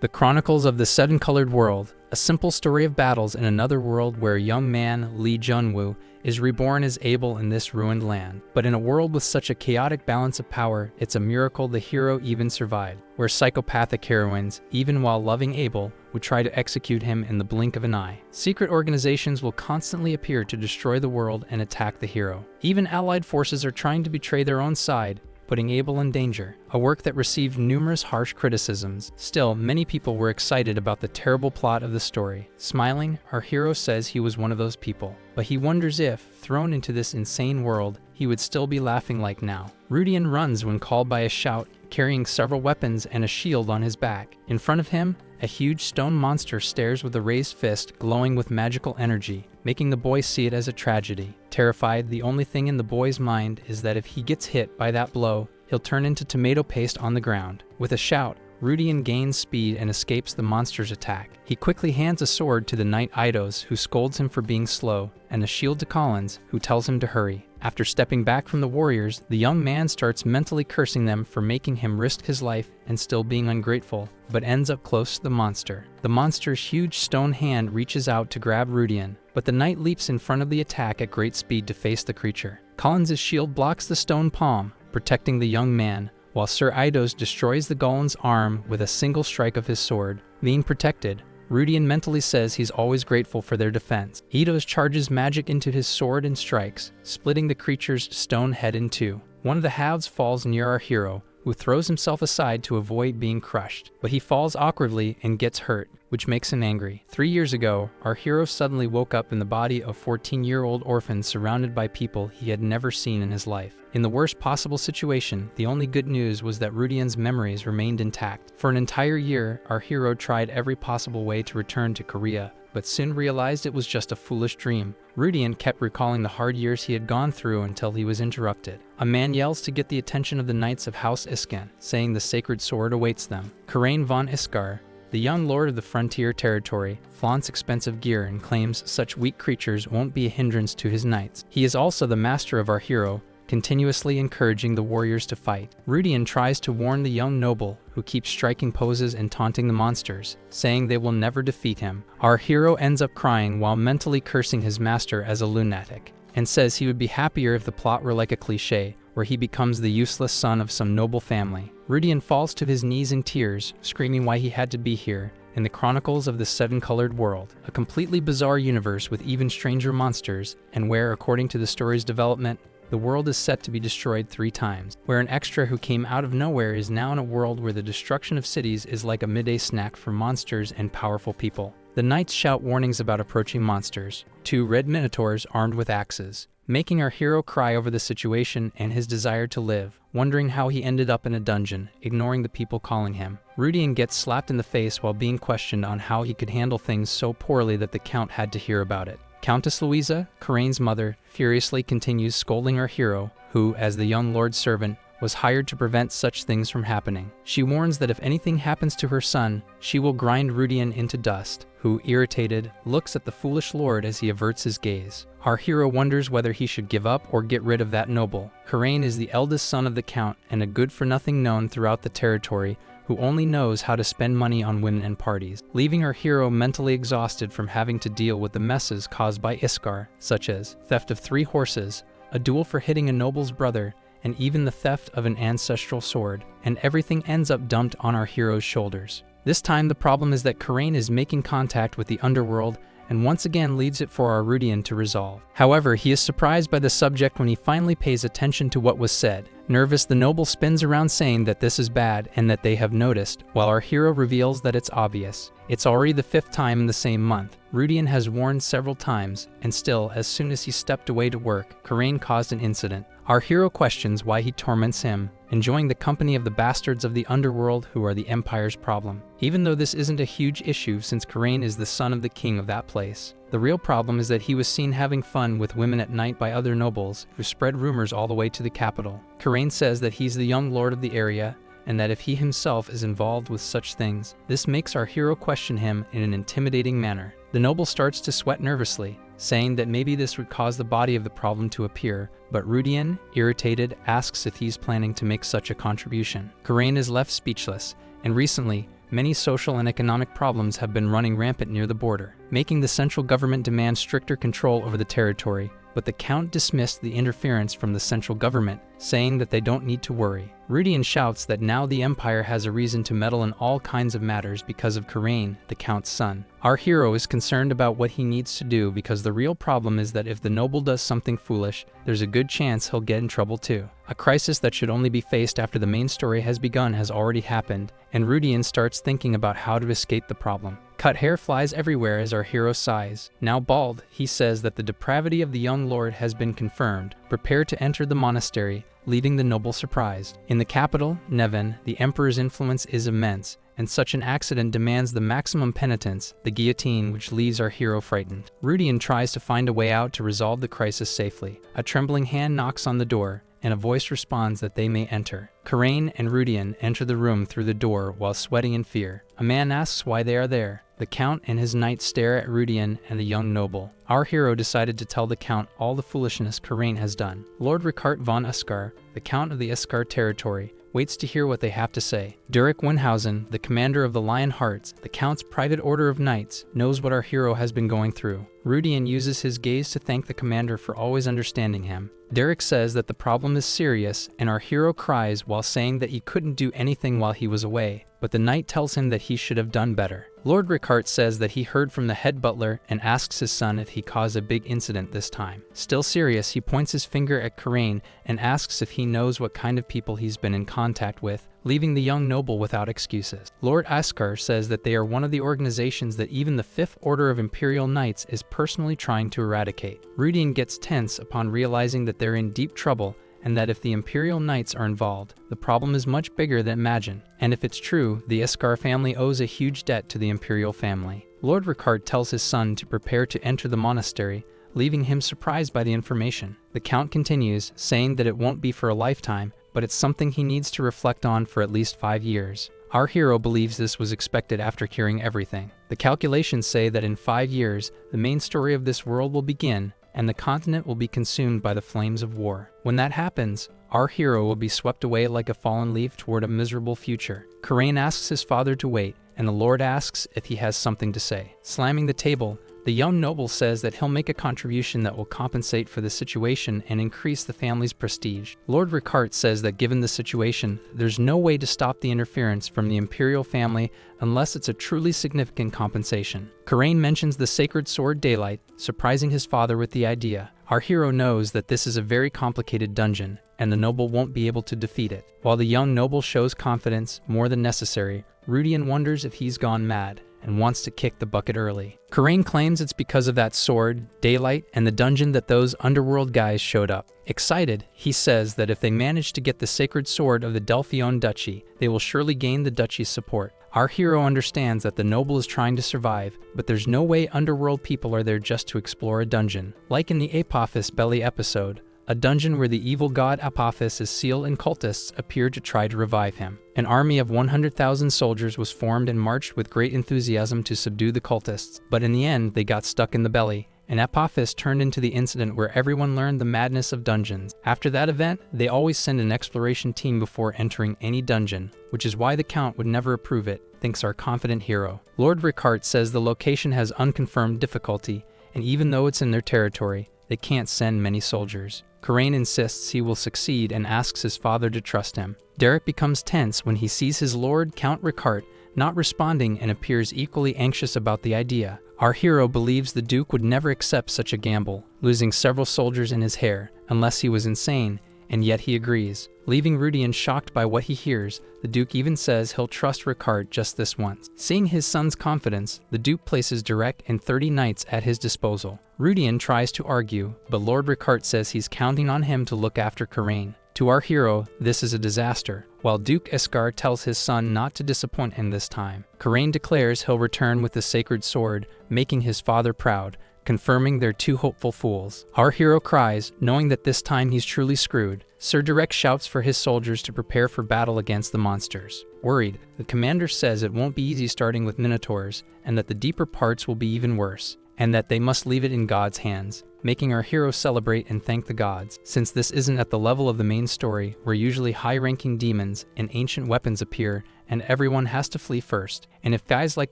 The Chronicles of the Seven-Colored World, a simple story of battles in another world where a young man, Lee Junwoo, is reborn as Abel in this ruined land. But in a world with such a chaotic balance of power, it's a miracle the hero even survived, where psychopathic heroines, even while loving Abel, would try to execute him in the blink of an eye. Secret organizations will constantly appear to destroy the world and attack the hero. Even allied forces are trying to betray their own side, putting Abel in danger, a work that received numerous harsh criticisms. Still, many people were excited about the terrible plot of the story. Smiling, our hero says he was one of those people, but he wonders if, thrown into this insane world, he would still be laughing like now. Rudian runs when called by a shout, carrying several weapons and a shield on his back. In front of him, a huge stone monster stares with a raised fist glowing with magical energy, making the boy see it as a tragedy. Terrified, the only thing in the boy's mind is that if he gets hit by that blow, he'll turn into tomato paste on the ground. With a shout, Rudian gains speed and escapes the monster's attack. He quickly hands a sword to the knight Eidos, who scolds him for being slow, and a shield to Collins, who tells him to hurry. After stepping back from the warriors, the young man starts mentally cursing them for making him risk his life and still being ungrateful, but ends up close to the monster. The monster's huge stone hand reaches out to grab Rudian, but the knight leaps in front of the attack at great speed to face the creature. Collins' shield blocks the stone palm, protecting the young man, while Sir Eidos destroys the golem's arm with a single strike of his sword. Being protected, Rudian mentally says he's always grateful for their defense. Eidos charges magic into his sword and strikes, splitting the creature's stone head in two. One of the halves falls near our hero, who throws himself aside to avoid being crushed, but he falls awkwardly and gets hurt, which makes him angry. 3 years ago, our hero suddenly woke up in the body of a 14-year-old orphan surrounded by people he had never seen in his life. In the worst possible situation, the only good news was that Rudian's memories remained intact. For an entire year, our hero tried every possible way to return to Korea, but soon realized it was just a foolish dream. Rudian kept recalling the hard years he had gone through until he was interrupted. A man yells to get the attention of the knights of House Iskan, saying the sacred sword awaits them. Karine von Iskar, the young lord of the frontier territory, flaunts expensive gear and claims such weak creatures won't be a hindrance to his knights. He is also the master of our hero, continuously encouraging the warriors to fight. Rudian tries to warn the young noble, who keeps striking poses and taunting the monsters, saying they will never defeat him. Our hero ends up crying while mentally cursing his master as a lunatic, and says he would be happier if the plot were like a cliché, where he becomes the useless son of some noble family. Rudian falls to his knees in tears, screaming why he had to be here, in the Chronicles of the Seven-Colored World, a completely bizarre universe with even stranger monsters, and where, according to the story's development, the world is set to be destroyed 3 times, where an extra who came out of nowhere is now in a world where the destruction of cities is like a midday snack for monsters and powerful people. The knights shout warnings about approaching monsters, 2 red minotaurs armed with axes, making our hero cry over the situation and his desire to live, wondering how he ended up in a dungeon, ignoring the people calling him. Rudian gets slapped in the face while being questioned on how he could handle things so poorly that the Count had to hear about it. Countess Louisa, Karine's mother, furiously continues scolding our hero, who, as the young lord's servant, was hired to prevent such things from happening. She warns that if anything happens to her son, she will grind Rudian into dust, who, irritated, looks at the foolish lord as he averts his gaze. Our hero wonders whether he should give up or get rid of that noble. Karine is the eldest son of the Count and a good-for-nothing known throughout the territory, who only knows how to spend money on women and parties, leaving our hero mentally exhausted from having to deal with the messes caused by Iskar, such as theft of 3 horses, a duel for hitting a noble's brother, and even the theft of an ancestral sword, and everything ends up dumped on our hero's shoulders. This time the problem is that Karine is making contact with the underworld and once again leaves it for our Rudian to resolve. However, he is surprised by the subject when he finally pays attention to what was said. Nervous, the noble spins around saying that this is bad and that they have noticed, while our hero reveals that it's obvious. It's already the 5th time in the same month. Rudian has warned several times, and still, as soon as he stepped away to work, Karine caused an incident. Our hero questions why he torments him, enjoying the company of the bastards of the underworld who are the Empire's problem. Even though this isn't a huge issue since Karine is the son of the king of that place, the real problem is that he was seen having fun with women at night by other nobles who spread rumors all the way to the capital. Karine says that he's the young lord of the area, and that if he himself is involved with such things, this makes our hero question him in an intimidating manner. The noble starts to sweat nervously, saying that maybe this would cause the body of the problem to appear, but Rudian, irritated, asks if he's planning to make such a contribution. Karine is left speechless, and recently, many social and economic problems have been running rampant near the border, making the central government demand stricter control over the territory. But the Count dismissed the interference from the central government, saying that they don't need to worry. Rudian shouts that now the Empire has a reason to meddle in all kinds of matters because of Karine, the Count's son. Our hero is concerned about what he needs to do because the real problem is that if the noble does something foolish, there's a good chance he'll get in trouble too. A crisis that should only be faced after the main story has begun has already happened, and Rudian starts thinking about how to escape the problem. Cut hair flies everywhere as our hero sighs. Now bald, he says that the depravity of the young lord has been confirmed. Prepare to enter the monastery, leaving the noble surprised. In the capital, Neven, the emperor's influence is immense, and such an accident demands the maximum penitence, the guillotine, which leaves our hero frightened. Rudian tries to find a way out to resolve the crisis safely. A trembling hand knocks on the door, and a voice responds that they may enter. Karine and Rudian enter the room through the door while sweating in fear. A man asks why they are there. The Count and his knight stare at Rudian and the young noble. Our hero decided to tell the Count all the foolishness Karine has done. Lord Ricard von Uskar, the Count of the Uskar territory, waits to hear what they have to say. Durek Winhausen, the commander of the Lion Hearts, the Count's private order of knights, knows what our hero has been going through. Rudian uses his gaze to thank the commander for always understanding him. Derek says that the problem is serious, and our hero cries while saying that he couldn't do anything while he was away, but the knight tells him that he should have done better. Lord Ricard says that he heard from the head butler and asks his son if he caused a big incident this time. Still serious, he points his finger at Karine and asks if he knows what kind of people he's been in contact with, leaving the young noble without excuses. Lord Askar says that they are one of the organizations that even the Fifth Order of Imperial Knights is personally trying to eradicate. Rudian gets tense upon realizing that they're in deep trouble and that if the Imperial Knights are involved, the problem is much bigger than imagined. And if it's true, the Iskar family owes a huge debt to the Imperial family. Lord Ricard tells his son to prepare to enter the monastery, leaving him surprised by the information. The Count continues, saying that it won't be for a lifetime, but it's something he needs to reflect on for at least 5 years. Our hero believes this was expected after hearing everything. The calculations say that in 5 years, the main story of this world will begin, and the continent will be consumed by the flames of war. When that happens, our hero will be swept away like a fallen leaf toward a miserable future. Karine asks his father to wait, and the Lord asks if he has something to say. Slamming the table, the young noble says that he'll make a contribution that will compensate for the situation and increase the family's prestige. Lord Ricard says that given the situation, there's no way to stop the interference from the Imperial family unless it's a truly significant compensation. Karine mentions the sacred sword Daylight, surprising his father with the idea. Our hero knows that this is a very complicated dungeon, and the noble won't be able to defeat it. While the young noble shows confidence more than necessary, Rudian wonders if he's gone mad and wants to kick the bucket early. Karine claims it's because of that sword, Daylight, and the dungeon that those underworld guys showed up. Excited, he says that if they manage to get the sacred sword of the Delphion Duchy, they will surely gain the duchy's support. Our hero understands that the noble is trying to survive, but there's no way underworld people are there just to explore a dungeon. Like in the Apophis Belly episode, a dungeon where the evil god Apophis is sealed and cultists appear to try to revive him. An army of 100,000 soldiers was formed and marched with great enthusiasm to subdue the cultists, but in the end they got stuck in the belly, and Apophis turned into the incident where everyone learned the madness of dungeons. After that event, they always send an exploration team before entering any dungeon, which is why the Count would never approve it, thinks our confident hero. Lord Ricard says the location has unconfirmed difficulty, and even though it's in their territory, they can't send many soldiers. Karine insists he will succeed and asks his father to trust him. Derek becomes tense when he sees his lord, Count Ricard, not responding and appears equally anxious about the idea. Our hero believes the Duke would never accept such a gamble, losing several soldiers in his hair, unless he was insane, and yet he agrees. Leaving Rudian shocked by what he hears, the Duke even says he'll trust Ricard just this once. Seeing his son's confidence, the Duke places Derek and 30 knights at his disposal. Rudian tries to argue, but Lord Ricard says he's counting on him to look after Karine. To our hero, this is a disaster, while Duke Iskar tells his son not to disappoint him this time. Karine declares he'll return with the sacred sword, making his father proud, confirming they're two hopeful fools. Our hero cries, knowing that this time he's truly screwed. Sir Direct shouts for his soldiers to prepare for battle against the monsters. Worried, the commander says it won't be easy starting with minotaurs, and that the deeper parts will be even worse, and that they must leave it in God's hands, making our hero celebrate and thank the gods. Since this isn't at the level of the main story, where usually high-ranking demons and ancient weapons appear, and everyone has to flee first. And if guys like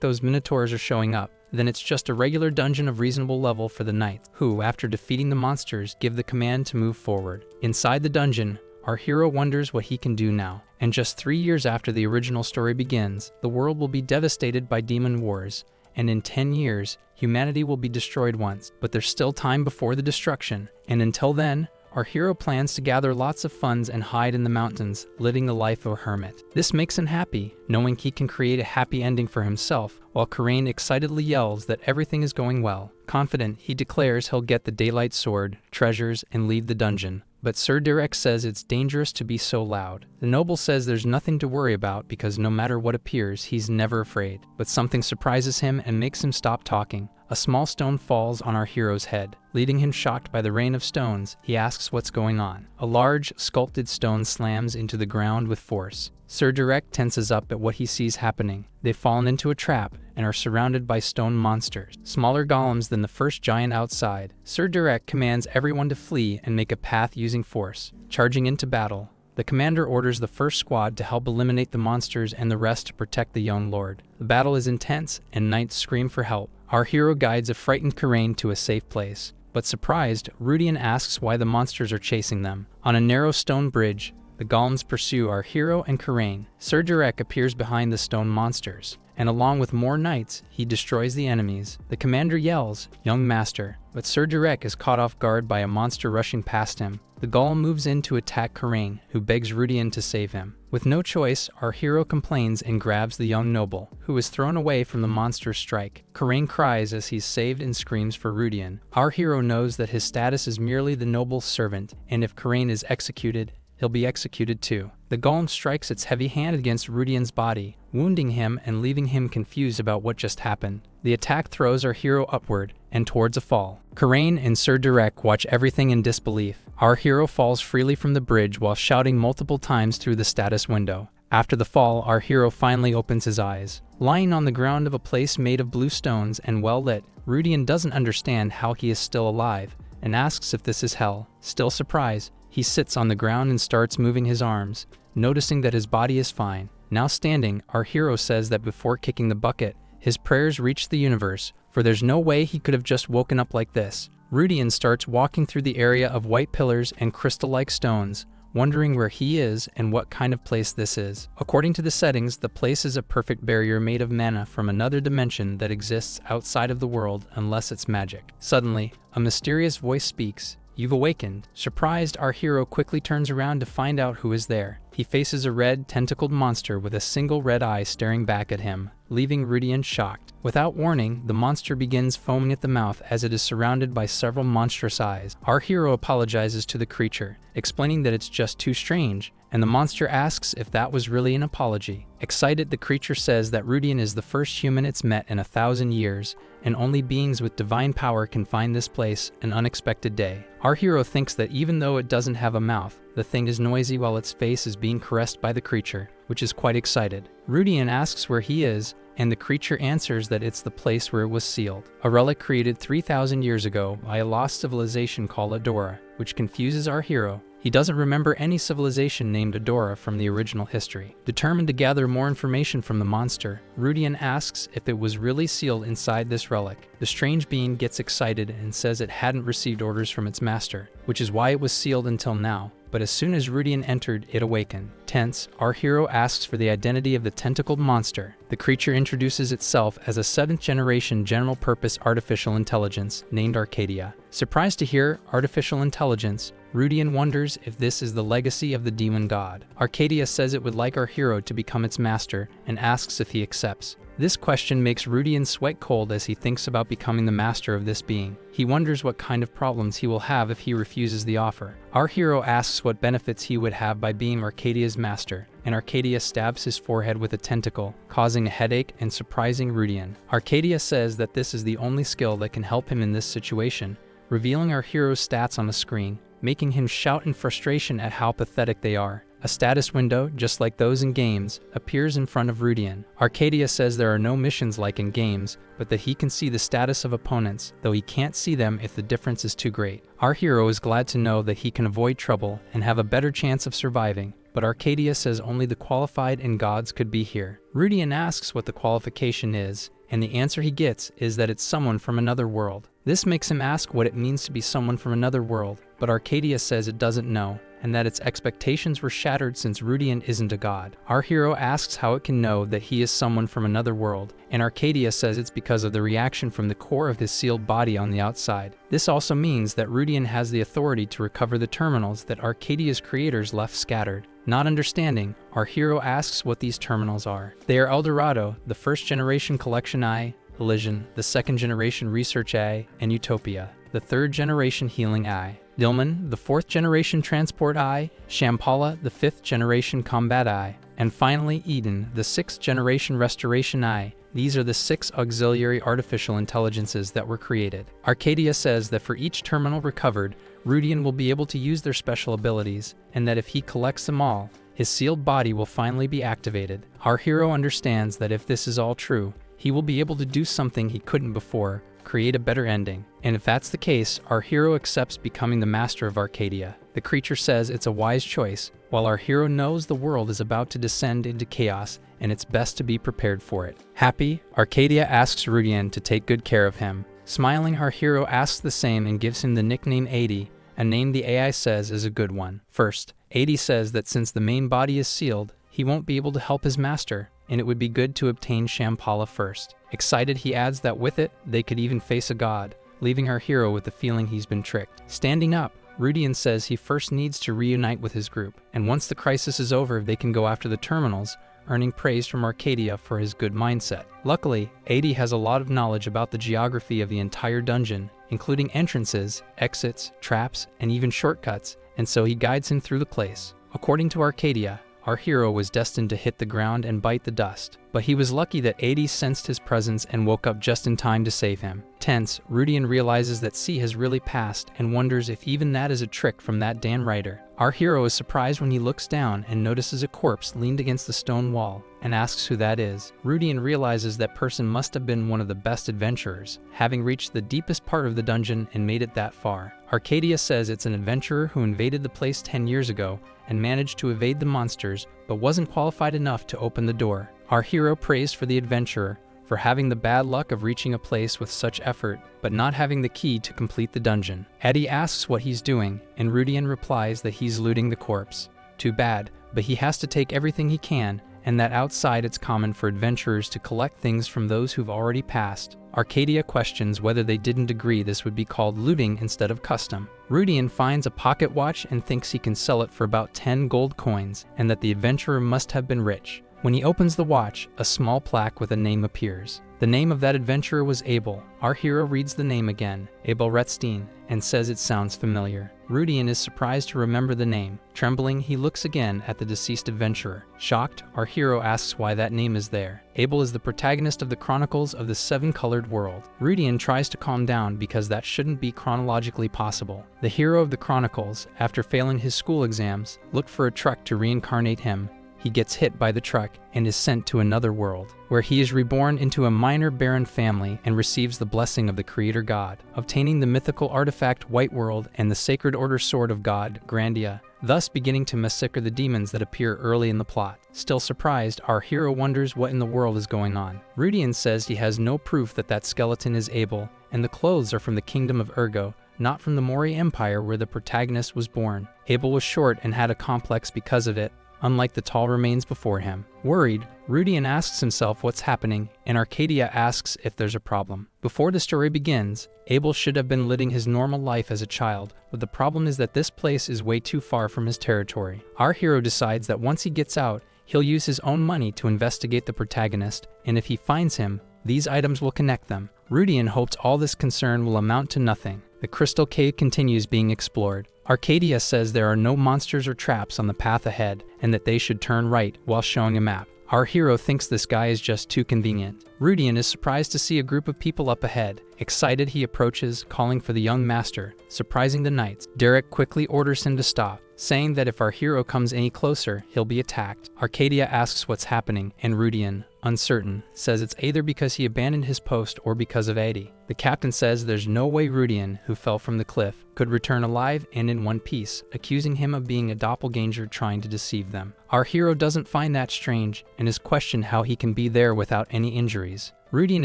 those minotaurs are showing up, then it's just a regular dungeon of reasonable level for the knights, who, after defeating the monsters, give the command to move forward. Inside the dungeon, our hero wonders what he can do now. And just 3 years after the original story begins, the world will be devastated by demon wars, and in 10 years, humanity will be destroyed once. But there's still time before the destruction, and until then, our hero plans to gather lots of funds and hide in the mountains, living the life of a hermit. This makes him happy, knowing he can create a happy ending for himself, while Karine excitedly yells that everything is going well. Confident, he declares he'll get the daylight sword, treasures, and leave the dungeon. But Sir Direct says it's dangerous to be so loud. The noble says there's nothing to worry about because no matter what appears, he's never afraid. But something surprises him and makes him stop talking. A small stone falls on our hero's head. Leaving him shocked by the rain of stones, he asks what's going on. A large, sculpted stone slams into the ground with force. Sir Direct tenses up at what he sees happening. They've fallen into a trap and are surrounded by stone monsters, smaller golems than the first giant outside. Sir Direct commands everyone to flee and make a path using force. Charging into battle, the commander orders the first squad to help eliminate the monsters and the rest to protect the young lord. The battle is intense and knights scream for help. Our hero guides a frightened Karine to a safe place. But surprised, Rudian asks why the monsters are chasing them. On a narrow stone bridge, the golems pursue our hero and Karine. Sir Direct appears behind the stone monsters, and along with more knights, he destroys the enemies. The commander yells, "Young master," but Sir Direct is caught off guard by a monster rushing past him. The golem moves in to attack Karine, who begs Rudian to save him. With no choice, our hero complains and grabs the young noble, who is thrown away from the monster's strike. Karine cries as he's saved and screams for Rudian. Our hero knows that his status is merely the noble's servant, and if Karine is executed, he'll be executed too. The golem strikes its heavy hand against Rudian's body, wounding him and leaving him confused about what just happened. The attack throws our hero upward and towards a fall. Karine and Sir Direct watch everything in disbelief. Our hero falls freely from the bridge while shouting multiple times through the status window. After the fall, our hero finally opens his eyes. Lying on the ground of a place made of blue stones and well lit, Rudian doesn't understand how he is still alive and asks if this is hell. Still surprised, he sits on the ground and starts moving his arms, noticing that his body is fine. Now standing, our hero says that before kicking the bucket, his prayers reach the universe, for there's no way he could have just woken up like this. Rudian starts walking through the area of white pillars and crystal-like stones, wondering where he is and what kind of place this is. According to the settings, the place is a perfect barrier made of mana from another dimension that exists outside of the world unless it's magic. Suddenly, a mysterious voice speaks. "You've awakened." Surprised, our hero quickly turns around to find out who is there. He faces a red, tentacled monster with a single red eye staring back at him, leaving Rudian shocked. Without warning, the monster begins foaming at the mouth as it is surrounded by several monstrous eyes. Our hero apologizes to the creature, explaining that it's just too strange, and the monster asks if that was really an apology. Excited, the creature says that Rudian is the first human it's met in 1,000 years, and only beings with divine power can find this place an unexpected day. Our hero thinks that even though it doesn't have a mouth, the thing is noisy while its face is being caressed by the creature, which is quite excited. Rudian asks where he is, and the creature answers that it's the place where it was sealed. A relic created 3,000 years ago by a lost civilization called Adora, which confuses our hero. He doesn't remember any civilization named Adora from the original history. Determined to gather more information from the monster, Rudian asks if it was really sealed inside this relic. The strange being gets excited and says it hadn't received orders from its master, which is why it was sealed until now. But as soon as Rudian entered, it awakened. Tense, our hero asks for the identity of the tentacled monster. The creature introduces itself as a 7th-generation general-purpose artificial intelligence named Arcadia. Surprised to hear artificial intelligence, Rudian wonders if this is the legacy of the demon god. Arcadia says it would like our hero to become its master and asks if he accepts. This question makes Rudian sweat cold as he thinks about becoming the master of this being. He wonders what kind of problems he will have if he refuses the offer. Our hero asks what benefits he would have by being Arcadia's master, and Arcadia stabs his forehead with a tentacle, causing a headache and surprising Rudian. Arcadia says that this is the only skill that can help him in this situation, revealing our hero's stats on a screen, making him shout in frustration at how pathetic they are. A status window, just like those in games, appears in front of Rudian. Arcadia says there are no missions like in games, but that he can see the status of opponents, though he can't see them if the difference is too great. Our hero is glad to know that he can avoid trouble and have a better chance of surviving. but Arcadia says only the qualified and gods could be here. Rudian asks what the qualification is, and the answer he gets is that it's someone from another world. This makes him ask what it means to be someone from another world, but Arcadia says it doesn't know, and that its expectations were shattered since Rudian isn't a god. Our hero asks how it can know that he is someone from another world, and Arcadia says it's because of the reaction from the core of his sealed body on the outside. This also means that Rudian has the authority to recover the terminals that Arcadia's creators left scattered. Not understanding, our hero asks what these terminals are. They are Eldorado, the first generation collection eye, Elysian, the second generation research eye, and Utopia, the third generation healing eye. Dilmun, the fourth generation transport eye, Shambhala, the fifth generation combat eye, and finally Eden, the sixth generation restoration eye. These are the 6 auxiliary artificial intelligences that were created. Arcadia says that for each terminal recovered, Rudian will be able to use their special abilities, and that if he collects them all, his sealed body will finally be activated. Our hero understands that if this is all true, he will be able to do something he couldn't before, create a better ending. And if that's the case, our hero accepts becoming the master of Arcadia. The creature says it's a wise choice, while our hero knows the world is about to descend into chaos and it's best to be prepared for it. Happy, Arcadia asks Rudian to take good care of him. Smiling, our hero asks the same and gives him the nickname 80, a name the AI says is a good one. First, 80 says that since the main body is sealed, he won't be able to help his master, and it would be good to obtain Shambhala first. Excited, he adds that with it, they could even face a god, leaving our hero with the feeling he's been tricked. Standing up, Rudian says he first needs to reunite with his group, and once the crisis is over, they can go after the terminals, earning praise from Arcadia for his good mindset. Luckily, 80 has a lot of knowledge about the geography of the entire dungeon, including entrances, exits, traps, and even shortcuts, and so he guides him through the place. According to Arcadia, our hero was destined to hit the ground and bite the dust, but he was lucky that 80 sensed his presence and woke up just in time to save him. Tense, Rudian realizes that C has really passed and wonders if even that is a trick from that Dan writer. Our hero is surprised when he looks down and notices a corpse leaned against the stone wall and asks who that is. Rudian realizes that person must have been one of the best adventurers, having reached the deepest part of the dungeon and made it that far. Arcadia says it's an adventurer who invaded the place 10 years ago and managed to evade the monsters, but wasn't qualified enough to open the door. Our hero prays for the adventurer for having the bad luck of reaching a place with such effort, but not having the key to complete the dungeon. Eddie asks what he's doing, and Rudian replies that he's looting the corpse. Too bad, but he has to take everything he can, and that outside it's common for adventurers to collect things from those who've already passed. Arcadia questions whether they didn't agree this would be called looting instead of custom. Rudian finds a pocket watch and thinks he can sell it for about 10 gold coins, and that the adventurer must have been rich. When he opens the watch, a small plaque with a name appears. The name of that adventurer was Abel. Our hero reads the name again, Abel Retstein, and says it sounds familiar. Rudian is surprised to remember the name. Trembling, he looks again at the deceased adventurer. Shocked, our hero asks why that name is there. Abel is the protagonist of the Chronicles of the Seven-Colored World. Rudian tries to calm down because that shouldn't be chronologically possible. The hero of the Chronicles, after failing his school exams, looked for a truck to reincarnate him. He gets hit by the truck and is sent to another world, where he is reborn into a minor barren family and receives the blessing of the Creator God, obtaining the mythical artifact White World and the Sacred Order Sword of God, Grandia, thus beginning to massacre the demons that appear early in the plot. Still surprised, our hero wonders what in the world is going on. Rudian says he has no proof that that skeleton is Abel, and the clothes are from the kingdom of Ergo, not from the Mori Empire where the protagonist was born. Abel was short and had a complex because of it, unlike the tall remains before him. Worried, Rudian asks himself what's happening, and Arcadia asks if there's a problem. Before the story begins, Abel should have been living his normal life as a child, but the problem is that this place is way too far from his territory. Our hero decides that once he gets out, he'll use his own money to investigate the protagonist, and if he finds him, these items will connect them. Rudian hopes all this concern will amount to nothing. The crystal cave continues being explored. Arcadia says there are no monsters or traps on the path ahead, and that they should turn right while showing a map. Our hero thinks this guy is just too convenient. Rudian is surprised to see a group of people up ahead. Excited, he approaches, calling for the young master, surprising the knights. Derek quickly orders him to stop, saying that if our hero comes any closer, he'll be attacked. Arcadia asks what's happening, and Rudian, uncertain, says it's either because he abandoned his post or because of Adi. The captain says there's no way Rudian, who fell from the cliff, could return alive and in one piece, accusing him of being a doppelganger trying to deceive them. Our hero doesn't find that strange and is questioned how he can be there without any injuries. Rudian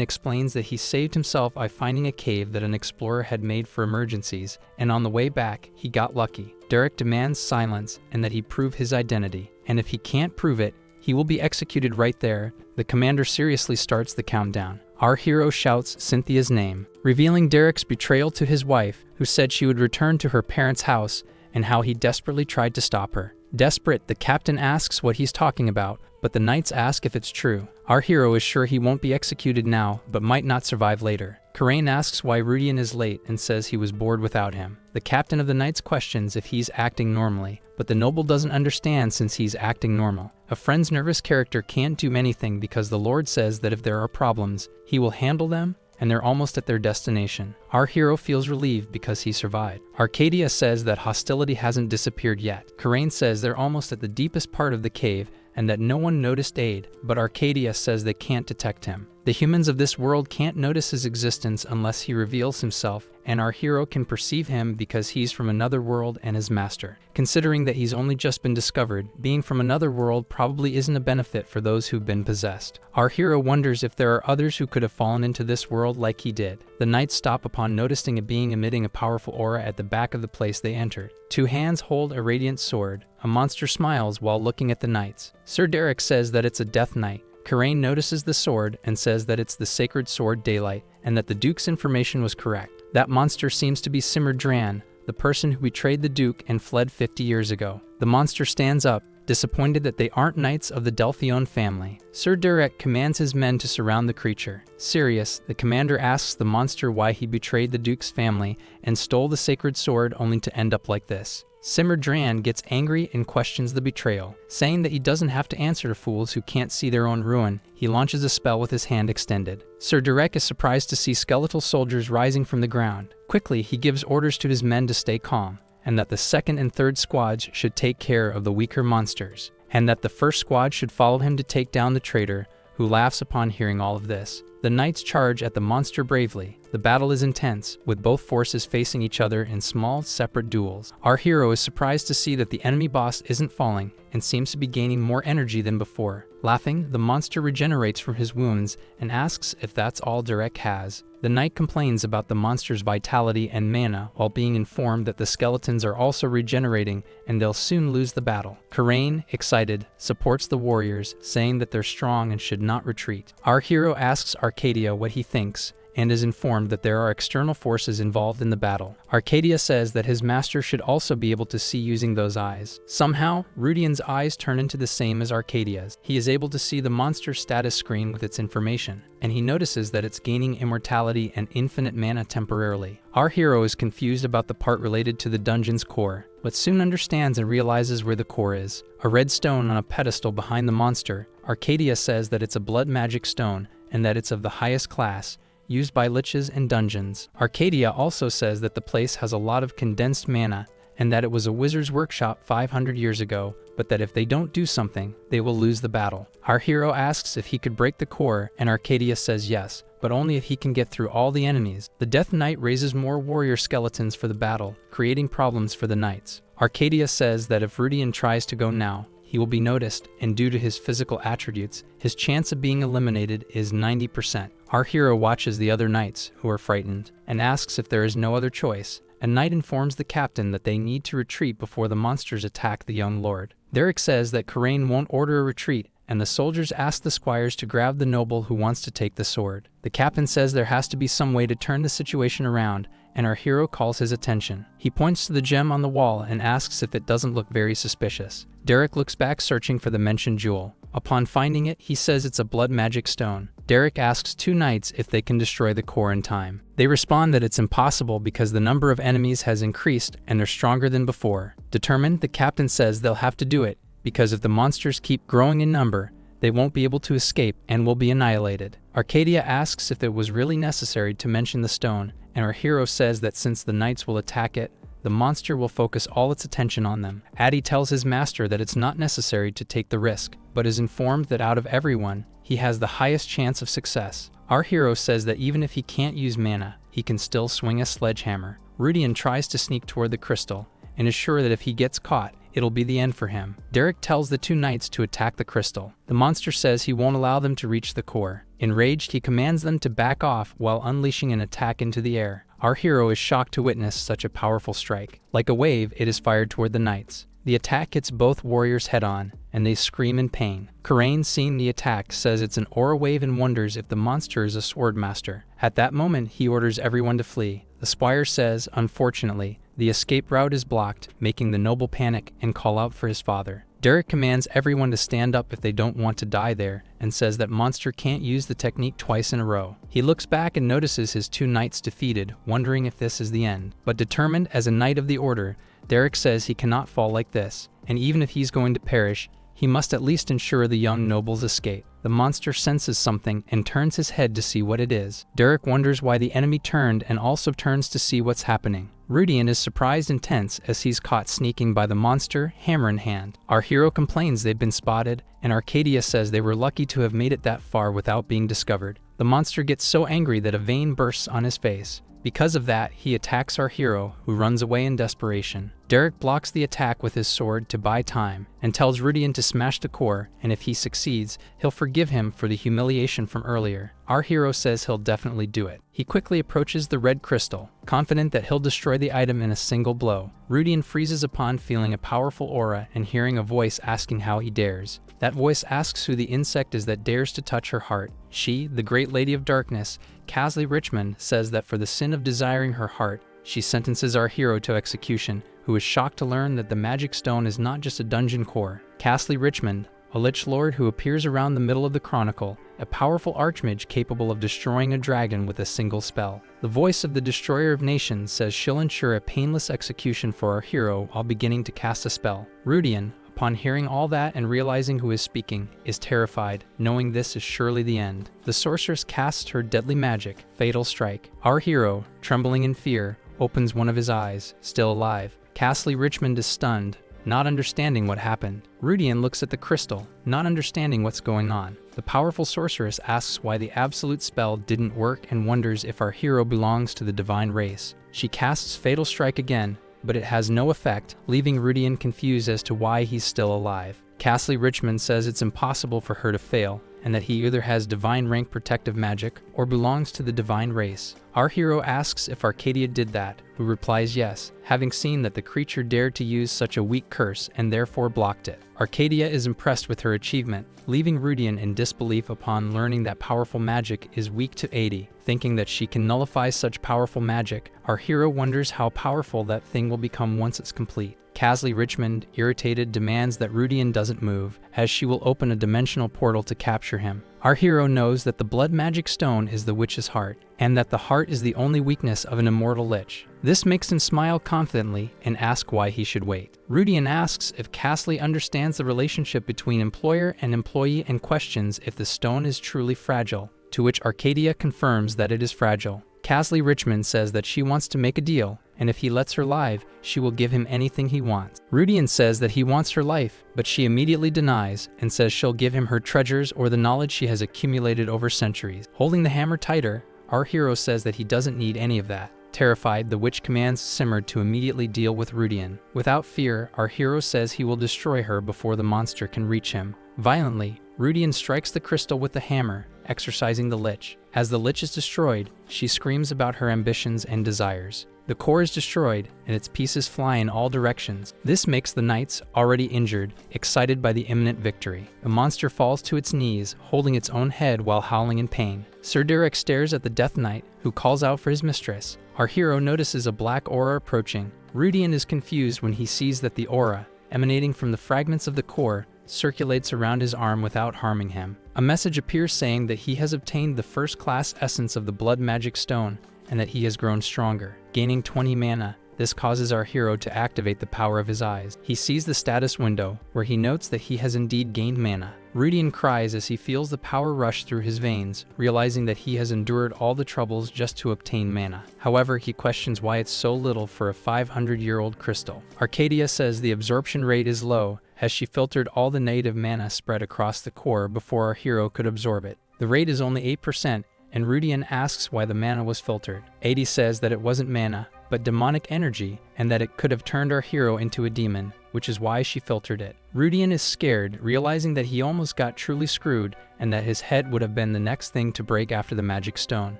explains that he saved himself by finding a cave that an explorer had made for emergencies, and on the way back, he got lucky. Derek demands silence and that he prove his identity, and if he can't prove it, he will be executed right there. The commander seriously starts the countdown. Our hero shouts Cynthia's name, revealing Derek's betrayal to his wife, who said she would return to her parents' house, and how he desperately tried to stop her. Desperate, the captain asks what he's talking about, but the knights ask if it's true. Our hero is sure he won't be executed now, but might not survive later. Karine asks why Rudian is late and says he was bored without him. The captain of the knights questions if he's acting normally, but the noble doesn't understand since he's acting normal. A friend's nervous character can't do anything because the Lord says that if there are problems, he will handle them, and they're almost at their destination. Our hero feels relieved because he survived. Arcadia says that hostility hasn't disappeared yet. Karine says they're almost at the deepest part of the cave and that no one noticed Aid, but Arcadia says they can't detect him. The humans of this world can't notice his existence unless he reveals himself, and our hero can perceive him because he's from another world and his master. Considering that he's only just been discovered, being from another world probably isn't a benefit for those who've been possessed. Our hero wonders if there are others who could have fallen into this world like he did. The knights stop upon noticing a being emitting a powerful aura at the back of the place they entered. Two hands hold a radiant sword. A monster smiles while looking at the knights. Sir Derek says that it's a death knight. Karine notices the sword and says that it's the sacred sword Daylight, and that the Duke's information was correct. That monster seems to be Simmer Dran, the person who betrayed the Duke and fled 50 years ago. The monster stands up, disappointed that they aren't knights of the Delion family. Sir Derek commands his men to surround the creature. Serious, the commander asks the monster why he betrayed the Duke's family and stole the sacred sword only to end up like this. Simmer Dran gets angry and questions the betrayal, saying that he doesn't have to answer to fools who can't see their own ruin. He launches a spell with his hand extended. Sir Derek is surprised to see skeletal soldiers rising from the ground. Quickly, he gives orders to his men to stay calm, and that the second and third squads should take care of the weaker monsters, and that the first squad should follow him to take down the traitor, who laughs upon hearing all of this. The knights charge at the monster bravely. The battle is intense, with both forces facing each other in small, separate duels. Our hero is surprised to see that the enemy boss isn't falling and seems to be gaining more energy than before. Laughing, the monster regenerates from his wounds and asks if that's all Derek has. The knight complains about the monster's vitality and mana while being informed that the skeletons are also regenerating and they'll soon lose the battle. Karine, excited, supports the warriors, saying that they're strong and should not retreat. Our hero asks Arcadia what he thinks, and is informed that there are external forces involved in the battle. Arcadia says that his master should also be able to see using those eyes. Somehow, Rudian's eyes turn into the same as Arcadia's. He is able to see the monster's status screen with its information, and he notices that it's gaining immortality and infinite mana temporarily. Our hero is confused about the part related to the dungeon's core, but soon understands and realizes where the core is. A red stone on a pedestal behind the monster. Arcadia says that it's a blood magic stone, and that it's of the highest class, used by liches and dungeons. Arcadia also says that the place has a lot of condensed mana, and that it was a wizard's workshop 500 years ago, but that if they don't do something, they will lose the battle. Our hero asks if he could break the core, and Arcadia says yes, but only if he can get through all the enemies. The Death Knight raises more warrior skeletons for the battle, creating problems for the knights. Arcadia says that if Rudian tries to go now, he will be noticed, and due to his physical attributes, his chance of being eliminated is 90%. Our hero watches the other knights, who are frightened, and asks if there is no other choice. A knight informs the captain that they need to retreat before the monsters attack the young lord. Derek says that Karine won't order a retreat, and the soldiers ask the squires to grab the noble who wants to take the sword. The captain says there has to be some way to turn the situation around, and our hero calls his attention. He points to the gem on the wall and asks if it doesn't look very suspicious. Derek looks back searching for the mentioned jewel. Upon finding it, he says it's a blood magic stone. Derek asks two knights if they can destroy the core in time. They respond that it's impossible because the number of enemies has increased and they're stronger than before. Determined, the captain says they'll have to do it, because if the monsters keep growing in number, they won't be able to escape and will be annihilated. Arcadia asks if it was really necessary to mention the stone, and our hero says that since the knights will attack it, the monster will focus all its attention on them. Addy tells his master that it's not necessary to take the risk, but is informed that out of everyone, he has the highest chance of success. Our hero says that even if he can't use mana, he can still swing a sledgehammer. Rudian tries to sneak toward the crystal, and is sure that if he gets caught, it'll be the end for him. Derek tells the two knights to attack the crystal. The monster says he won't allow them to reach the core. Enraged, he commands them to back off while unleashing an attack into the air. Our hero is shocked to witness such a powerful strike. Like a wave, it is fired toward the knights. The attack hits both warriors head-on, and they scream in pain. Karine, seeing the attack, says it's an aura wave and wonders if the monster is a sword master. At that moment, he orders everyone to flee. The squire says, unfortunately, the escape route is blocked, making the noble panic and call out for his father. Derek commands everyone to stand up if they don't want to die there, and says that monster can't use the technique twice in a row. He looks back and notices his two knights defeated, wondering if this is the end. But determined as a knight of the order, Derek says he cannot fall like this, and even if he's going to perish, he must at least ensure the young noble's escape. The monster senses something and turns his head to see what it is. Derek wonders why the enemy turned and also turns to see what's happening. Rudian is surprised and tense as he's caught sneaking by the monster, hammer in hand. Our hero complains they've been spotted, and Arcadia says they were lucky to have made it that far without being discovered. The monster gets so angry that a vein bursts on his face. Because of that, he attacks our hero, who runs away in desperation. Derek blocks the attack with his sword to buy time, and tells Rudian to smash the core, and if he succeeds, he'll forgive him for the humiliation from earlier. Our hero says he'll definitely do it. He quickly approaches the red crystal, confident that he'll destroy the item in a single blow. Rudian freezes upon feeling a powerful aura and hearing a voice asking how he dares. That voice asks who the insect is that dares to touch her heart. She, the great lady of darkness, Casley Richmond, says that for the sin of desiring her heart, she sentences our hero to execution, who is shocked to learn that the magic stone is not just a dungeon core. Casley Richmond, a Lich Lord who appears around the middle of the chronicle, a powerful archmage capable of destroying a dragon with a single spell. The voice of the Destroyer of Nations says she'll ensure a painless execution for our hero while beginning to cast a spell. Rudian, upon hearing all that and realizing who is speaking, is terrified, knowing this is surely the end. The sorceress casts her deadly magic, Fatal Strike. Our hero, trembling in fear, opens one of his eyes, still alive. Casley Richmond is stunned, not understanding what happened. Rudian looks at the crystal, not understanding what's going on. The powerful sorceress asks why the absolute spell didn't work and wonders if our hero belongs to the divine race. She casts Fatal Strike again, but it has no effect, leaving Rudian confused as to why he's still alive. Casley Richmond says it's impossible for her to fail, and that he either has divine rank protective magic or belongs to the divine race. Our hero asks if Arcadia did that, who replies yes, having seen that the creature dared to use such a weak curse and therefore blocked it. Arcadia is impressed with her achievement, leaving Rudian in disbelief upon learning that powerful magic is weak to 80. Thinking that she can nullify such powerful magic, our hero wonders how powerful that thing will become once it's complete. Casley Richmond, irritated, demands that Rudian doesn't move, as she will open a dimensional portal to capture him. Our hero knows that the blood magic stone is the witch's heart, and that the heart is the only weakness of an immortal lich. This makes him smile confidently and ask why he should wait. Rudian asks if Casley understands the relationship between employer and employee and questions if the stone is truly fragile, to which Arcadia confirms that it is fragile. Casley Richmond says that she wants to make a deal, and if he lets her live, she will give him anything he wants. Rudian says that he wants her life, but she immediately denies and says she'll give him her treasures or the knowledge she has accumulated over centuries. Holding the hammer tighter, our hero says that he doesn't need any of that. Terrified, the witch commands Simmered to immediately deal with Rudian. Without fear, our hero says he will destroy her before the monster can reach him. Violently, Rudian strikes the crystal with the hammer, exorcising the lich. As the lich is destroyed, she screams about her ambitions and desires. The core is destroyed, and its pieces fly in all directions. This makes the knights, already injured, excited by the imminent victory. The monster falls to its knees, holding its own head while howling in pain. Sir Derek stares at the Death Knight, who calls out for his mistress. Our hero notices a black aura approaching. Rudian is confused when he sees that the aura, emanating from the fragments of the core, circulates around his arm without harming him. A message appears saying that he has obtained the first-class essence of the blood magic stone, and that he has grown stronger, gaining 20 mana. This causes our hero to activate the power of his eyes. He sees the status window, where he notes that he has indeed gained mana. Rudian cries as he feels the power rush through his veins, realizing that he has endured all the troubles just to obtain mana. However, he questions why it's so little for a 500-year-old crystal. Arcadia says the absorption rate is low, as she filtered all the native mana spread across the core before our hero could absorb it. The rate is only 8%, and Rudian asks why the mana was filtered. 80 says that it wasn't mana, but demonic energy, and that it could have turned our hero into a demon, which is why she filtered it. Rudian is scared, realizing that he almost got truly screwed, and that his head would have been the next thing to break after the magic stone.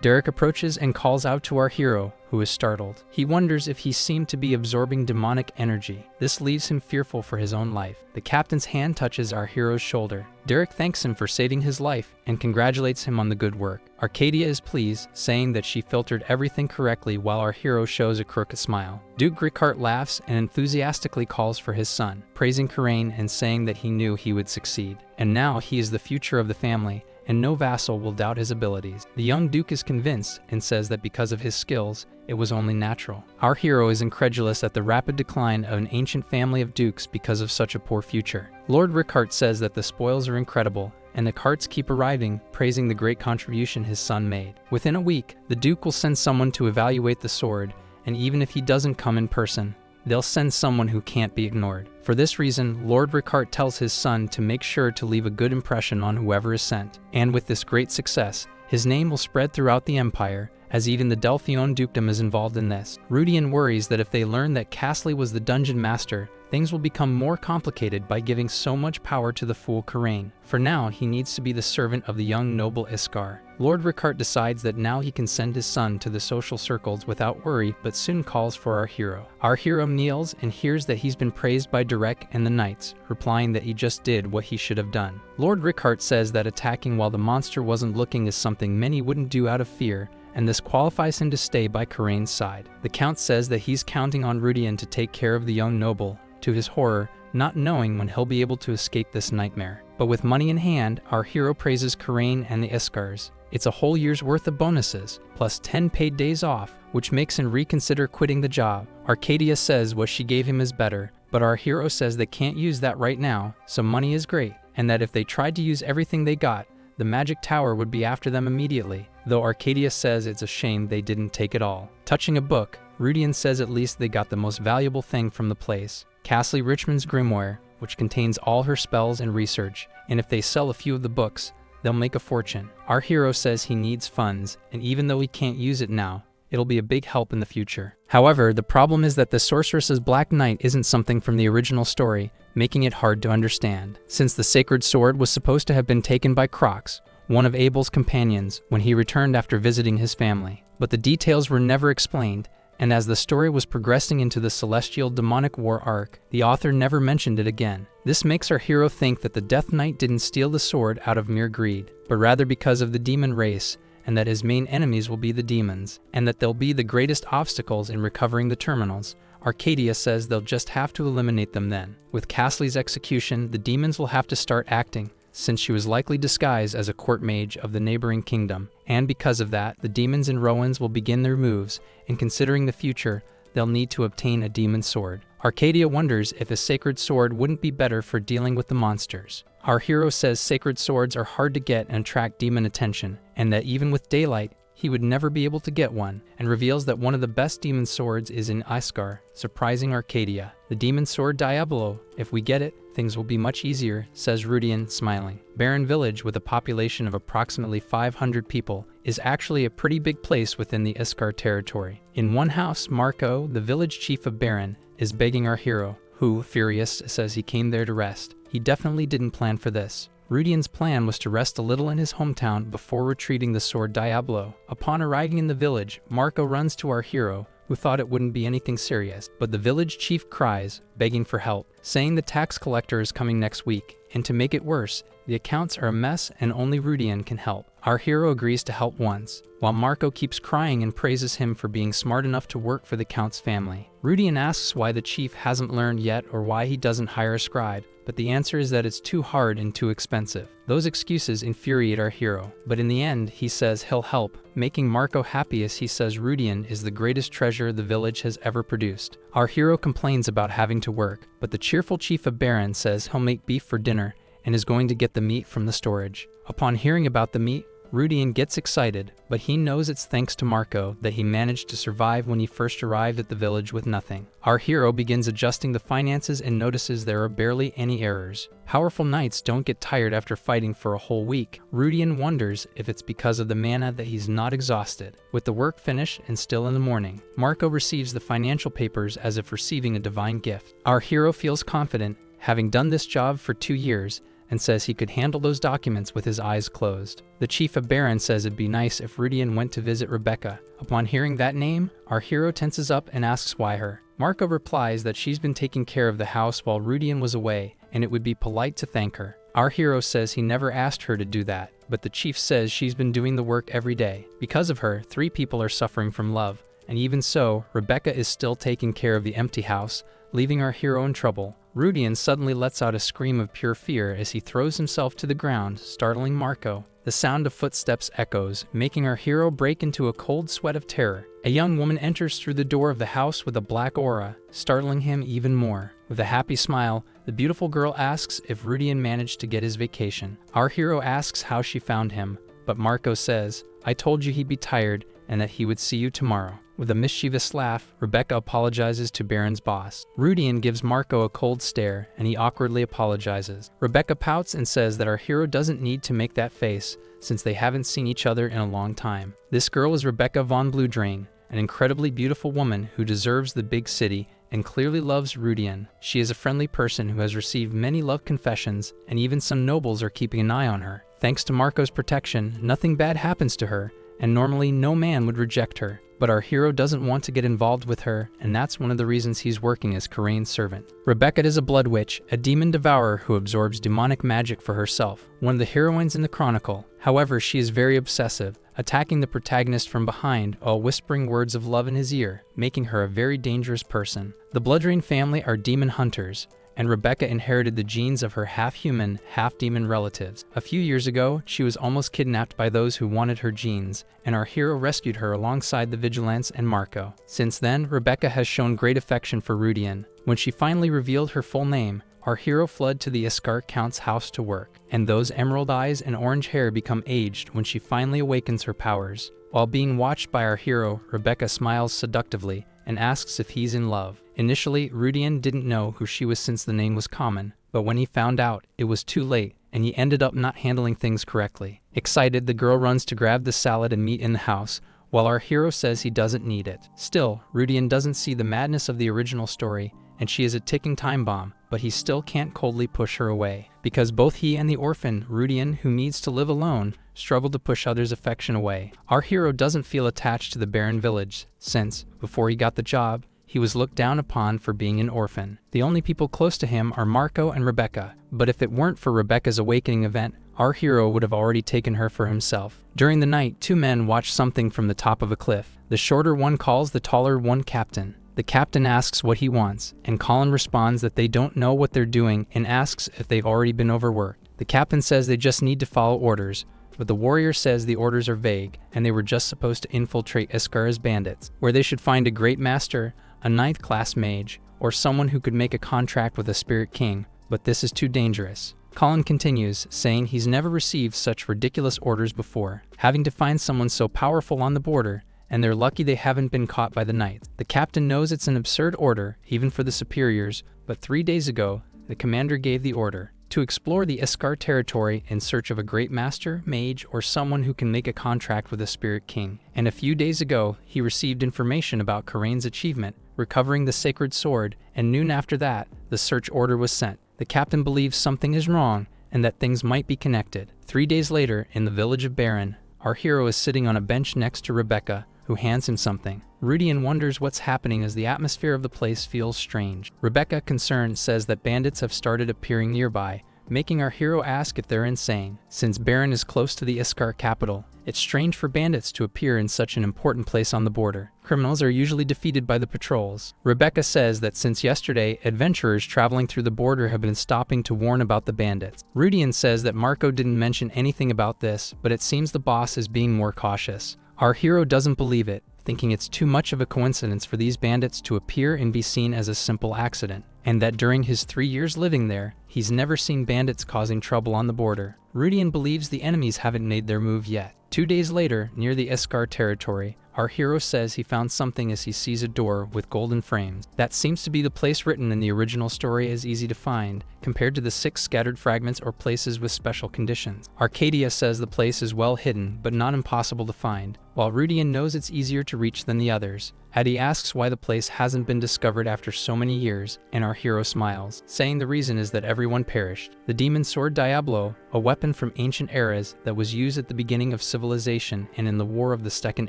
Derek approaches and calls out to our hero, who is startled. He wonders if he seemed to be absorbing demonic energy. This leaves him fearful for his own life. The captain's hand touches our hero's shoulder. Derek thanks him for saving his life and congratulates him on the good work. Arcadia is pleased, saying that she filtered everything correctly while our hero shows a crooked smile. Duke Ricard laughs and enthusiastically calls for his son, praising Karine and saying that he knew he would succeed. And now he is the future of the family, and no vassal will doubt his abilities. The young Duke is convinced and says that because of his skills, it was only natural. Our hero is incredulous at the rapid decline of an ancient family of dukes because of such a poor future. Lord Ricard says that the spoils are incredible, and the carts keep arriving, praising the great contribution his son made. Within a week, the Duke will send someone to evaluate the sword, and even if he doesn't come in person, they'll send someone who can't be ignored. For this reason, Lord Ricard tells his son to make sure to leave a good impression on whoever is sent. And with this great success, his name will spread throughout the empire, as even the Delphion dukedom is involved in this. Rudian worries that if they learn that Castley was the dungeon master, things will become more complicated by giving so much power to the fool Karine. For now, he needs to be the servant of the young noble Iskar. Lord Ricard decides that now he can send his son to the social circles without worry, but soon calls for our hero. Our hero kneels and hears that he's been praised by Derek and the knights, replying that he just did what he should have done. Lord Ricard says that attacking while the monster wasn't looking is something many wouldn't do out of fear, and this qualifies him to stay by Karine's side. The Count says that he's counting on Rudian to take care of the young noble, to his horror, not knowing when he'll be able to escape this nightmare. But with money in hand, our hero praises Karine and the Iskars. It's a whole year's worth of bonuses, plus 10 paid days off, which makes him reconsider quitting the job. Arcadia says what she gave him is better, but our hero says they can't use that right now, so money is great, and that if they tried to use everything they got, the magic tower would be after them immediately, though Arcadia says it's a shame they didn't take it all. Touching a book, Rudian says at least they got the most valuable thing from the place, Castley Richmond's grimoire, which contains all her spells and research, and if they sell a few of the books, they'll make a fortune. Our hero says he needs funds, and even though he can't use it now, it'll be a big help in the future. However, the problem is that the sorceress's Black Knight isn't something from the original story, making it hard to understand. Since the sacred sword was supposed to have been taken by Crocs, one of Abel's companions, when he returned after visiting his family. But the details were never explained, and as the story was progressing into the Celestial Demonic War arc, the author never mentioned it again. This makes our hero think that the Death Knight didn't steal the sword out of mere greed, but rather because of the demon race, and that his main enemies will be the demons, and that they'll be the greatest obstacles in recovering the terminals. Arcadia says they'll just have to eliminate them then. With Castley's execution, the demons will have to start acting, since she was likely disguised as a court mage of the neighboring kingdom, and because of that, the demons and Roans will begin their moves, and considering the future, they'll need to obtain a demon sword. Arcadia wonders if a sacred sword wouldn't be better for dealing with the monsters. Our hero says sacred swords are hard to get and attract demon attention, and that even with daylight, he would never be able to get one, and reveals that one of the best demon swords is in Iskar, surprising Arcadia. The demon sword Diablo, if we get it, things will be much easier, says Rudian, smiling. Barren Village, with a population of approximately 500 people, is actually a pretty big place within the Iskar territory. In one house, Marco, the village chief of Barren, is begging our hero, who, furious, says he came there to rest. He definitely didn't plan for this. Rudian's plan was to rest a little in his hometown before retrieving the sword Diablo. Upon arriving in the village, Marco runs to our hero, who thought it wouldn't be anything serious, but the village chief cries, begging for help, saying the tax collector is coming next week, and to make it worse, the accounts are a mess and only Rudian can help. Our hero agrees to help once, while Marco keeps crying and praises him for being smart enough to work for the Count's family. Rudian asks why the chief hasn't learned yet or why he doesn't hire a scribe, but the answer is that it's too hard and too expensive. Those excuses infuriate our hero, but in the end, he says he'll help, making Marco happy as he says Rudian is the greatest treasure the village has ever produced. Our hero complains about having to work, but the cheerful chief of Barren says he'll make beef for dinner and is going to get the meat from the storage. Upon hearing about the meat, Rudian gets excited, but he knows it's thanks to Marco that he managed to survive when he first arrived at the village with nothing. Our hero begins adjusting the finances and notices there are barely any errors. Powerful knights don't get tired after fighting for a whole week. Rudian wonders if it's because of the mana that he's not exhausted. With the work finished and still in the morning, Marco receives the financial papers as if receiving a divine gift. Our hero feels confident, having done this job for 2 years, and says he could handle those documents with his eyes closed. The chief of Baron says it'd be nice if Rudian went to visit Rebecca. Upon hearing that name, our hero tenses up and asks why her. Marco replies that she's been taking care of the house while Rudian was away, and it would be polite to thank her. Our hero says he never asked her to do that, but the chief says she's been doing the work every day. Because of her, 3 people are suffering from love, and even so, Rebecca is still taking care of the empty house, leaving our hero in trouble. Rudian suddenly lets out a scream of pure fear as he throws himself to the ground, startling Marco. The sound of footsteps echoes, making our hero break into a cold sweat of terror. A young woman enters through the door of the house with a black aura, startling him even more. With a happy smile, the beautiful girl asks if Rudian managed to get his vacation. Our hero asks how she found him, but Marco says, "I told you he'd be tired and that he would see you tomorrow." With a mischievous laugh, Rebecca apologizes to Baron's boss. Rudian gives Marco a cold stare, and he awkwardly apologizes. Rebecca pouts and says that our hero doesn't need to make that face, since they haven't seen each other in a long time. This girl is Rebecca von Bluedrain, an incredibly beautiful woman who deserves the big city and clearly loves Rudian. She is a friendly person who has received many love confessions, and even some nobles are keeping an eye on her. Thanks to Marco's protection, nothing bad happens to her, and normally no man would reject her. But our hero doesn't want to get involved with her, and that's one of the reasons he's working as Karine's servant. Rebecca is a blood witch, a demon devourer who absorbs demonic magic for herself, one of the heroines in the chronicle. However, she is very obsessive, attacking the protagonist from behind while whispering words of love in his ear, making her a very dangerous person. The Bloodrain family are demon hunters, and Rebecca inherited the genes of her half-human, half-demon relatives. A few years ago, she was almost kidnapped by those who wanted her genes, and our hero rescued her alongside the Vigilants and Marco. Since then, Rebecca has shown great affection for Rudian. When she finally revealed her full name, our hero fled to the Iskar Count's house to work, and those emerald eyes and orange hair become aged when she finally awakens her powers. While being watched by our hero, Rebecca smiles seductively and asks if he's in love. Initially, Rudian didn't know who she was since the name was common, but when he found out, it was too late, and he ended up not handling things correctly. Excited, the girl runs to grab the salad and meat in the house, while our hero says he doesn't need it. Still, Rudian doesn't see the madness of the original story, and she is a ticking time bomb, but he still can't coldly push her away. Because both he and the orphan, Rudian, who needs to live alone, struggle to push others' affection away. Our hero doesn't feel attached to the barren village, since, before he got the job, he was looked down upon for being an orphan. The only people close to him are Marco and Rebecca, but if it weren't for Rebecca's awakening event, our hero would have already taken her for himself. During the night, 2 men watch something from the top of a cliff. The shorter one calls the taller one captain. The captain asks what he wants, and Colin responds that they don't know what they're doing and asks if they've already been overworked. The captain says they just need to follow orders, but the warrior says the orders are vague, and they were just supposed to infiltrate Iskar as bandits, where they should find a great master, a 9th class mage, or someone who could make a contract with a spirit king, but this is too dangerous. Colin continues, saying he's never received such ridiculous orders before, having to find someone so powerful on the border, and they're lucky they haven't been caught by the knights. The captain knows it's an absurd order, even for the superiors, but 3 days ago, the commander gave the order to explore the Iskar territory in search of a great master, mage, or someone who can make a contract with a spirit king. And a few days ago, he received information about Karine's achievement, recovering the sacred sword, and noon after that, the search order was sent. The captain believes something is wrong, and that things might be connected. 3 days later, in the village of Baron, our hero is sitting on a bench next to Rebecca, who hands him something. Rudian wonders what's happening as the atmosphere of the place feels strange. Rebecca, concerned, says that bandits have started appearing nearby, making our hero ask if they're insane. Since Baron is close to the Iskar capital, it's strange for bandits to appear in such an important place on the border. Criminals are usually defeated by the patrols. Rebecca says that since yesterday, adventurers traveling through the border have been stopping to warn about the bandits. Rudian says that Marco didn't mention anything about this, but it seems the boss is being more cautious. Our hero doesn't believe it, thinking it's too much of a coincidence for these bandits to appear and be seen as a simple accident, and that during his 3 years living there, he's never seen bandits causing trouble on the border. Rudian believes the enemies haven't made their move yet. 2 days later, near the Iskar territory, our hero says he found something as he sees a door with golden frames. That seems to be the place written in the original story as easy to find, compared to the 6 scattered fragments or places with special conditions. Arcadia says the place is well hidden, but not impossible to find, while Rudian knows it's easier to reach than the others. Addie asks why the place hasn't been discovered after so many years, and our hero smiles, saying the reason is that everyone perished. The demon sword Diablo, a weapon from ancient eras that was used at the beginning of civilization and in the War of the Second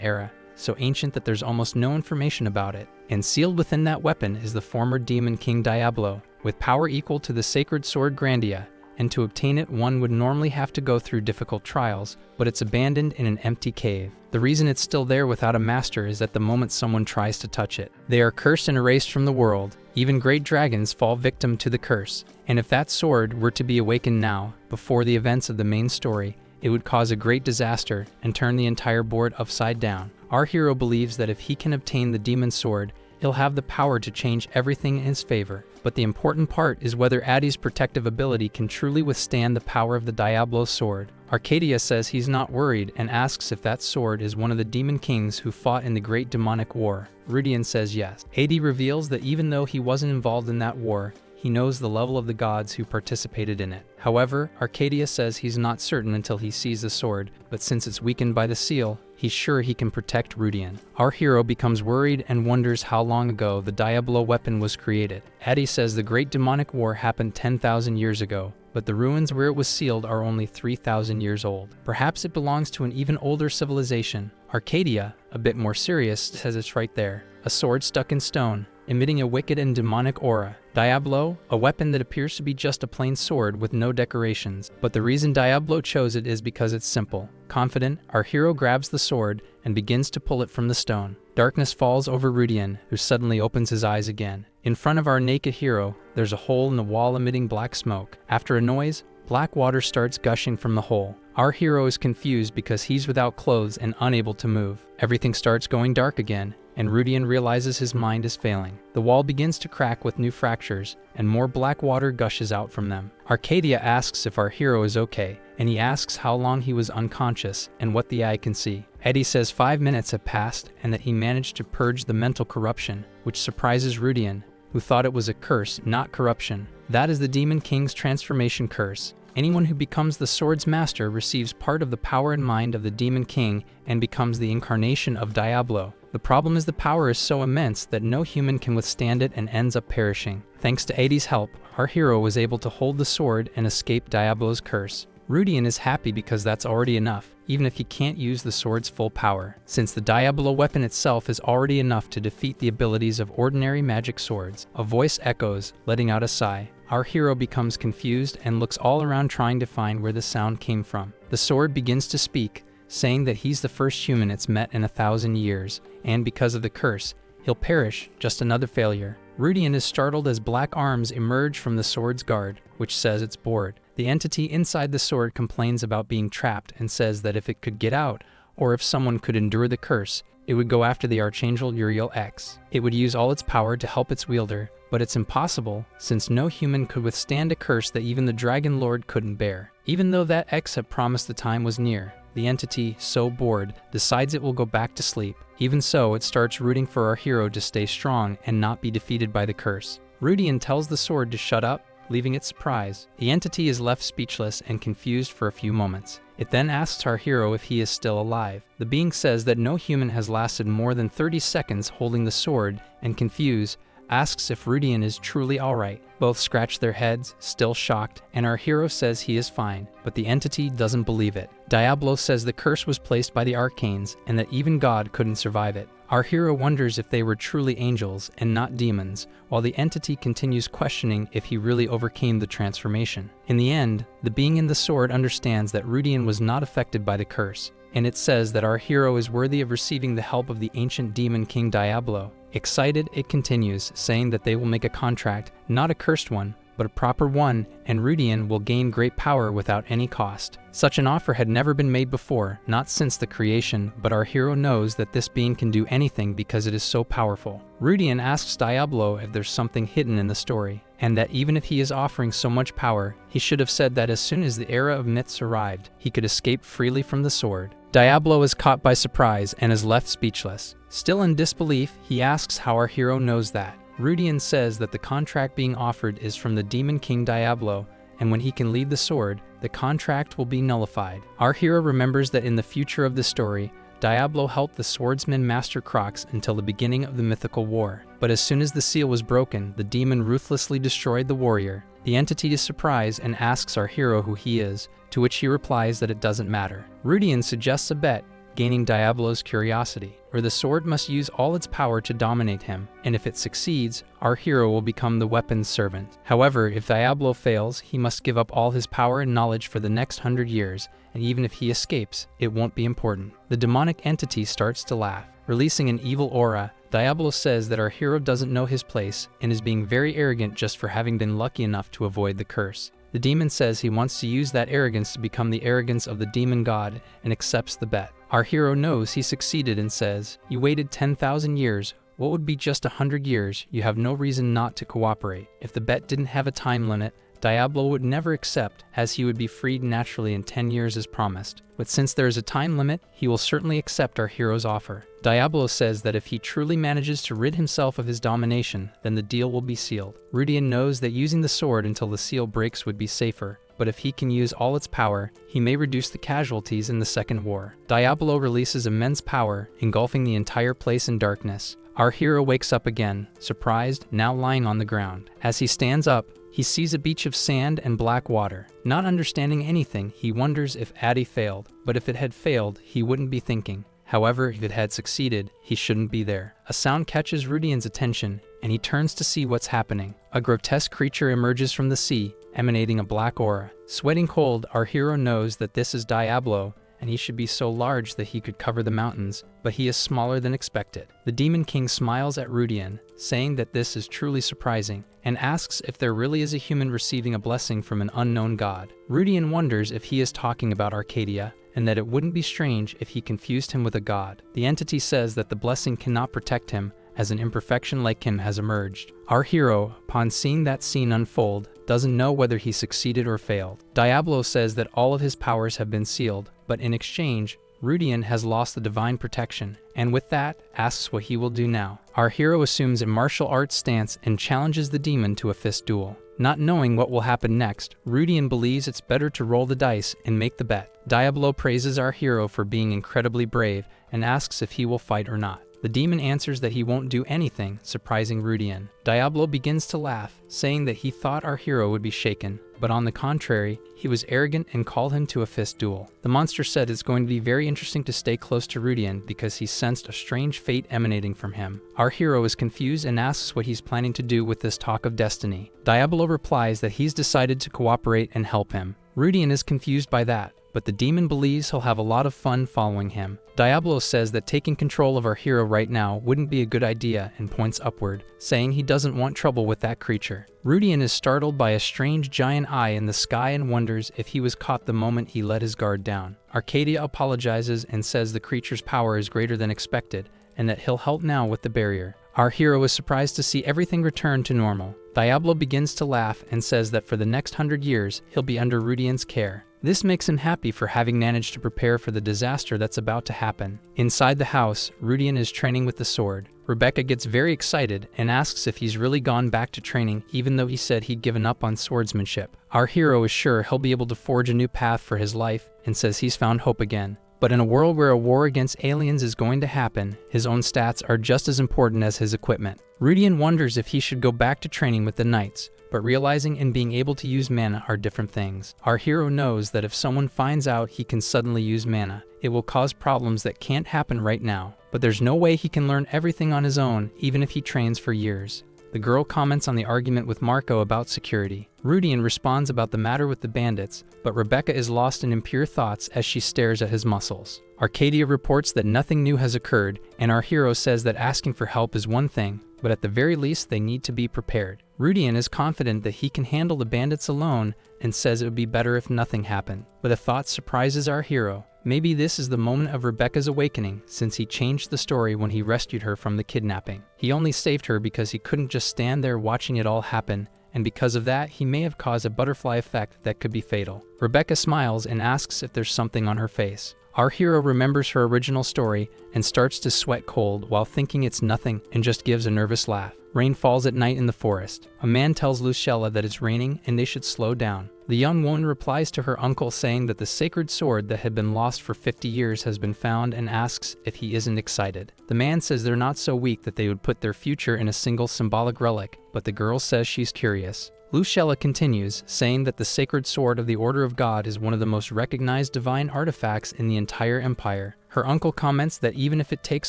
Era, so ancient that there's almost no information about it. And sealed within that weapon is the former demon king Diablo, with power equal to the sacred sword Grandia, and to obtain it one would normally have to go through difficult trials, but it's abandoned in an empty cave. The reason it's still there without a master is that the moment someone tries to touch it, they are cursed and erased from the world. Even great dragons fall victim to the curse, and if that sword were to be awakened now, before the events of the main story, it would cause a great disaster and turn the entire board upside down. Our hero believes that if he can obtain the demon sword, he'll have the power to change everything in his favor. But the important part is whether Addie's protective ability can truly withstand the power of the Diablo sword. Arcadia says he's not worried and asks if that sword is one of the demon kings who fought in the Great Demonic War. Rudian says yes. Addie reveals that even though he wasn't involved in that war, he knows the level of the gods who participated in it. However, Arcadia says he's not certain until he sees the sword, but since it's weakened by the seal, he's sure he can protect Rudian. Our hero becomes worried and wonders how long ago the Diablo weapon was created. Addie says the Great Demonic War happened 10,000 years ago, but the ruins where it was sealed are only 3,000 years old. Perhaps it belongs to an even older civilization. Arcadia, a bit more serious, says it's right there. A sword stuck in stone, emitting a wicked and demonic aura. Diablo, a weapon that appears to be just a plain sword with no decorations, but the reason Diablo chose it is because it's simple. Confident, our hero grabs the sword and begins to pull it from the stone. Darkness falls over Rudian, who suddenly opens his eyes again. In front of our naked hero, there's a hole in the wall emitting black smoke. After a noise, black water starts gushing from the hole. Our hero is confused because he's without clothes and unable to move. Everything starts going dark again, and Rudian realizes his mind is failing. The wall begins to crack with new fractures, and more black water gushes out from them. Arcadia asks if our hero is okay, and he asks how long he was unconscious and what the eye can see. Eddie says 5 minutes have passed and that he managed to purge the mental corruption, which surprises Rudian, who thought it was a curse, not corruption. That is the Demon King's transformation curse. Anyone who becomes the sword's master receives part of the power and mind of the Demon King and becomes the incarnation of Diablo. The problem is the power is so immense that no human can withstand it and ends up perishing. Thanks to Eddie's help, our hero was able to hold the sword and escape Diablo's curse. Rudian is happy because that's already enough, even if he can't use the sword's full power, since the Diablo weapon itself is already enough to defeat the abilities of ordinary magic swords. A voice echoes, letting out a sigh. Our hero becomes confused and looks all around trying to find where the sound came from. The sword begins to speak, saying that he's the first human it's met in 1,000 years, and because of the curse, he'll perish, just another failure. Rudian is startled as black arms emerge from the sword's guard, which says it's bored. The entity inside the sword complains about being trapped and says that if it could get out, or if someone could endure the curse, it would go after the Archangel Uriel X. It would use all its power to help its wielder, but it's impossible, since no human could withstand a curse that even the Dragon Lord couldn't bear. Even though that X had promised the time was near, the entity, so bored, decides it will go back to sleep. Even so, it starts rooting for our hero to stay strong and not be defeated by the curse. Rudian tells the sword to shut up, leaving it surprised. The entity is left speechless and confused for a few moments. It then asks our hero if he is still alive. The being says that no human has lasted more than 30 seconds holding the sword, and confused, asks if Rudian is truly alright. Both scratch their heads, still shocked, and our hero says he is fine, but the entity doesn't believe it. Diablo says the curse was placed by the arcanes, and that even God couldn't survive it. Our hero wonders if they were truly angels and not demons, while the entity continues questioning if he really overcame the transformation. In the end, the being in the sword understands that Rudian was not affected by the curse, and it says that our hero is worthy of receiving the help of the ancient demon king Diablo. Excited, it continues, saying that they will make a contract, not a cursed one, but a proper one, and Rudian will gain great power without any cost. Such an offer had never been made before, not since the creation, but our hero knows that this being can do anything because it is so powerful. Rudian asks Diablo if there's something hidden in the story, and that even if he is offering so much power, he should have said that as soon as the era of myths arrived, he could escape freely from the sword. Diablo is caught by surprise and is left speechless. Still in disbelief, he asks how our hero knows that. Rudian says that the contract being offered is from the Demon King Diablo, and when he can leave the sword, the contract will be nullified. Our hero remembers that in the future of the story, Diablo helped the swordsman Master Crocs until the beginning of the mythical war. But as soon as the seal was broken, the demon ruthlessly destroyed the warrior. The entity is surprised and asks our hero who he is, to which he replies that it doesn't matter. Rudian suggests a bet, gaining Diablo's curiosity, where the sword must use all its power to dominate him, and if it succeeds, our hero will become the weapon's servant. However, if Diablo fails, he must give up all his power and knowledge for the next 100 years, and even if he escapes, it won't be important. The demonic entity starts to laugh. Releasing an evil aura, Diablo says that our hero doesn't know his place and is being very arrogant just for having been lucky enough to avoid the curse. The demon says he wants to use that arrogance to become the arrogance of the demon god and accepts the bet. Our hero knows he succeeded and says, "You waited 10,000 years. What would be just 100 years? You have no reason not to cooperate." If the bet didn't have a time limit, Diablo would never accept, as he would be freed naturally in 10 years as promised. But since there is a time limit, he will certainly accept our hero's offer. Diablo says that if he truly manages to rid himself of his domination, then the deal will be sealed. Rudian knows that using the sword until the seal breaks would be safer, but if he can use all its power, he may reduce the casualties in the Second War. Diablo releases immense power, engulfing the entire place in darkness. Our hero wakes up again, surprised, now lying on the ground. As he stands up, he sees a beach of sand and black water. Not understanding anything, he wonders if Addy failed, but if it had failed, he wouldn't be thinking. However, if it had succeeded, he shouldn't be there. A sound catches Rudian's attention, and he turns to see what's happening. A grotesque creature emerges from the sea, emanating a black aura. Sweating cold, our hero knows that this is Diablo, and he should be so large that he could cover the mountains, but he is smaller than expected. The Demon King smiles at Rudian, saying that this is truly surprising, and asks if there really is a human receiving a blessing from an unknown god. Rudian wonders if he is talking about Arcadia, and that it wouldn't be strange if he confused him with a god. The entity says that the blessing cannot protect him, as an imperfection like him has emerged. Our hero, upon seeing that scene unfold, doesn't know whether he succeeded or failed. Diablo says that all of his powers have been sealed, but in exchange, Rudian has lost the divine protection, and with that, asks what he will do now. Our hero assumes a martial arts stance and challenges the demon to a fist duel. Not knowing what will happen next, Rudian believes it's better to roll the dice and make the bet. Diablo praises our hero for being incredibly brave and asks if he will fight or not. The demon answers that he won't do anything, surprising Rudian. Diablo begins to laugh, saying that he thought our hero would be shaken, but on the contrary, he was arrogant and called him to a fist duel. The monster said it's going to be very interesting to stay close to Rudian because he sensed a strange fate emanating from him. Our hero is confused and asks what he's planning to do with this talk of destiny. Diablo replies that he's decided to cooperate and help him. Rudian is confused by that, but the demon believes he'll have a lot of fun following him. Diablo says that taking control of our hero right now wouldn't be a good idea and points upward, saying he doesn't want trouble with that creature. Rudian is startled by a strange giant eye in the sky and wonders if he was caught the moment he let his guard down. Arcadia apologizes and says the creature's power is greater than expected and that he'll help now with the barrier. Our hero is surprised to see everything return to normal. Diablo begins to laugh and says that for the next 100 years, he'll be under Rudian's care. This makes him happy for having managed to prepare for the disaster that's about to happen. Inside the house, Rudian is training with the sword. Rebecca gets very excited and asks if he's really gone back to training even though he said he'd given up on swordsmanship. Our hero is sure he'll be able to forge a new path for his life and says he's found hope again. But in a world where a war against aliens is going to happen, his own stats are just as important as his equipment. Rudian wonders if he should go back to training with the knights, but realizing and being able to use mana are different things. Our hero knows that if someone finds out he can suddenly use mana, it will cause problems that can't happen right now. But there's no way he can learn everything on his own, even if he trains for years. The girl comments on the argument with Marco about security. Rudian responds about the matter with the bandits, but Rebecca is lost in impure thoughts as she stares at his muscles. Arcadia reports that nothing new has occurred, and our hero says that asking for help is one thing, but at the very least they need to be prepared. Rudian is confident that he can handle the bandits alone and says it would be better if nothing happened. But a thought surprises our hero. Maybe this is the moment of Rebecca's awakening, since he changed the story when he rescued her from the kidnapping. He only saved her because he couldn't just stand there watching it all happen, and because of that, he may have caused a butterfly effect that could be fatal. Rebecca smiles and asks if there's something on her face. Our hero remembers her original story and starts to sweat cold while thinking it's nothing and just gives a nervous laugh. Rain falls at night in the forest. A man tells Lucella that it's raining and they should slow down. The young woman replies to her uncle saying that the sacred sword that had been lost for 50 years has been found and asks if he isn't excited. The man says they're not so weak that they would put their future in a single symbolic relic, but the girl says she's curious. Lucella continues, saying that the sacred sword of the Order of God is one of the most recognized divine artifacts in the entire empire. Her uncle comments that even if it takes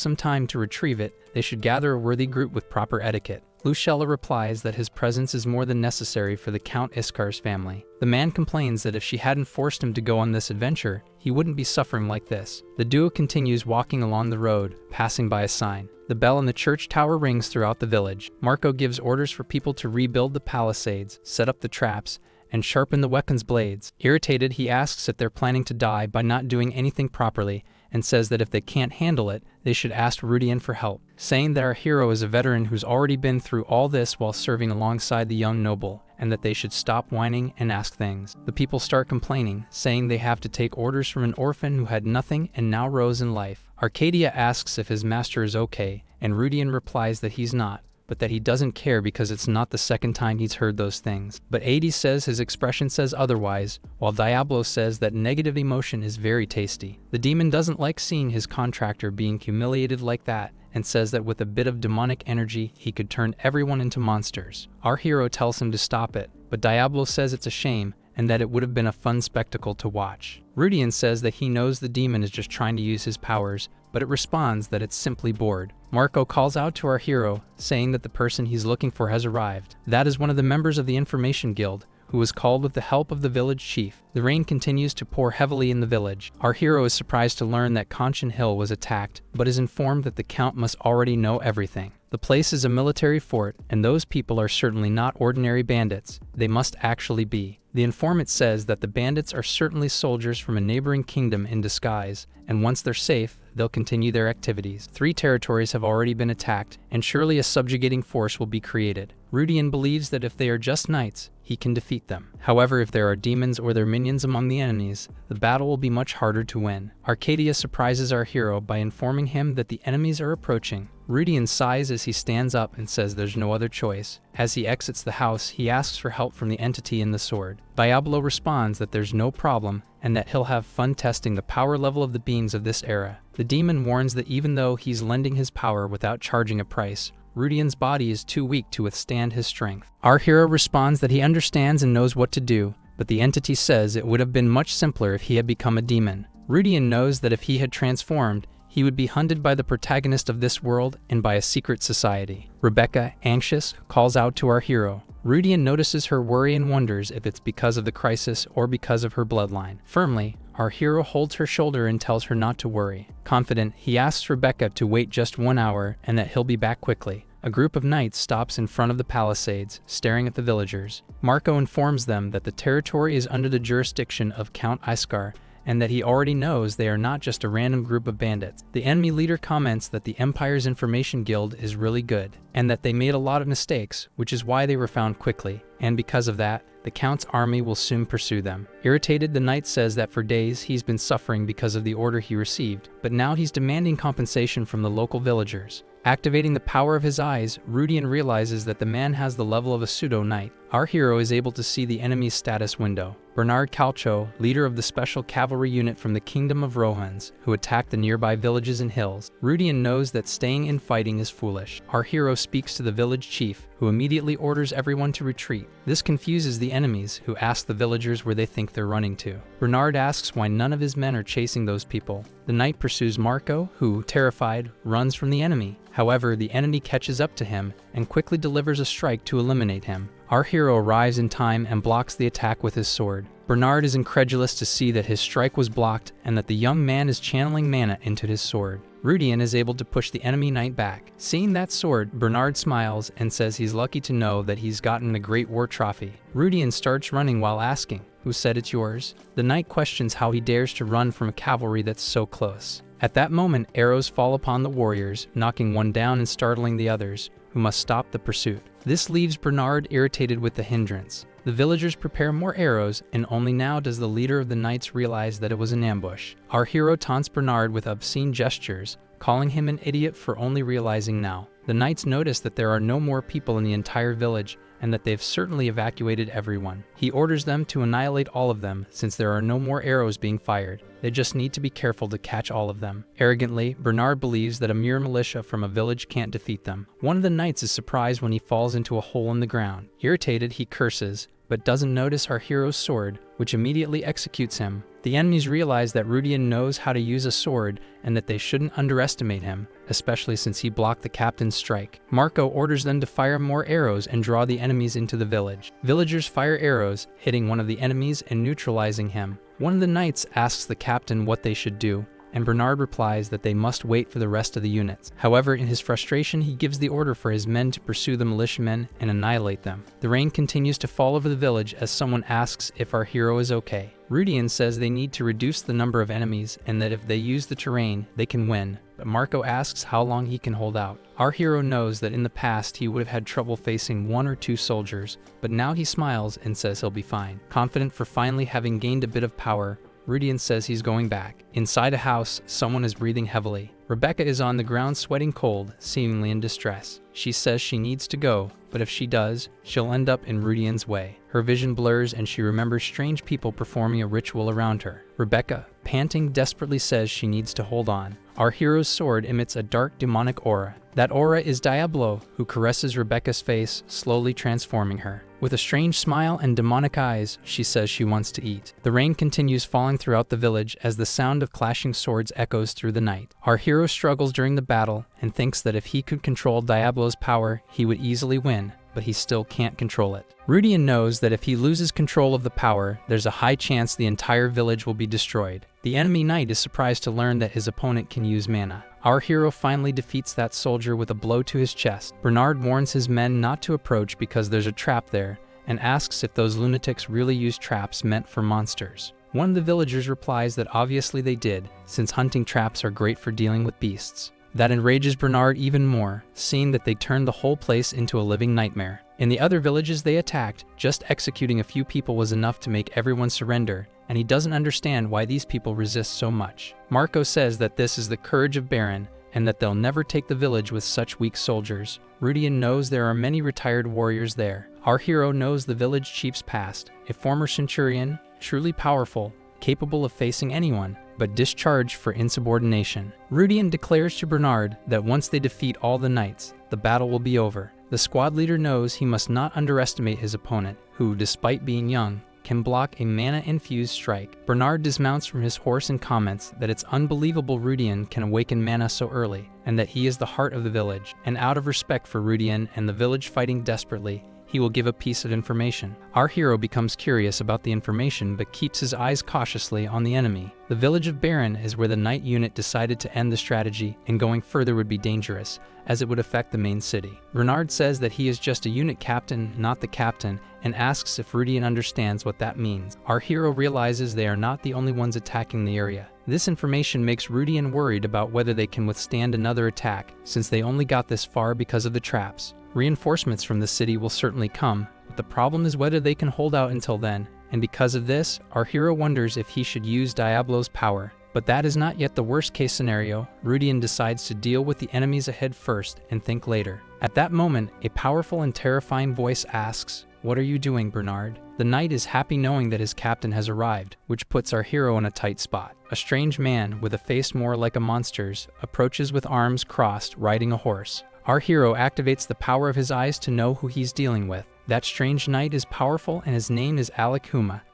some time to retrieve it, they should gather a worthy group with proper etiquette. Lucella replies that his presence is more than necessary for the Count Iskar's family. The man complains that if she hadn't forced him to go on this adventure, he wouldn't be suffering like this. The duo continues walking along the road, passing by a sign. The bell in the church tower rings throughout the village. Marco gives orders for people to rebuild the palisades, set up the traps, and sharpen the weapons blades. Irritated, he asks if they're planning to die by not doing anything properly, and says that if they can't handle it, they should ask Rudian for help, saying that our hero is a veteran who's already been through all this while serving alongside the young noble, and that they should stop whining and ask things. The people start complaining, saying they have to take orders from an orphan who had nothing and now rose in life. Arcadia asks if his master is okay, and Rudian replies that he's not, but that he doesn't care because it's not the second time he's heard those things. But Adi says his expression says otherwise, while Diablo says that negative emotion is very tasty. The demon doesn't like seeing his contractor being humiliated like that, and says that with a bit of demonic energy, he could turn everyone into monsters. Our hero tells him to stop it, but Diablo says it's a shame, and that it would have been a fun spectacle to watch. Rudian says that he knows the demon is just trying to use his powers, but it responds that it's simply bored. Marco calls out to our hero, saying that the person he's looking for has arrived. That is one of the members of the Information Guild, who was called with the help of the village chief. The rain continues to pour heavily in the village. Our hero is surprised to learn that Conchin Hill was attacked, but is informed that the Count must already know everything. The place is a military fort, and those people are certainly not ordinary bandits. They must actually be. The informant says that the bandits are certainly soldiers from a neighboring kingdom in disguise, and once they're safe, they'll continue their activities. 3 territories have already been attacked, and surely a subjugating force will be created. Rudian believes that if they are just knights, he can defeat them. However, if there are demons or their minions among the enemies, the battle will be much harder to win. Arcadia surprises our hero by informing him that the enemies are approaching. Rudian sighs as he stands up and says there's no other choice. As he exits the house, he asks for help from the entity in the sword. Diablo responds that there's no problem, and that he'll have fun testing the power level of the beings of this era. The demon warns that even though he's lending his power without charging a price, Rudian's body is too weak to withstand his strength. Our hero responds that he understands and knows what to do, but the entity says it would have been much simpler if he had become a demon. Rudian knows that if he had transformed, he would be hunted by the protagonist of this world and by a secret society. Rebecca, anxious, calls out to our hero. Rudian notices her worry and wonders if it's because of the crisis or because of her bloodline. Firmly, our hero holds her shoulder and tells her not to worry. Confident, he asks Rebecca to wait just 1 hour and that he'll be back quickly. A group of knights stops in front of the palisades, staring at the villagers. Marco informs them that the territory is under the jurisdiction of Count Iskar, and that he already knows they are not just a random group of bandits. The enemy leader comments that the Empire's Information Guild is really good, and that they made a lot of mistakes, which is why they were found quickly, and because of that, the Count's army will soon pursue them. Irritated, the knight says that for days he's been suffering because of the order he received, but now he's demanding compensation from the local villagers. Activating the power of his eyes, Rudian realizes that the man has the level of a pseudo-knight. Our hero is able to see the enemy's status window. Bernard Calcho, leader of the special cavalry unit from the Kingdom of Rohans, who attacked the nearby villages and hills. Rudian knows that staying in fighting is foolish. Our hero speaks to the village chief, who immediately orders everyone to retreat. This confuses the enemies, who ask the villagers where they think they're running to. Bernard asks why none of his men are chasing those people. The knight pursues Marco, who, terrified, runs from the enemy. However, the enemy catches up to him and quickly delivers a strike to eliminate him. Our hero arrives in time and blocks the attack with his sword. Bernard is incredulous to see that his strike was blocked and that the young man is channeling mana into his sword. Rudian is able to push the enemy knight back. Seeing that sword, Bernard smiles and says he's lucky to know that he's gotten a great war trophy. Rudian starts running while asking, "Who said it's yours?" The knight questions how he dares to run from a cavalry that's so close. At that moment, arrows fall upon the warriors, knocking one down and startling the others, who must stop the pursuit. This leaves Bernard irritated with the hindrance. The villagers prepare more arrows, and only now does the leader of the knights realize that it was an ambush. Our hero taunts Bernard with obscene gestures, calling him an idiot for only realizing now. The knights notice that there are no more people in the entire village, and that they've certainly evacuated everyone. He orders them to annihilate all of them, since there are no more arrows being fired. They just need to be careful to catch all of them. Arrogantly, Bernard believes that a mere militia from a village can't defeat them. One of the knights is surprised when he falls into a hole in the ground. Irritated, he curses, but doesn't notice our hero's sword, which immediately executes him. The enemies realize that Rudian knows how to use a sword and that they shouldn't underestimate him, especially since he blocked the captain's strike. Marco orders them to fire more arrows and draw the enemies into the village. Villagers fire arrows, hitting one of the enemies and neutralizing him. One of the knights asks the captain what they should do, and Bernard replies that they must wait for the rest of the units. However, in his frustration, he gives the order for his men to pursue the militiamen and annihilate them. The rain continues to fall over the village as someone asks if our hero is okay. Rudian says they need to reduce the number of enemies and that if they use the terrain, they can win, but Marco asks how long he can hold out. Our hero knows that in the past he would have had trouble facing 1 or 2 soldiers, but now he smiles and says he'll be fine. Confident for finally having gained a bit of power, Rudian says he's going back. Inside a house, someone is breathing heavily. Rebecca is on the ground sweating cold, seemingly in distress. She says she needs to go, but if she does, she'll end up in Rudian's way. Her vision blurs and she remembers strange people performing a ritual around her. Rebecca, panting, desperately says she needs to hold on. Our hero's sword emits a dark demonic aura. That aura is Diablo, who caresses Rebecca's face, slowly transforming her. With a strange smile and demonic eyes, she says she wants to eat. The rain continues falling throughout the village as the sound of clashing swords echoes through the night. Our hero struggles during the battle and thinks that if he could control Diablo's power, he would easily win, but he still can't control it. Rudian knows that if he loses control of the power, there's a high chance the entire village will be destroyed. The enemy knight is surprised to learn that his opponent can use mana. Our hero finally defeats that soldier with a blow to his chest. Bernard warns his men not to approach because there's a trap there, and asks if those lunatics really use traps meant for monsters. One of the villagers replies that obviously they did, since hunting traps are great for dealing with beasts. That enrages Bernard even more, seeing that they turned the whole place into a living nightmare. In the other villages they attacked, just executing a few people was enough to make everyone surrender, and he doesn't understand why these people resist so much. Marco says that this is the courage of Baron, and that they'll never take the village with such weak soldiers. Rudian knows there are many retired warriors there. Our hero knows the village chief's past, a former centurion, truly powerful, capable of facing anyone, but discharged for insubordination. Rudian declares to Bernard that once they defeat all the knights, the battle will be over. The squad leader knows he must not underestimate his opponent, who, despite being young, can block a mana-infused strike. Bernard dismounts from his horse and comments that it's unbelievable Rudian can awaken mana so early, and that he is the heart of the village. And out of respect for Rudian and the village fighting desperately, he will give a piece of information. Our hero becomes curious about the information but keeps his eyes cautiously on the enemy. The village of Baron is where the knight unit decided to end the strategy, and going further would be dangerous, as it would affect the main city. Bernard says that he is just a unit captain, not the captain, and asks if Rudian understands what that means. Our hero realizes they are not the only ones attacking the area. This information makes Rudian worried about whether they can withstand another attack, since they only got this far because of the traps. Reinforcements from the city will certainly come, but the problem is whether they can hold out until then, and because of this, our hero wonders if he should use Diablo's power. But that is not yet the worst case scenario. Rudian decides to deal with the enemies ahead first and think later. At that moment, a powerful and terrifying voice asks, "What are you doing, Bernard?" The knight is happy knowing that his captain has arrived, which puts our hero in a tight spot. A strange man, with a face more like a monster's, approaches with arms crossed, riding a horse. Our hero activates the power of his eyes to know who he's dealing with. That strange knight is powerful, and his name is Alec,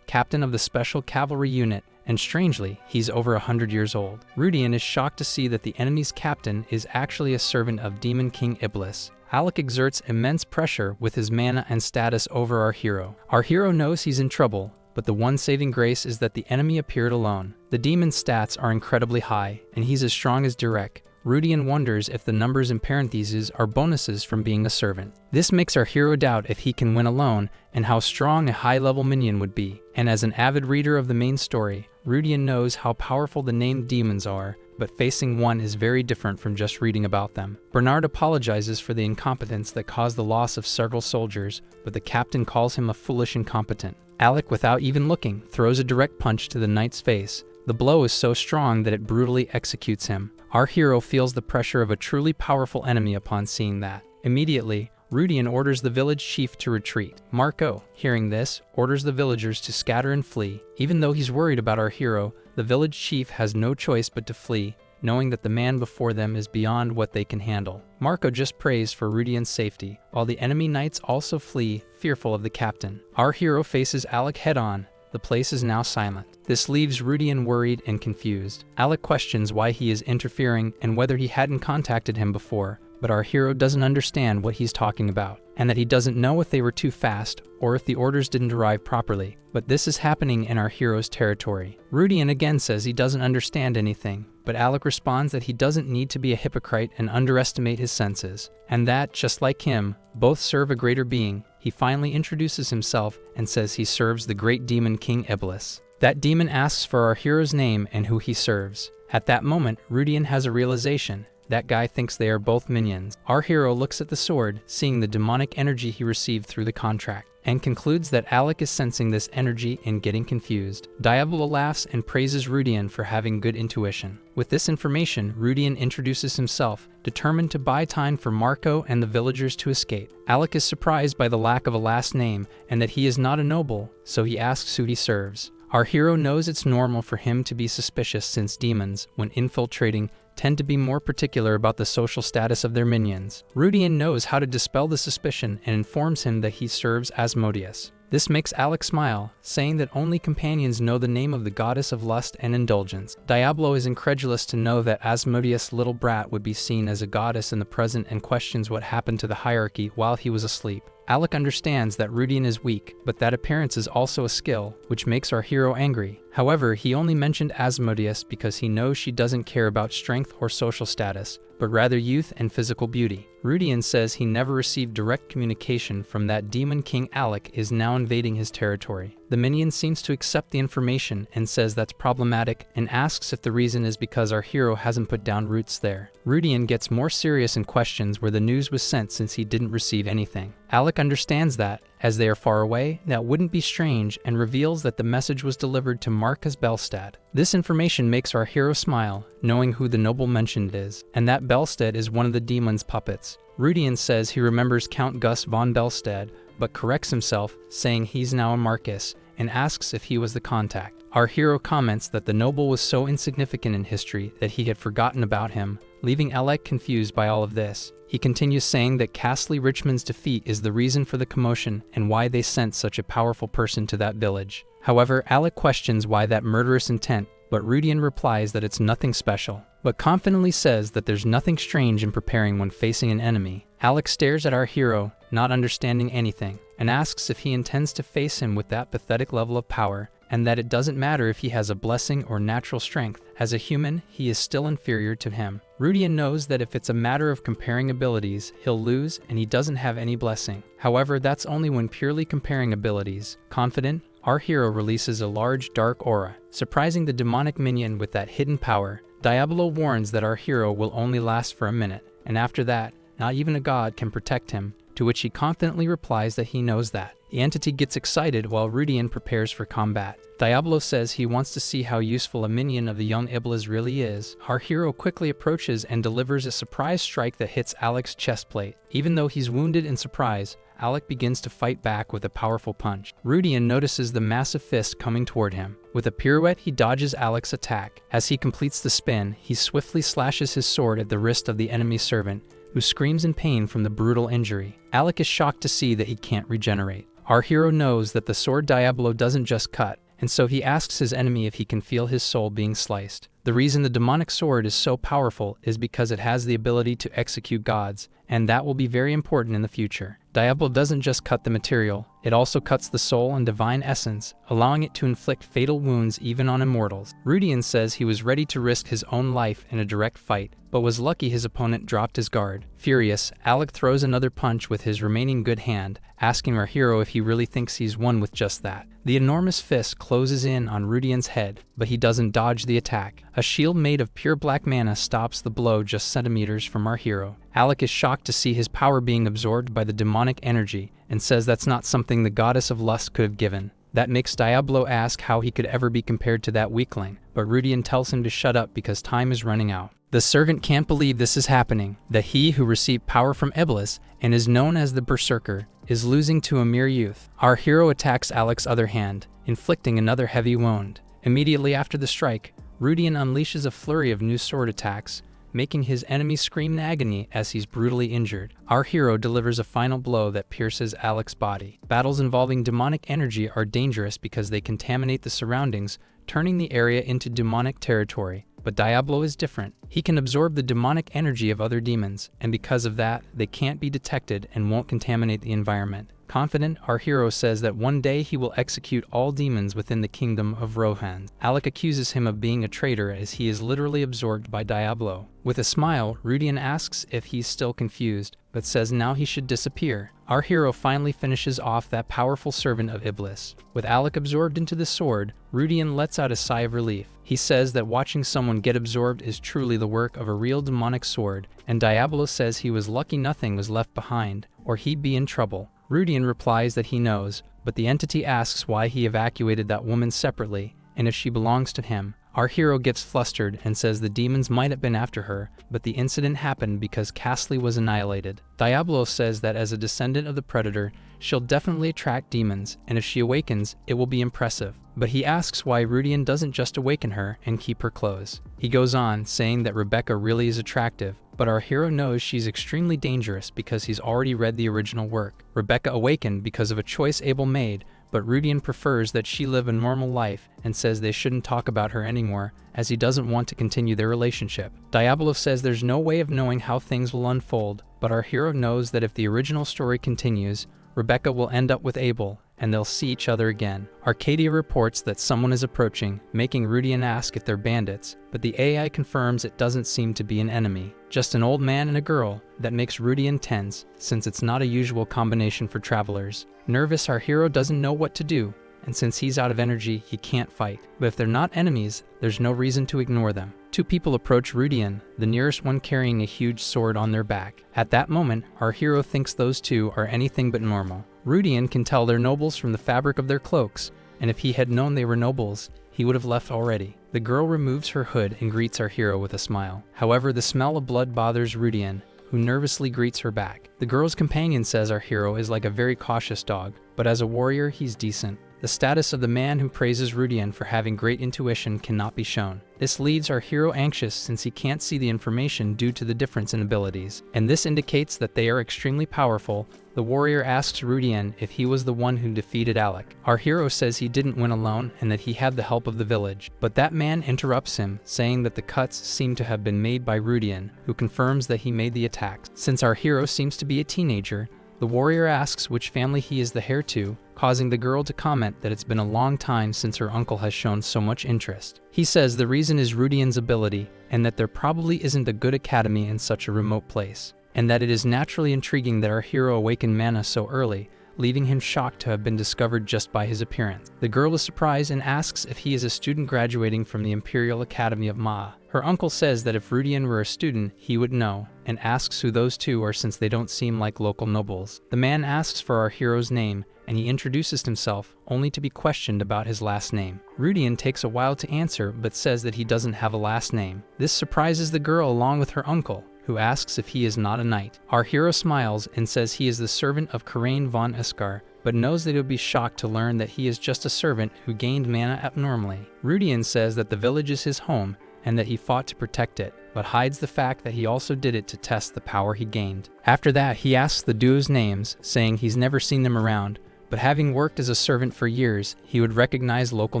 captain of the Special Cavalry Unit, and strangely, he's over 100 years old. Rudian is shocked to see that the enemy's captain is actually a servant of Demon King Iblis. Alec exerts immense pressure with his mana and status over our hero. Our hero knows he's in trouble, but the one saving grace is that the enemy appeared alone. The demon's stats are incredibly high, and he's as strong as Direk. Rudian wonders if the numbers in parentheses are bonuses from being a servant. This makes our hero doubt if he can win alone and how strong a high-level minion would be. And as an avid reader of the main story, Rudian knows how powerful the named demons are, but facing one is very different from just reading about them. Bernard apologizes for the incompetence that caused the loss of several soldiers, but the captain calls him a foolish incompetent. Alec, without even looking, throws a direct punch to the knight's face. The blow is so strong that it brutally executes him. Our hero feels the pressure of a truly powerful enemy upon seeing that. Immediately, Rudian orders the village chief to retreat. Marco, hearing this, orders the villagers to scatter and flee. Even though he's worried about our hero, the village chief has no choice but to flee, knowing that the man before them is beyond what they can handle. Marco just prays for Rudian's safety, while the enemy knights also flee, fearful of the captain. Our hero faces Alec head-on. The place is now silent. This leaves Rudian worried and confused. Alec questions why he is interfering and whether he hadn't contacted him before, but our hero doesn't understand what he's talking about, and that he doesn't know if they were too fast or if the orders didn't arrive properly. But this is happening in our hero's territory. Rudian again says he doesn't understand anything, but Alec responds that he doesn't need to be a hypocrite and underestimate his senses, and that, just like him, both serve a greater being. He finally introduces himself and says he serves the great demon King Iblis. That demon asks for our hero's name and who he serves. At that moment, Rudian has a realization. That guy thinks they are both minions. Our hero looks at the sword, seeing the demonic energy he received through the contract, and concludes that Alec is sensing this energy and getting confused. Diablo laughs and praises Rudian for having good intuition. With this information, Rudian introduces himself, determined to buy time for Marco and the villagers to escape. Alec is surprised by the lack of a last name and that he is not a noble, so he asks who he serves. Our hero knows it's normal for him to be suspicious since demons, when infiltrating, tend to be more particular about the social status of their minions. Rudian knows how to dispel the suspicion and informs him that he serves Asmodeus. This makes Alec smile, saying that only companions know the name of the goddess of lust and indulgence. Diablo is incredulous to know that Asmodeus' little brat would be seen as a goddess in the present and questions what happened to the hierarchy while he was asleep. Alec understands that Rudian is weak, but that appearance is also a skill, which makes our hero angry. However, he only mentioned Asmodeus because he knows she doesn't care about strength or social status, but rather youth and physical beauty. Rudian says he never received direct communication from that demon king. Alec is now invading his territory. The minion seems to accept the information and says that's problematic and asks if the reason is because our hero hasn't put down roots there. Rudian gets more serious and questions where the news was sent since he didn't receive anything. Alec understands that, as they are far away, that wouldn't be strange, and reveals that the message was delivered to Gus Belstead. This information makes our hero smile, knowing who the noble mentioned is, and that Belstead is one of the demon's puppets. Rudian says he remembers Count Gus von Belstead, but corrects himself, saying he's now a Marcus, and asks if he was the contact. Our hero comments that the noble was so insignificant in history that he had forgotten about him, leaving Alec confused by all of this. He continues saying that Castley Richmond's defeat is the reason for the commotion and why they sent such a powerful person to that village. However, Alec questions why that murderous intent, but Rudian replies that it's nothing special, but confidently says that there's nothing strange in preparing when facing an enemy. Alec stares at our hero, not understanding anything, and asks if he intends to face him with that pathetic level of power, and that it doesn't matter if he has a blessing or natural strength. As a human, he is still inferior to him. Rudian knows that if it's a matter of comparing abilities, he'll lose and he doesn't have any blessing. However, that's only when purely comparing abilities. Confident, our hero releases a large dark aura, surprising the demonic minion with that hidden power. Diablo warns that our hero will only last for a minute, and after that, not even a god can protect him, to which he confidently replies that he knows that. The entity gets excited while Rudian prepares for combat. Diablo says he wants to see how useful a minion of the young Iblis really is. Our hero quickly approaches and delivers a surprise strike that hits Alec's chest plate. Even though he's wounded in surprise, Alec begins to fight back with a powerful punch. Rudian notices the massive fist coming toward him. With a pirouette, he dodges Alec's attack. As he completes the spin, he swiftly slashes his sword at the wrist of the enemy servant, who screams in pain from the brutal injury. Alec is shocked to see that he can't regenerate. Our hero knows that the sword Diablo doesn't just cut, and so he asks his enemy if he can feel his soul being sliced. The reason the demonic sword is so powerful is because it has the ability to execute gods, and that will be very important in the future. Diablo doesn't just cut the material, it also cuts the soul and divine essence, allowing it to inflict fatal wounds even on immortals. Rudian says he was ready to risk his own life in a direct fight, but was lucky his opponent dropped his guard. Furious, Alec throws another punch with his remaining good hand, asking our hero if he really thinks he's won with just that. The enormous fist closes in on Rudian's head, but he doesn't dodge the attack. A shield made of pure black mana stops the blow just centimeters from our hero. Alec is shocked to see his power being absorbed by the demonic energy and says that's not something the goddess of lust could have given. That makes Diablo ask how he could ever be compared to that weakling, but Rudian tells him to shut up because time is running out. The servant can't believe this is happening, that he who received power from Iblis and is known as the Berserker is losing to a mere youth. Our hero attacks Alec's other hand, inflicting another heavy wound. Immediately after the strike, Rudian unleashes a flurry of new sword attacks, making his enemy scream in agony as he's brutally injured. Our hero delivers a final blow that pierces Alec's body. Battles involving demonic energy are dangerous because they contaminate the surroundings, turning the area into demonic territory. But Diablo is different. He can absorb the demonic energy of other demons, and because of that, they can't be detected and won't contaminate the environment. Confident, our hero says that one day he will execute all demons within the kingdom of Rohan. Alec accuses him of being a traitor as he is literally absorbed by Diablo. With a smile, Rudian asks if he's still confused, but says now he should disappear. Our hero finally finishes off that powerful servant of Iblis. With Alec absorbed into the sword, Rudian lets out a sigh of relief. He says that watching someone get absorbed is truly the work of a real demonic sword, and Diablo says he was lucky nothing was left behind, or he'd be in trouble. Rudian replies that he knows, but the entity asks why he evacuated that woman separately, and if she belongs to him. Our hero gets flustered and says the demons might have been after her, but the incident happened because Castley was annihilated. Diablo says that as a descendant of the Predator, she'll definitely attract demons, and if she awakens, it will be impressive. But he asks why Rudian doesn't just awaken her and keep her clothes. He goes on, saying that Rebecca really is attractive, but our hero knows she's extremely dangerous because he's already read the original work. Rebecca awakened because of a choice Abel made, but Rudian prefers that she live a normal life and says they shouldn't talk about her anymore, as he doesn't want to continue their relationship. Diablo says there's no way of knowing how things will unfold, but our hero knows that if the original story continues, Rebecca will end up with Abel, and they'll see each other again. Arcadia reports that someone is approaching, making Rudian ask if they're bandits, but the AI confirms it doesn't seem to be an enemy, just an old man and a girl. That makes Rudian tense, since it's not a usual combination for travelers. Nervous, our hero doesn't know what to do, and since he's out of energy, he can't fight. But if they're not enemies, there's no reason to ignore them. Two people approach Rudian, the nearest one carrying a huge sword on their back. At that moment, our hero thinks those two are anything but normal. Rudian can tell they're nobles from the fabric of their cloaks, and if he had known they were nobles, he would have left already. The girl removes her hood and greets our hero with a smile. However, the smell of blood bothers Rudian, who nervously greets her back. The girl's companion says our hero is like a very cautious dog, but as a warrior, he's decent. The status of the man who praises Rudian for having great intuition cannot be shown. This leaves our hero anxious since he can't see the information due to the difference in abilities, and this indicates that they are extremely powerful. The warrior asks Rudian if he was the one who defeated Alec. Our hero says he didn't win alone and that he had the help of the village, but that man interrupts him, saying that the cuts seem to have been made by Rudian, who confirms that he made the attacks. Since our hero seems to be a teenager, the warrior asks which family he is the heir to, causing the girl to comment that it's been a long time since her uncle has shown so much interest. He says the reason is Rudian's ability, and that there probably isn't a good academy in such a remote place, and that it is naturally intriguing that our hero awakened mana so early, leaving him shocked to have been discovered just by his appearance. The girl is surprised and asks if he is a student graduating from the Imperial Academy of Ma. Her uncle says that if Rudian were a student, he would know, and asks who those two are since they don't seem like local nobles. The man asks for our hero's name, and he introduces himself, only to be questioned about his last name. Rudian takes a while to answer, but says that he doesn't have a last name. This surprises the girl along with her uncle, who asks if he is not a knight. Our hero smiles and says he is the servant of Karine von Eskar, but knows that he would be shocked to learn that he is just a servant who gained mana abnormally. Rudian says that the village is his home, and that he fought to protect it, but hides the fact that he also did it to test the power he gained. After that, he asks the duo's names, saying he's never seen them around, but having worked as a servant for years, he would recognize local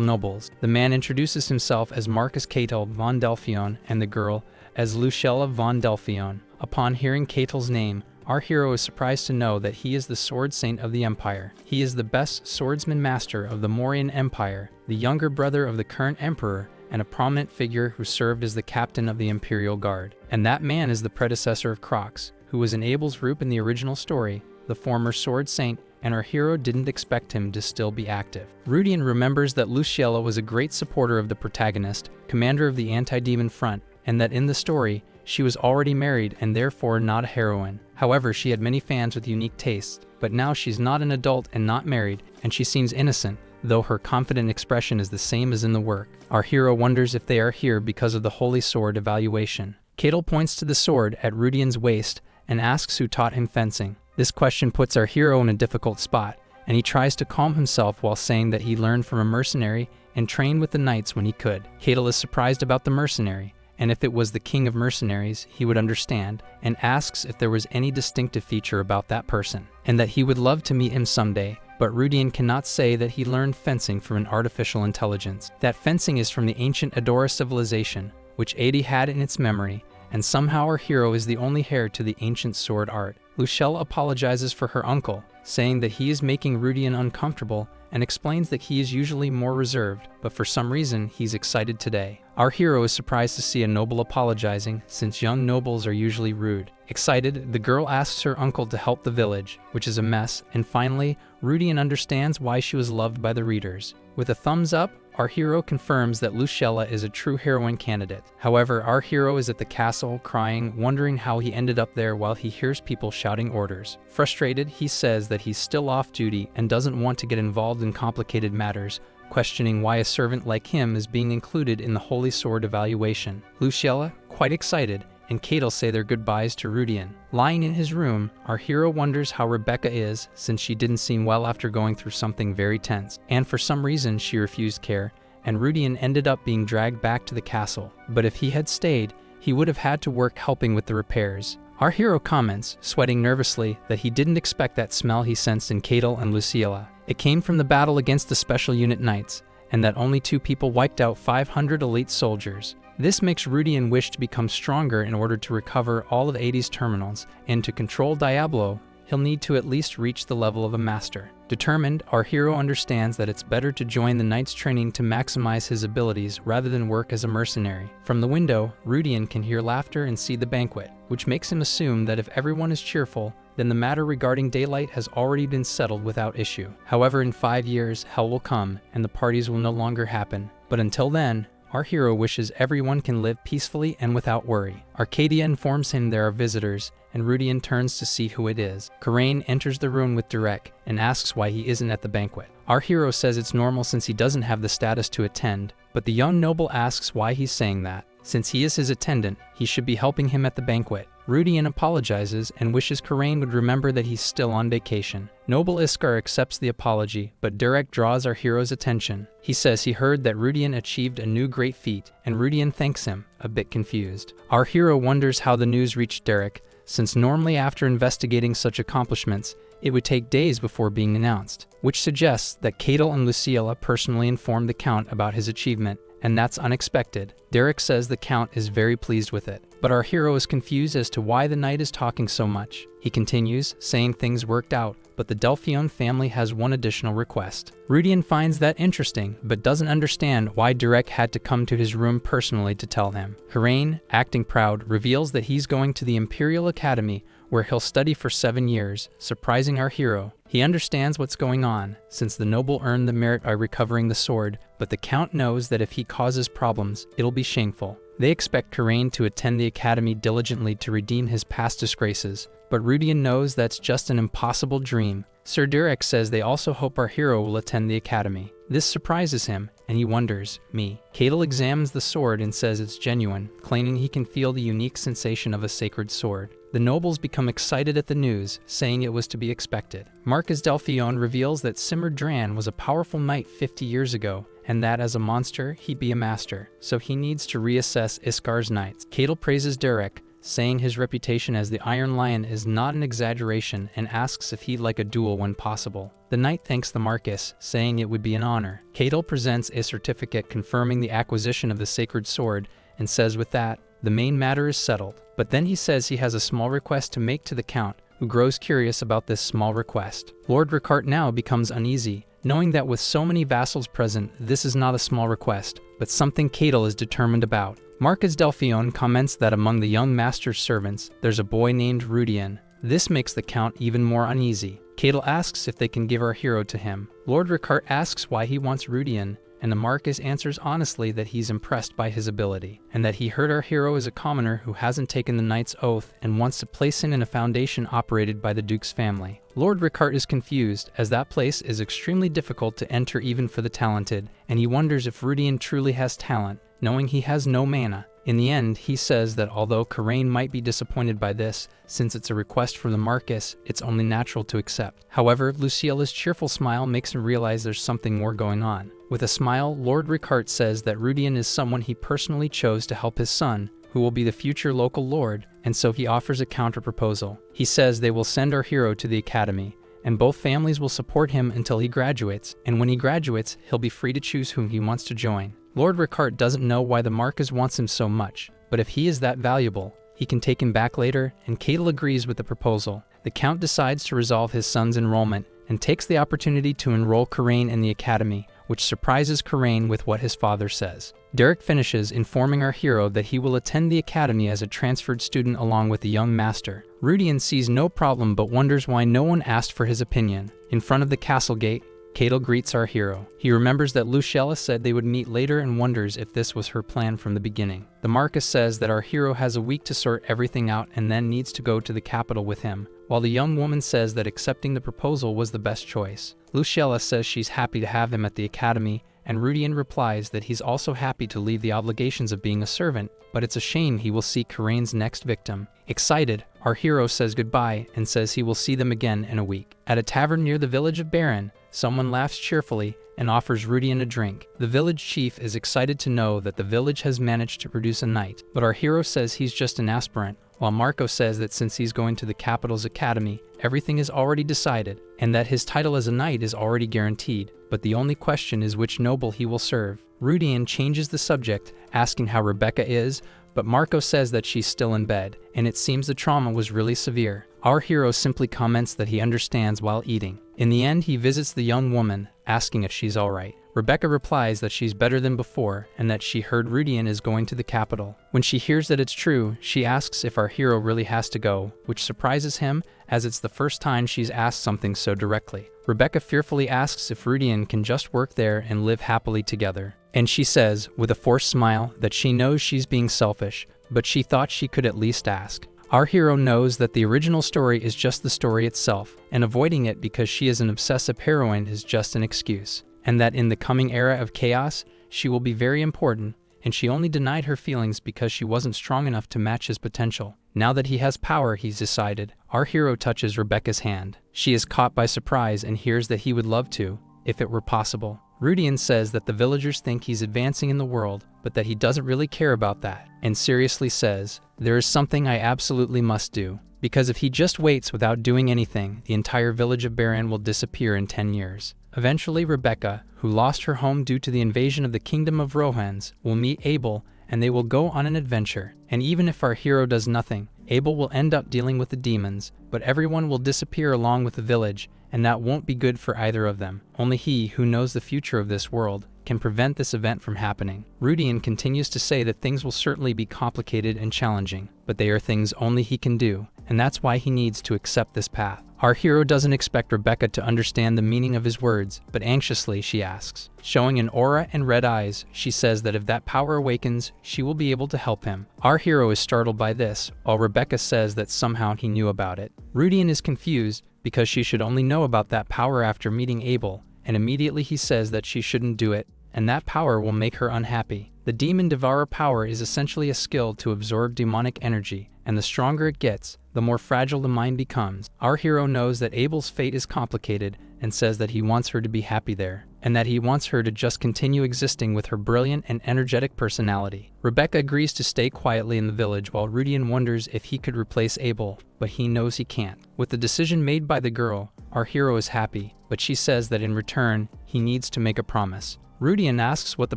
nobles. The man introduces himself as Marcus Kadel von Delphion and the girl as Lucella von Delphion. Upon hearing Katel's name, our hero is surprised to know that he is the sword saint of the Empire. He is the best swordsman master of the Mauryan Empire, the younger brother of the current emperor, and a prominent figure who served as the captain of the Imperial Guard. And that man is the predecessor of Crocs, who was in Abel's group in the original story, the former sword saint, and our hero didn't expect him to still be active. Rudian remembers that Lucella was a great supporter of the protagonist, commander of the anti-demon front, and that in the story, she was already married and therefore not a heroine. However, she had many fans with unique tastes, but now she's not an adult and not married, and she seems innocent, though her confident expression is the same as in the work. Our hero wonders if they are here because of the holy sword evaluation. Kadel points to the sword at Rudian's waist and asks who taught him fencing. This question puts our hero in a difficult spot, and he tries to calm himself while saying that he learned from a mercenary and trained with the knights when he could. Kadel is surprised about the mercenary, and if it was the king of mercenaries, he would understand, and asks if there was any distinctive feature about that person, and that he would love to meet him someday, but Rudian cannot say that he learned fencing from an artificial intelligence. That fencing is from the ancient Adora civilization, which Adi had in its memory, and somehow our hero is the only heir to the ancient sword art. Lucella apologizes for her uncle, saying that he is making Rudian uncomfortable, and explains that he is usually more reserved, but for some reason he's excited today. Our hero is surprised to see a noble apologizing, since young nobles are usually rude. Excited, the girl asks her uncle to help the village, which is a mess, and finally, Rudian understands why she was loved by the readers. With a thumbs up, our hero confirms that Lucella is a true heroine candidate. However, our hero is at the castle, crying, wondering how he ended up there while he hears people shouting orders. Frustrated, he says that he's still off duty and doesn't want to get involved in complicated matters, questioning why a servant like him is being included in the Holy Sword evaluation. Lucella, quite excited, and Kadel say their goodbyes to Rudian. Lying in his room, our hero wonders how Rebecca is, since she didn't seem well after going through something very tense, and for some reason she refused care, and Rudian ended up being dragged back to the castle. But if he had stayed, he would have had to work helping with the repairs. Our hero comments, sweating nervously, that he didn't expect that smell he sensed in Kadel and Lucella. It came from the battle against the Special Unit Knights, and that only 2 people wiped out 500 elite soldiers. This makes Rudian wish to become stronger in order to recover all of Adi's terminals, and to control Diablo, he'll need to at least reach the level of a master. Determined, our hero understands that it's better to join the knight's training to maximize his abilities rather than work as a mercenary. From the window, Rudian can hear laughter and see the banquet, which makes him assume that if everyone is cheerful, then the matter regarding daylight has already been settled without issue. However, in 5 years, hell will come, and the parties will no longer happen. But until then, our hero wishes everyone can live peacefully and without worry. Arcadia informs him there are visitors, and Rudian turns to see who it is. Karine enters the room with Derek and asks why he isn't at the banquet. Our hero says it's normal since he doesn't have the status to attend, but the young noble asks why he's saying that. Since he is his attendant, he should be helping him at the banquet. Rudian apologizes and wishes Karine would remember that he's still on vacation. Noble Iskar accepts the apology, but Derek draws our hero's attention. He says he heard that Rudian achieved a new great feat, and Rudian thanks him, a bit confused. Our hero wonders how the news reached Derek, since normally after investigating such accomplishments, it would take days before being announced, which suggests that Kadel and Lucella personally informed the Count about his achievement, and that's unexpected. Derek says the Count is very pleased with it, but our hero is confused as to why the knight is talking so much. He continues, saying things worked out, but the Delphion family has one additional request. Rudian finds that interesting, but doesn't understand why Derek had to come to his room personally to tell him. Karine, acting proud, reveals that he's going to the Imperial Academy, where he'll study for 7 years, surprising our hero. He understands what's going on, since the noble earned the merit by recovering the sword, but the Count knows that if he causes problems, it'll be shameful. They expect Karine to attend the academy diligently to redeem his past disgraces, but Rudian knows that's just an impossible dream. Sir Derek says they also hope our hero will attend the academy. This surprises him, and he wonders, me. Kadel examines the sword and says it's genuine, claiming he can feel the unique sensation of a sacred sword. The nobles become excited at the news, saying it was to be expected. Marcus Delphion reveals that Simmer Dran was a powerful knight 50 years ago, and that as a monster, he'd be a master, so he needs to reassess Iskar's knights. Kadel praises Derek, saying his reputation as the Iron Lion is not an exaggeration, and asks if he'd like a duel when possible. The knight thanks the Marquis, saying it would be an honor. Kadel presents a certificate confirming the acquisition of the sacred sword, and says with that, the main matter is settled. But then he says he has a small request to make to the Count, who grows curious about this small request. Lord Ricart now becomes uneasy, knowing that with so many vassals present, this is not a small request, but something Kadel is determined about. Marcus Delphion comments that among the young master's servants, there's a boy named Rudian. This makes the Count even more uneasy. Kadel asks if they can give our hero to him. Lord Ricard asks why he wants Rudian, and the Marcus answers honestly that he's impressed by his ability, and that he heard our hero is a commoner who hasn't taken the Knight's Oath and wants to place him in a foundation operated by the Duke's family. Lord Ricard is confused, as that place is extremely difficult to enter even for the talented, and he wonders if Rudian truly has talent, knowing he has no mana. In the end, he says that although Karine might be disappointed by this, since it's a request from the Marcus, it's only natural to accept. However, Lucella's cheerful smile makes him realize there's something more going on. With a smile, Lord Ricard says that Rudian is someone he personally chose to help his son, who will be the future local lord, and so he offers a counter-proposal. He says they will send our hero to the academy, and both families will support him until he graduates, and when he graduates, he'll be free to choose whom he wants to join. Lord Ricard doesn't know why the Marcus wants him so much, but if he is that valuable, he can take him back later, and Kadel agrees with the proposal. The Count decides to resolve his son's enrollment, and takes the opportunity to enroll Karine in the academy, which surprises Karine with what his father says. Derek finishes informing our hero that he will attend the academy as a transferred student along with the young master. Rudian sees no problem but wonders why no one asked for his opinion. In front of the castle gate, Kadel greets our hero. He remembers that Lucella said they would meet later and wonders if this was her plan from the beginning. The Marcus says that our hero has a week to sort everything out and then needs to go to the capital with him, while the young woman says that accepting the proposal was the best choice. Lucella says she's happy to have him at the academy, and Rudian replies that he's also happy to leave the obligations of being a servant, but it's a shame he will see Karine's next victim. Excited, our hero says goodbye and says he will see them again in a week. At a tavern near the village of Baron, someone laughs cheerfully and offers Rudian a drink. The village chief is excited to know that the village has managed to produce a knight, but our hero says he's just an aspirant, while Marco says that since he's going to the capital's academy, everything is already decided, and that his title as a knight is already guaranteed, but the only question is which noble he will serve. Rudian changes the subject, asking how Rebecca is, but Marco says that she's still in bed, and it seems the trauma was really severe. Our hero simply comments that he understands while eating. In the end, he visits the young woman, asking if she's alright. Rebecca replies that she's better than before, and that she heard Rudian is going to the capital. When she hears that it's true, she asks if our hero really has to go, which surprises him, as it's the first time she's asked something so directly. Rebecca fearfully asks if Rudian can just work there and live happily together. And she says, with a forced smile, that she knows she's being selfish, but she thought she could at least ask. Our hero knows that the original story is just the story itself, and avoiding it because she is an obsessive heroine is just an excuse, and that in the coming era of chaos, she will be very important, and she only denied her feelings because she wasn't strong enough to match his potential. Now that he has power, he's decided. Our hero touches Rebecca's hand. She is caught by surprise and hears that he would love to, if it were possible. Rudian says that the villagers think he's advancing in the world, but that he doesn't really care about that, and seriously says, "There is something I absolutely must do, because if he just waits without doing anything, the entire village of Baron will disappear in 10 years. Eventually, Rebecca, who lost her home due to the invasion of the kingdom of Rohans, will meet Abel, and they will go on an adventure. And even if our hero does nothing, Abel will end up dealing with the demons, but everyone will disappear along with the village, and that won't be good for either of them. Only he, who knows the future of this world, can prevent this event from happening." Rudian continues to say that things will certainly be complicated and challenging, but they are things only he can do, and that's why he needs to accept this path. Our hero doesn't expect Rebecca to understand the meaning of his words, but anxiously she asks. Showing an aura and red eyes, she says that if that power awakens, she will be able to help him. Our hero is startled by this, while Rebecca says that somehow he knew about it. Rudian is confused, because she should only know about that power after meeting Abel, and immediately he says that she shouldn't do it, and that power will make her unhappy. The Demon Devourer power is essentially a skill to absorb demonic energy, and the stronger it gets, the more fragile the mind becomes. Our hero knows that Abel's fate is complicated, and says that he wants her to be happy there, and that he wants her to just continue existing with her brilliant and energetic personality. Rebecca agrees to stay quietly in the village while Rudian wonders if he could replace Abel, but he knows he can't. With the decision made by the girl, our hero is happy, but she says that in return, he needs to make a promise. Rudian asks what the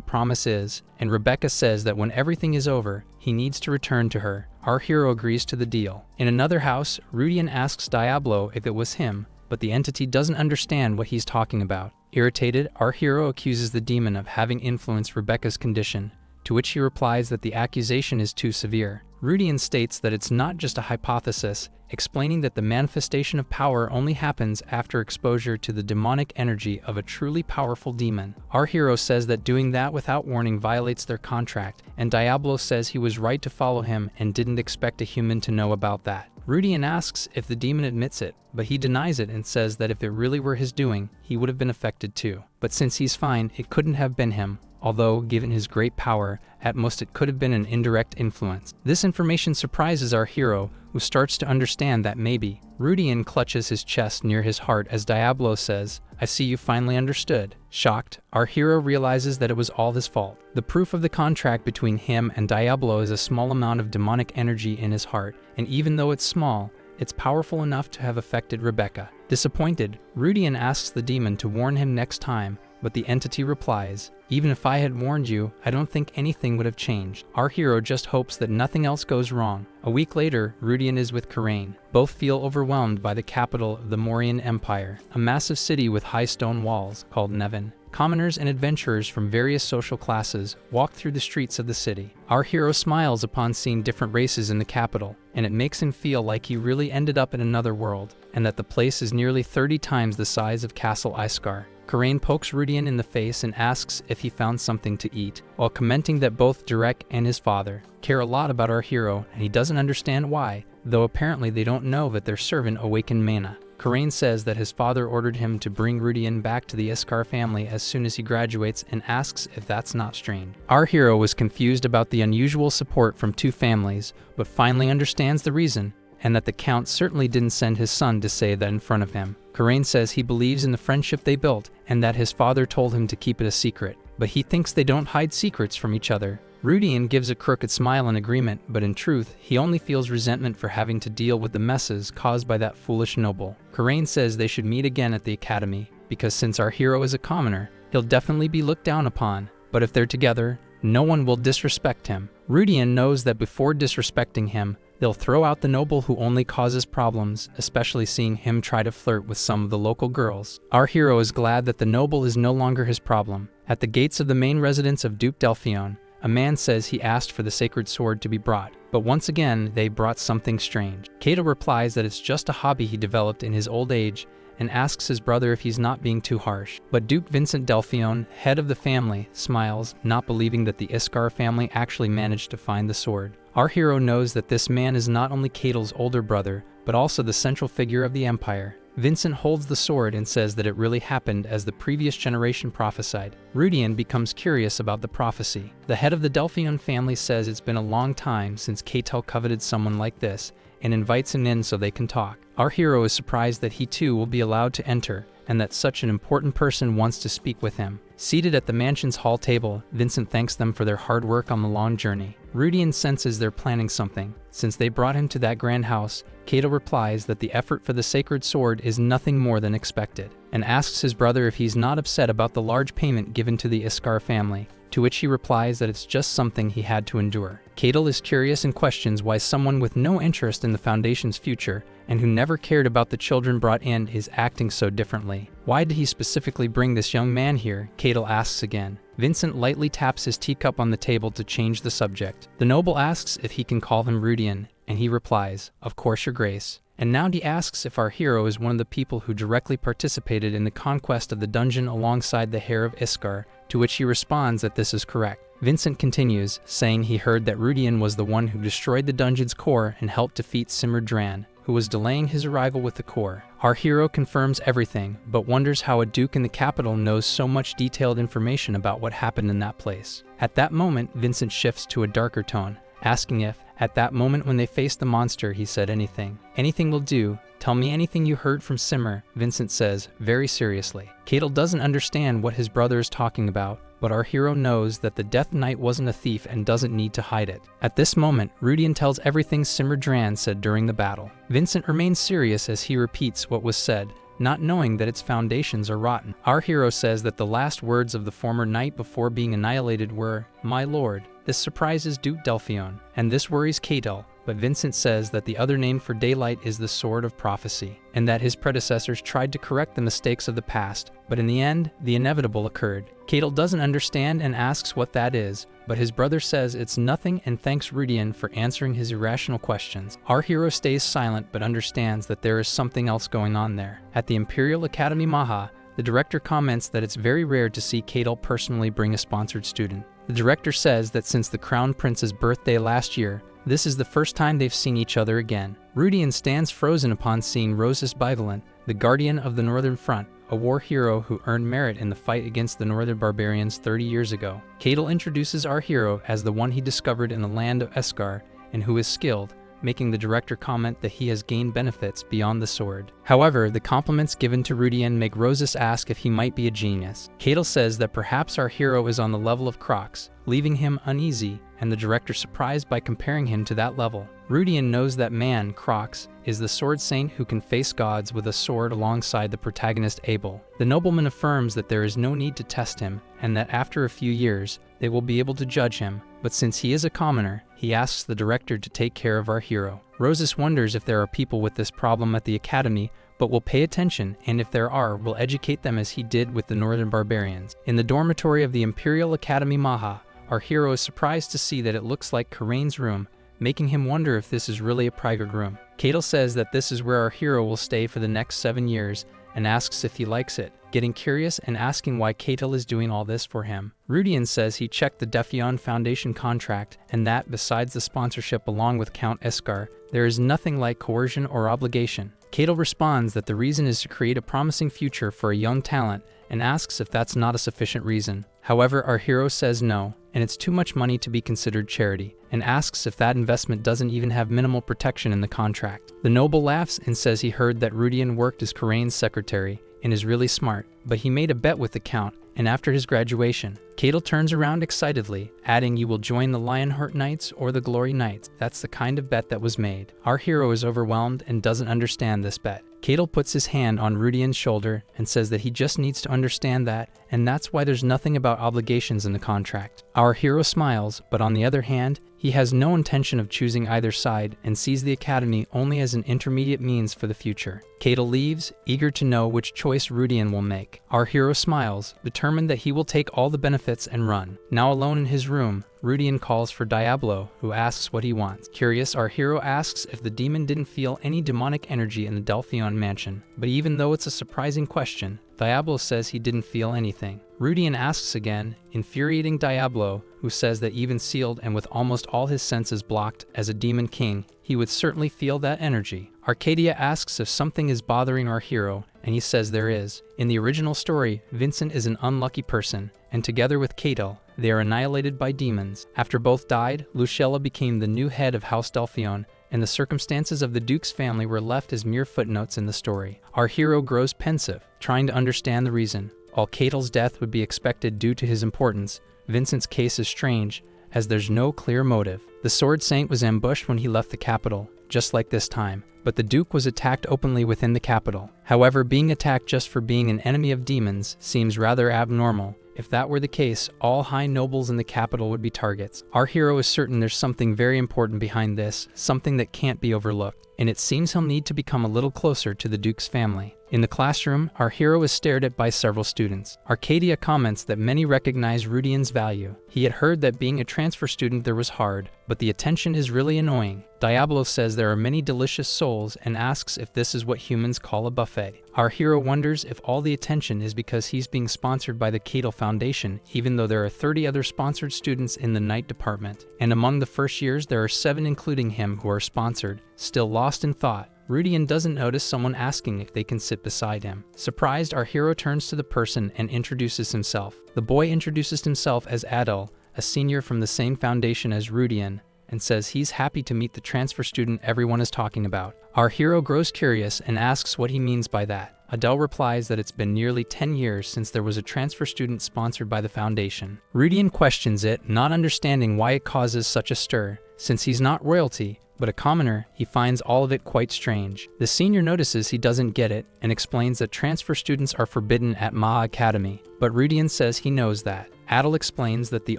promise is, and Rebecca says that when everything is over, he needs to return to her. Our hero agrees to the deal. In another house, Rudian asks Diablo if it was him, but the entity doesn't understand what he's talking about. Irritated, our hero accuses the demon of having influenced Rebecca's condition, to which he replies that the accusation is too severe. Rudian states that it's not just a hypothesis, explaining that the manifestation of power only happens after exposure to the demonic energy of a truly powerful demon. Our hero says that doing that without warning violates their contract, and Diablo says he was right to follow him and didn't expect a human to know about that. Rudian asks if the demon admits it, but he denies it and says that if it really were his doing, he would have been affected too. But since he's fine, it couldn't have been him, although, given his great power, at most it could have been an indirect influence. This information surprises our hero, who starts to understand that maybe. Rudian clutches his chest near his heart as Diablo says, "I see you finally understood." Shocked, our hero realizes that it was all his fault. The proof of the contract between him and Diablo is a small amount of demonic energy in his heart, and even though it's small, it's powerful enough to have affected Rebecca. Disappointed, Rudian asks the demon to warn him next time, but the entity replies, "Even if I had warned you, I don't think anything would have changed." Our hero just hopes that nothing else goes wrong. A week later, Rudian is with Karine. Both feel overwhelmed by the capital of the Mauryan Empire, a massive city with high stone walls called Nevin. Commoners and adventurers from various social classes walk through the streets of the city. Our hero smiles upon seeing different races in the capital, and it makes him feel like he really ended up in another world, and that the place is nearly 30 times the size of Castle Iskar. Karine pokes Rudian in the face and asks if he found something to eat, while commenting that both Durek and his father care a lot about our hero, and he doesn't understand why, though apparently they don't know that their servant awakened Mana. Karine says that his father ordered him to bring Rudian back to the Iskar family as soon as he graduates and asks if that's not strange. Our hero was confused about the unusual support from two families, but finally understands the reason, and that the Count certainly didn't send his son to say that in front of him. Karine says he believes in the friendship they built, and that his father told him to keep it a secret, but he thinks they don't hide secrets from each other. Rudian gives a crooked smile in agreement, but in truth, he only feels resentment for having to deal with the messes caused by that foolish noble. Karine says they should meet again at the academy, because since our hero is a commoner, he'll definitely be looked down upon, but if they're together, no one will disrespect him. Rudian knows that before disrespecting him, they'll throw out the noble who only causes problems, especially seeing him try to flirt with some of the local girls. Our hero is glad that the noble is no longer his problem. At the gates of the main residence of Duke Delphion, a man says he asked for the sacred sword to be brought, but once again they brought something strange. Kadel replies that it's just a hobby he developed in his old age, and asks his brother if he's not being too harsh. But Duke Vincent Delphion, head of the family, smiles, not believing that the Iskar family actually managed to find the sword. Our hero knows that this man is not only Kadel's older brother, but also the central figure of the Empire. Vincent holds the sword and says that it really happened as the previous generation prophesied. Rudian becomes curious about the prophecy. The head of the Delphion family says it's been a long time since Kadel coveted someone like this, and invites him in so they can talk. Our hero is surprised that he too will be allowed to enter, and that such an important person wants to speak with him. Seated at the mansion's hall table, Vincent thanks them for their hard work on the long journey. Rudian senses they're planning something. Since they brought him to that grand house, Kadel replies that the effort for the sacred sword is nothing more than expected, and asks his brother if he's not upset about the large payment given to the Iskar family, to which he replies that it's just something he had to endure. Kadel is curious and questions why someone with no interest in the Foundation's future, and who never cared about the children brought in, is acting so differently. Why did he specifically bring this young man here? Kadel asks again. Vincent lightly taps his teacup on the table to change the subject. The noble asks if he can call him Rudian, and he replies, "Of course, your grace." And now he asks if our hero is one of the people who directly participated in the conquest of the dungeon alongside the heir of Iskar, to which he responds that this is correct. Vincent continues, saying he heard that Rudian was the one who destroyed the dungeon's core and helped defeat Simmer Dran, who was delaying his arrival with the core. Our hero confirms everything, but wonders how a duke in the capital knows so much detailed information about what happened in that place. At that moment, Vincent shifts to a darker tone, asking if, at that moment when they faced the monster, he said anything. "Anything will do. Tell me anything you heard from Simmer," Vincent says, very seriously. Kadel doesn't understand what his brother is talking about, but our hero knows that the Death Knight wasn't a thief and doesn't need to hide it. At this moment, Rudian tells everything Simmer Dran said during the battle. Vincent remains serious as he repeats what was said, not knowing that its foundations are rotten. Our hero says that the last words of the former knight before being annihilated were, "My lord." This surprises Duke Delphion, and this worries Kadel, but Vincent says that the other name for daylight is the Sword of Prophecy, and that his predecessors tried to correct the mistakes of the past, but in the end, the inevitable occurred. Kadel doesn't understand and asks what that is, but his brother says it's nothing and thanks Rudian for answering his irrational questions. Our hero stays silent but understands that there is something else going on there. At the Imperial Academy Maha, the director comments that it's very rare to see Kadel personally bring a sponsored student. The director says that since the Crown Prince's birthday last year, this is the first time they've seen each other again. Rudian stands frozen upon seeing Roses Bivalent, the guardian of the Northern Front, a war hero who earned merit in the fight against the Northern Barbarians 30 years ago. Kadel introduces our hero as the one he discovered in the land of Eskar and who is skilled, making the director comment that he has gained benefits beyond the sword. However, the compliments given to Rudian make Roses ask if he might be a genius. Kadel says that perhaps our hero is on the level of Crocs, leaving him uneasy, and the director surprised by comparing him to that level. Rudian knows that man, Crocs, is the sword saint who can face gods with a sword alongside the protagonist Abel. The nobleman affirms that there is no need to test him, and that after a few years, they will be able to judge him, but since he is a commoner, he asks the director to take care of our hero. Roses wonders if there are people with this problem at the academy, but will pay attention, and if there are, will educate them as he did with the Northern Barbarians. In the dormitory of the Imperial Academy Maha, our hero is surprised to see that it looks like Karine's room, making him wonder if this is really a private room. Kadel says that this is where our hero will stay for the next 7 years, and asks if he likes it, getting curious and asking why Kadel is doing all this for him. Rudian says he checked the Delion Foundation contract, and that, besides the sponsorship along with Count Eskar, there is nothing like coercion or obligation. Kadel responds that the reason is to create a promising future for a young talent, and asks if that's not a sufficient reason. However, our hero says no, and it's too much money to be considered charity, and asks if that investment doesn't even have minimal protection in the contract. The noble laughs and says he heard that Rudian worked as Karine's secretary, and is really smart, but he made a bet with the Count, and after his graduation, Kadel turns around excitedly, adding, "You will join the Lionheart Knights or the Glory Knights." That's the kind of bet that was made. Our hero is overwhelmed and doesn't understand this bet. Kadel puts his hand on Rudian's shoulder and says that he just needs to understand that, and that's why there's nothing about obligations in the contract. Our hero smiles, but on the other hand, he has no intention of choosing either side and sees the academy only as an intermediate means for the future. Kadel leaves, eager to know which choice Rudian will make. Our hero smiles, determined that he will take all the benefits and run. Now alone in his room, Rudian calls for Diablo, who asks what he wants. Curious, our hero asks if the demon didn't feel any demonic energy in the Delion mansion, but even though it's a surprising question, Diablo says he didn't feel anything. Rudian asks again, infuriating Diablo, who says that even sealed and with almost all his senses blocked as a demon king, he would certainly feel that energy. Arcadia asks if something is bothering our hero, and he says there is. In the original story, Vincent is an unlucky person, and together with Kadel, they are annihilated by demons. After both died, Lucella became the new head of House Delion, and the circumstances of the Duke's family were left as mere footnotes in the story. Our hero grows pensive, trying to understand the reason. While Kadel's death would be expected due to his importance, Vincent's case is strange, as there's no clear motive. The Sword Saint was ambushed when he left the capital, just like this time, but the Duke was attacked openly within the capital. However, being attacked just for being an enemy of demons seems rather abnormal. If that were the case, all high nobles in the capital would be targets. Our hero is certain there's something very important behind this, something that can't be overlooked, and it seems he'll need to become a little closer to the Duke's family. In the classroom, our hero is stared at by several students. Arcadia comments that many recognize Rudian's value. He had heard that being a transfer student there was hard, but the attention is really annoying. Diablo says there are many delicious souls and asks if this is what humans call a buffet. Our hero wonders if all the attention is because he's being sponsored by the Kadel Foundation, even though there are 30 other sponsored students in the night department. And among the first years, there are 7 including him who are sponsored. Still lost in thought, Rudian doesn't notice someone asking if they can sit beside him. Surprised, our hero turns to the person and introduces himself. The boy introduces himself as Adel, a senior from the same foundation as Rudian, and says he's happy to meet the transfer student everyone is talking about. Our hero grows curious and asks what he means by that. Adele replies that it's been nearly 10 years since there was a transfer student sponsored by the foundation. Rudian questions it, not understanding why it causes such a stir. Since he's not royalty, but a commoner, he finds all of it quite strange. The senior notices he doesn't get it and explains that transfer students are forbidden at Ma Academy, but Rudian says he knows that. Adel explains that the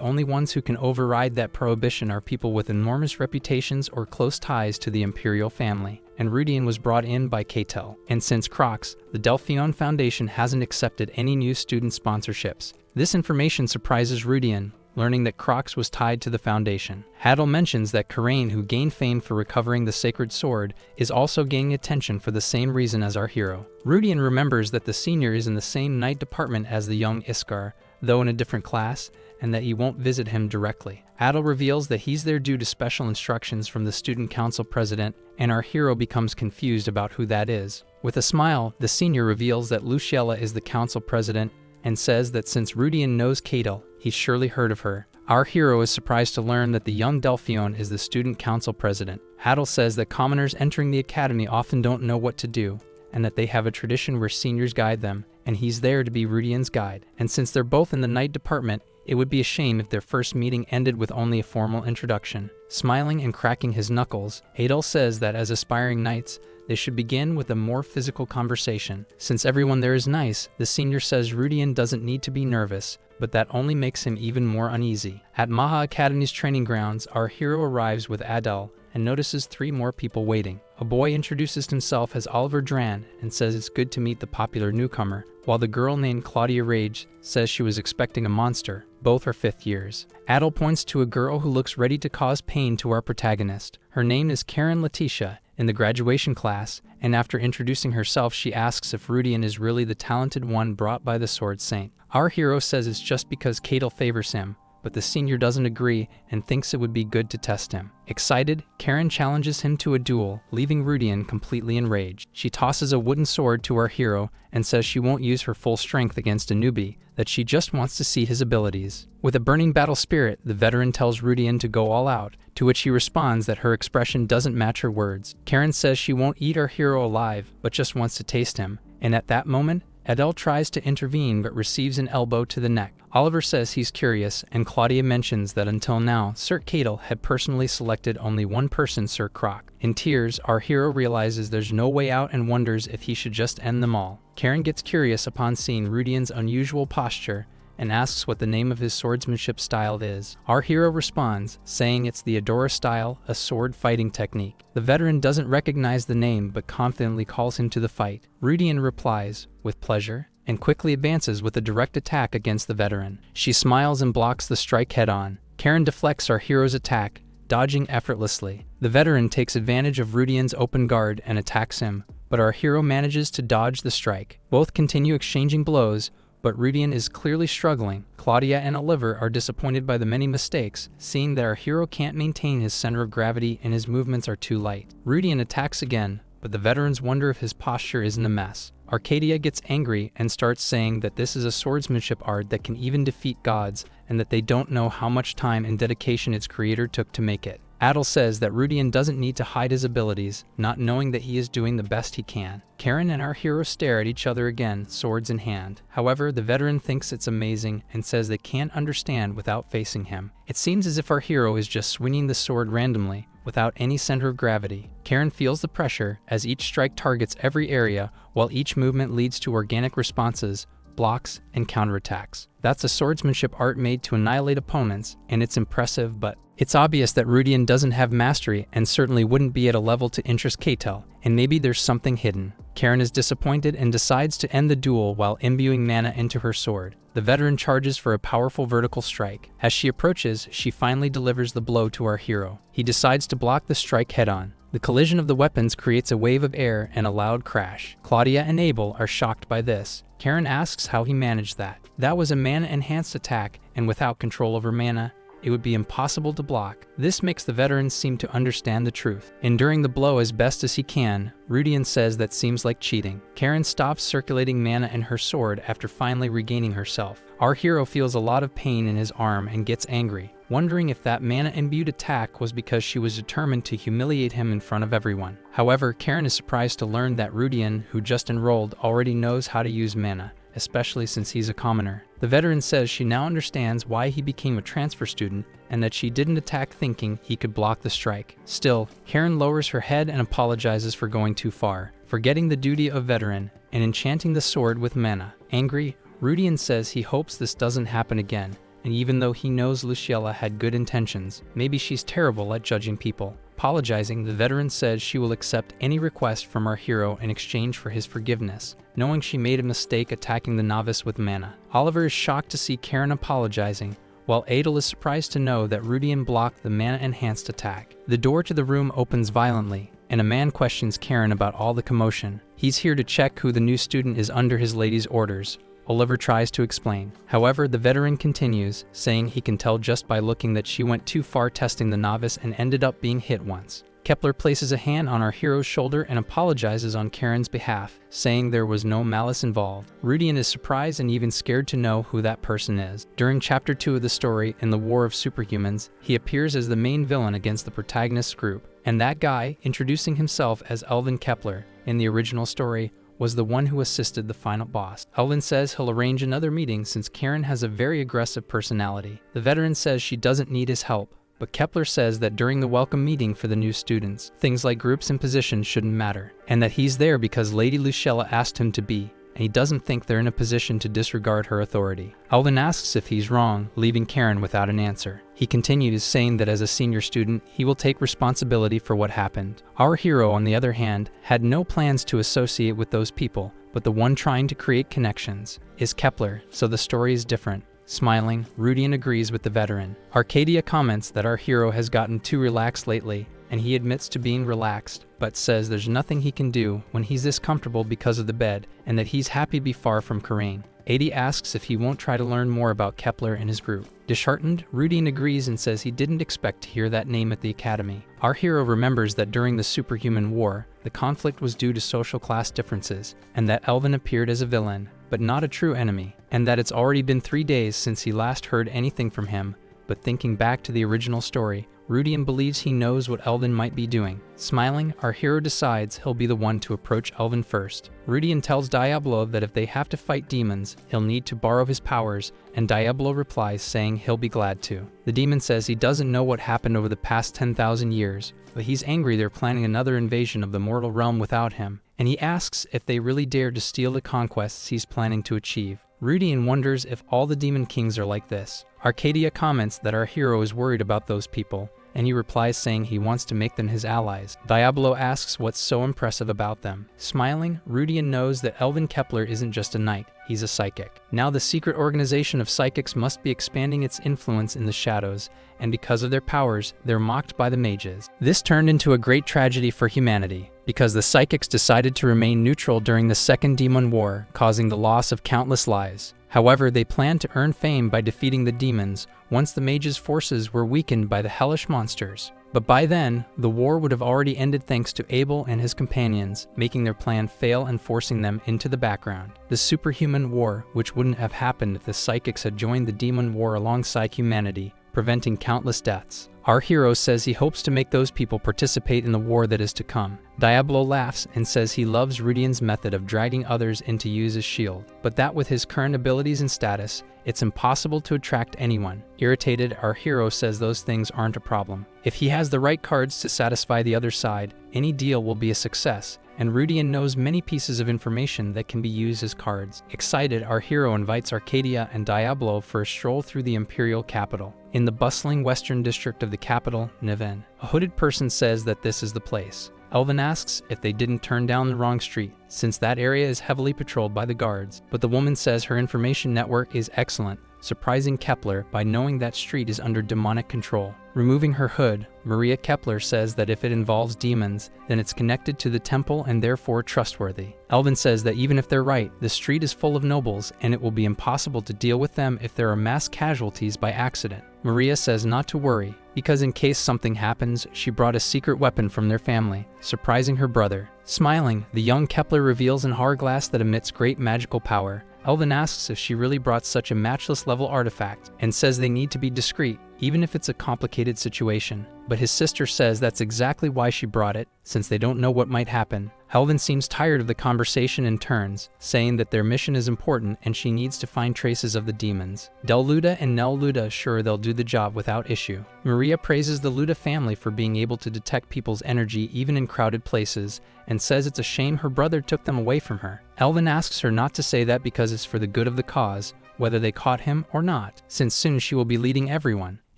only ones who can override that prohibition are people with enormous reputations or close ties to the imperial family, and Rudian was brought in by Kadel. And since Crocs, the Delion Foundation hasn't accepted any new student sponsorships. This information surprises Rudian, learning that Crocs was tied to the Foundation. Hadel mentions that Karine, who gained fame for recovering the sacred sword, is also gaining attention for the same reason as our hero. Rudian remembers that the senior is in the same night department as the young Iskar, though in a different class, and that he won't visit him directly. Adel reveals that he's there due to special instructions from the student council president, and our hero becomes confused about who that is. With a smile, the senior reveals that Lucella is the council president and says that since Rudian knows Kadel, he's surely heard of her. Our hero is surprised to learn that the young Delphion is the student council president. Adel says that commoners entering the academy often don't know what to do, and that they have a tradition where seniors guide them, and he's there to be Rudian's guide. And since they're both in the night department, it would be a shame if their first meeting ended with only a formal introduction. Smiling and cracking his knuckles, Adel says that as aspiring knights, they should begin with a more physical conversation. Since everyone there is nice, the senior says Rudian doesn't need to be nervous, but that only makes him even more uneasy. At Maha Academy's training grounds, our hero arrives with Adel and notices 3 more people waiting. A boy introduces himself as Oliver Dran and says it's good to meet the popular newcomer, while the girl named Claudia Rage says she was expecting a monster. Both are 5th years. Adel points to a girl who looks ready to cause pain to our protagonist. Her name is Karen Letitia, in the graduation class, and after introducing herself, she asks if Rudian is really the talented one brought by the Sword Saint. Our hero says it's just because Kadel favors him, but the senior doesn't agree and thinks it would be good to test him. Excited, Karen challenges him to a duel, leaving Rudian completely enraged. She tosses a wooden sword to our hero and says she won't use her full strength against a newbie, that she just wants to see his abilities. With a burning battle spirit, the veteran tells Rudian to go all out, to which he responds that her expression doesn't match her words. Karen says she won't eat our hero alive, but just wants to taste him, and at that moment, Adel tries to intervene but receives an elbow to the neck. Oliver says he's curious, and Claudia mentions that until now, Sir Kadel had personally selected only one person, Sir Croc. In tears, our hero realizes there's no way out and wonders if he should just end them all. Karen gets curious upon seeing Rudian's unusual posture and asks what the name of his swordsmanship style is. Our hero responds, saying it's the Adora style, a sword fighting technique. The veteran doesn't recognize the name but confidently calls him to the fight. Rudian replies, with pleasure, and quickly advances with a direct attack against the veteran. She smiles and blocks the strike head-on. Karen deflects our hero's attack, dodging effortlessly. The veteran takes advantage of Rudian's open guard and attacks him, but our hero manages to dodge the strike. Both continue exchanging blows, but Rudian is clearly struggling. Claudia and Oliver are disappointed by the many mistakes, seeing that our hero can't maintain his center of gravity and his movements are too light. Rudian attacks again, but the veterans wonder if his posture isn't a mess. Arcadia gets angry and starts saying that this is a swordsmanship art that can even defeat gods, and that they don't know how much time and dedication its creator took to make it. Adel says that Rudian doesn't need to hide his abilities, not knowing that he is doing the best he can. Karen and our hero stare at each other again, swords in hand. However, the veteran thinks it's amazing and says they can't understand without facing him. It seems as if our hero is just swinging the sword randomly, without any center of gravity. Karen feels the pressure as each strike targets every area, while each movement leads to organic responses, blocks, and counterattacks. That's a swordsmanship art made to annihilate opponents, and it's impressive, but it's obvious that Rudian doesn't have mastery and certainly wouldn't be at a level to interest Kadel, and maybe there's something hidden. Karen is disappointed and decides to end the duel while imbuing mana into her sword. The veteran charges for a powerful vertical strike. As she approaches, she finally delivers the blow to our hero. He decides to block the strike head-on. The collision of the weapons creates a wave of air and a loud crash. Claudia and Abel are shocked by this. Karen asks how he managed that. That was a mana-enhanced attack, and without control over mana, it would be impossible to block. This makes the veterans seem to understand the truth. Enduring the blow as best as he can, Rudian says that seems like cheating. Karen stops circulating mana in her sword after finally regaining herself. Our hero feels a lot of pain in his arm and gets angry, wondering if that mana-imbued attack was because she was determined to humiliate him in front of everyone. However, Karen is surprised to learn that Rudian, who just enrolled, already knows how to use mana, especially since he's a commoner. The veteran says she now understands why he became a transfer student and that she didn't attack thinking he could block the strike. Still, Karen lowers her head and apologizes for going too far, forgetting the duty of veteran and enchanting the sword with mana. Angry, Rudian says he hopes this doesn't happen again, and even though he knows Lucella had good intentions, maybe she's terrible at judging people. Apologizing, the veteran says she will accept any request from our hero in exchange for his forgiveness, knowing she made a mistake attacking the novice with mana. Oliver is shocked to see Karen apologizing, while Adel is surprised to know that Rudian blocked the mana-enhanced attack. The door to the room opens violently, and a man questions Karine about all the commotion. He's here to check who the new student is under his lady's orders. Oliver tries to explain. However, the veteran continues, saying he can tell just by looking that she went too far testing the novice and ended up being hit once. Kepler places a hand on our hero's shoulder and apologizes on Karine's behalf, saying there was no malice involved. Rudian is surprised and even scared to know who that person is. During Chapter 2 of the story, in the War of Superhumans, he appears as the main villain against the protagonist's group. And that guy, introducing himself as Elvin Kepler in the original story, was the one who assisted the final boss. Elvin says he'll arrange another meeting since Karine has a very aggressive personality. The veteran says she doesn't need his help, but Kepler says that during the welcome meeting for the new students, things like groups and positions shouldn't matter, and that he's there because Lady Lucella asked him to be, and he doesn't think they're in a position to disregard her authority. Elvin asks if he's wrong, leaving Karine without an answer. He continues, saying that as a senior student, he will take responsibility for what happened. Our hero, on the other hand, had no plans to associate with those people, but the one trying to create connections is Kepler, so the story is different. Smiling, Rudian agrees with the veteran. Arcadia comments that our hero has gotten too relaxed lately, and he admits to being relaxed, but says there's nothing he can do when he's this comfortable because of the bed, and that he's happy to be far from Karine. Adi asks if he won't try to learn more about Kepler and his group. Disheartened, Rudian agrees and says he didn't expect to hear that name at the academy. Our hero remembers that during the Superhuman War, the conflict was due to social class differences, and that Elvin appeared as a villain, but not a true enemy, and that it's already been 3 days since he last heard anything from him. But thinking back to the original story, Rudian believes he knows what Elvin might be doing. Smiling, our hero decides he'll be the one to approach Elvin first. Rudian tells Diablo that if they have to fight demons, he'll need to borrow his powers, and Diablo replies saying he'll be glad to. The demon says he doesn't know what happened over the past 10,000 years, but he's angry they're planning another invasion of the mortal realm without him, and he asks if they really dare to steal the conquests he's planning to achieve. Rudian wonders if all the demon kings are like this. Arcadia comments that our hero is worried about those people, and he replies saying he wants to make them his allies. Diablo asks what's so impressive about them. Smiling, Rudian knows that Elvin Kepler isn't just a knight, he's a psychic. Now the secret organization of psychics must be expanding its influence in the shadows, and because of their powers, they're mocked by the mages. This turned into a great tragedy for humanity, because the psychics decided to remain neutral during the Second Demon War, causing the loss of countless lives. However, they planned to earn fame by defeating the demons once the mages' forces were weakened by the hellish monsters. But by then, the war would have already ended thanks to Abel and his companions, making their plan fail and forcing them into the background. The Superhuman War, which wouldn't have happened if the psychics had joined the Demon War alongside humanity, preventing countless deaths. Our hero says he hopes to make those people participate in the war that is to come. Diablo laughs and says he loves Rudian's method of dragging others in to use as shield, but that with his current abilities and status, it's impossible to attract anyone. Irritated, our hero says those things aren't a problem. If he has the right cards to satisfy the other side, any deal will be a success, and Rudian knows many pieces of information that can be used as cards. Excited, our hero invites Arcadia and Diablo for a stroll through the imperial capital. In the bustling western district of the capital, Niven, a hooded person says that this is the place. Elvin asks if they didn't turn down the wrong street, since that area is heavily patrolled by the guards, but the woman says her information network is excellent, surprising Kepler by knowing that street is under demonic control. Removing her hood, Maria Kepler says that if it involves demons, then it's connected to the temple and therefore trustworthy. Elvin says that even if they're right, the street is full of nobles and it will be impossible to deal with them if there are mass casualties by accident. Maria says not to worry, because in case something happens, she brought a secret weapon from their family, surprising her brother. Smiling, the young Kepler reveals an hourglass that emits great magical power. Elvin asks if she really brought such a matchless level artifact, and says they need to be discreet, even if it's a complicated situation. But his sister says that's exactly why she brought it, since they don't know what might happen. Elvin seems tired of the conversation and turns, saying that their mission is important and she needs to find traces of the demons. Del Luda and Nell Luda assure they'll do the job without issue. Maria praises the Luda family for being able to detect people's energy even in crowded places, and says it's a shame her brother took them away from her. Elvin asks her not to say that because it's for the good of the cause, whether they caught him or not, since soon she will be leading everyone.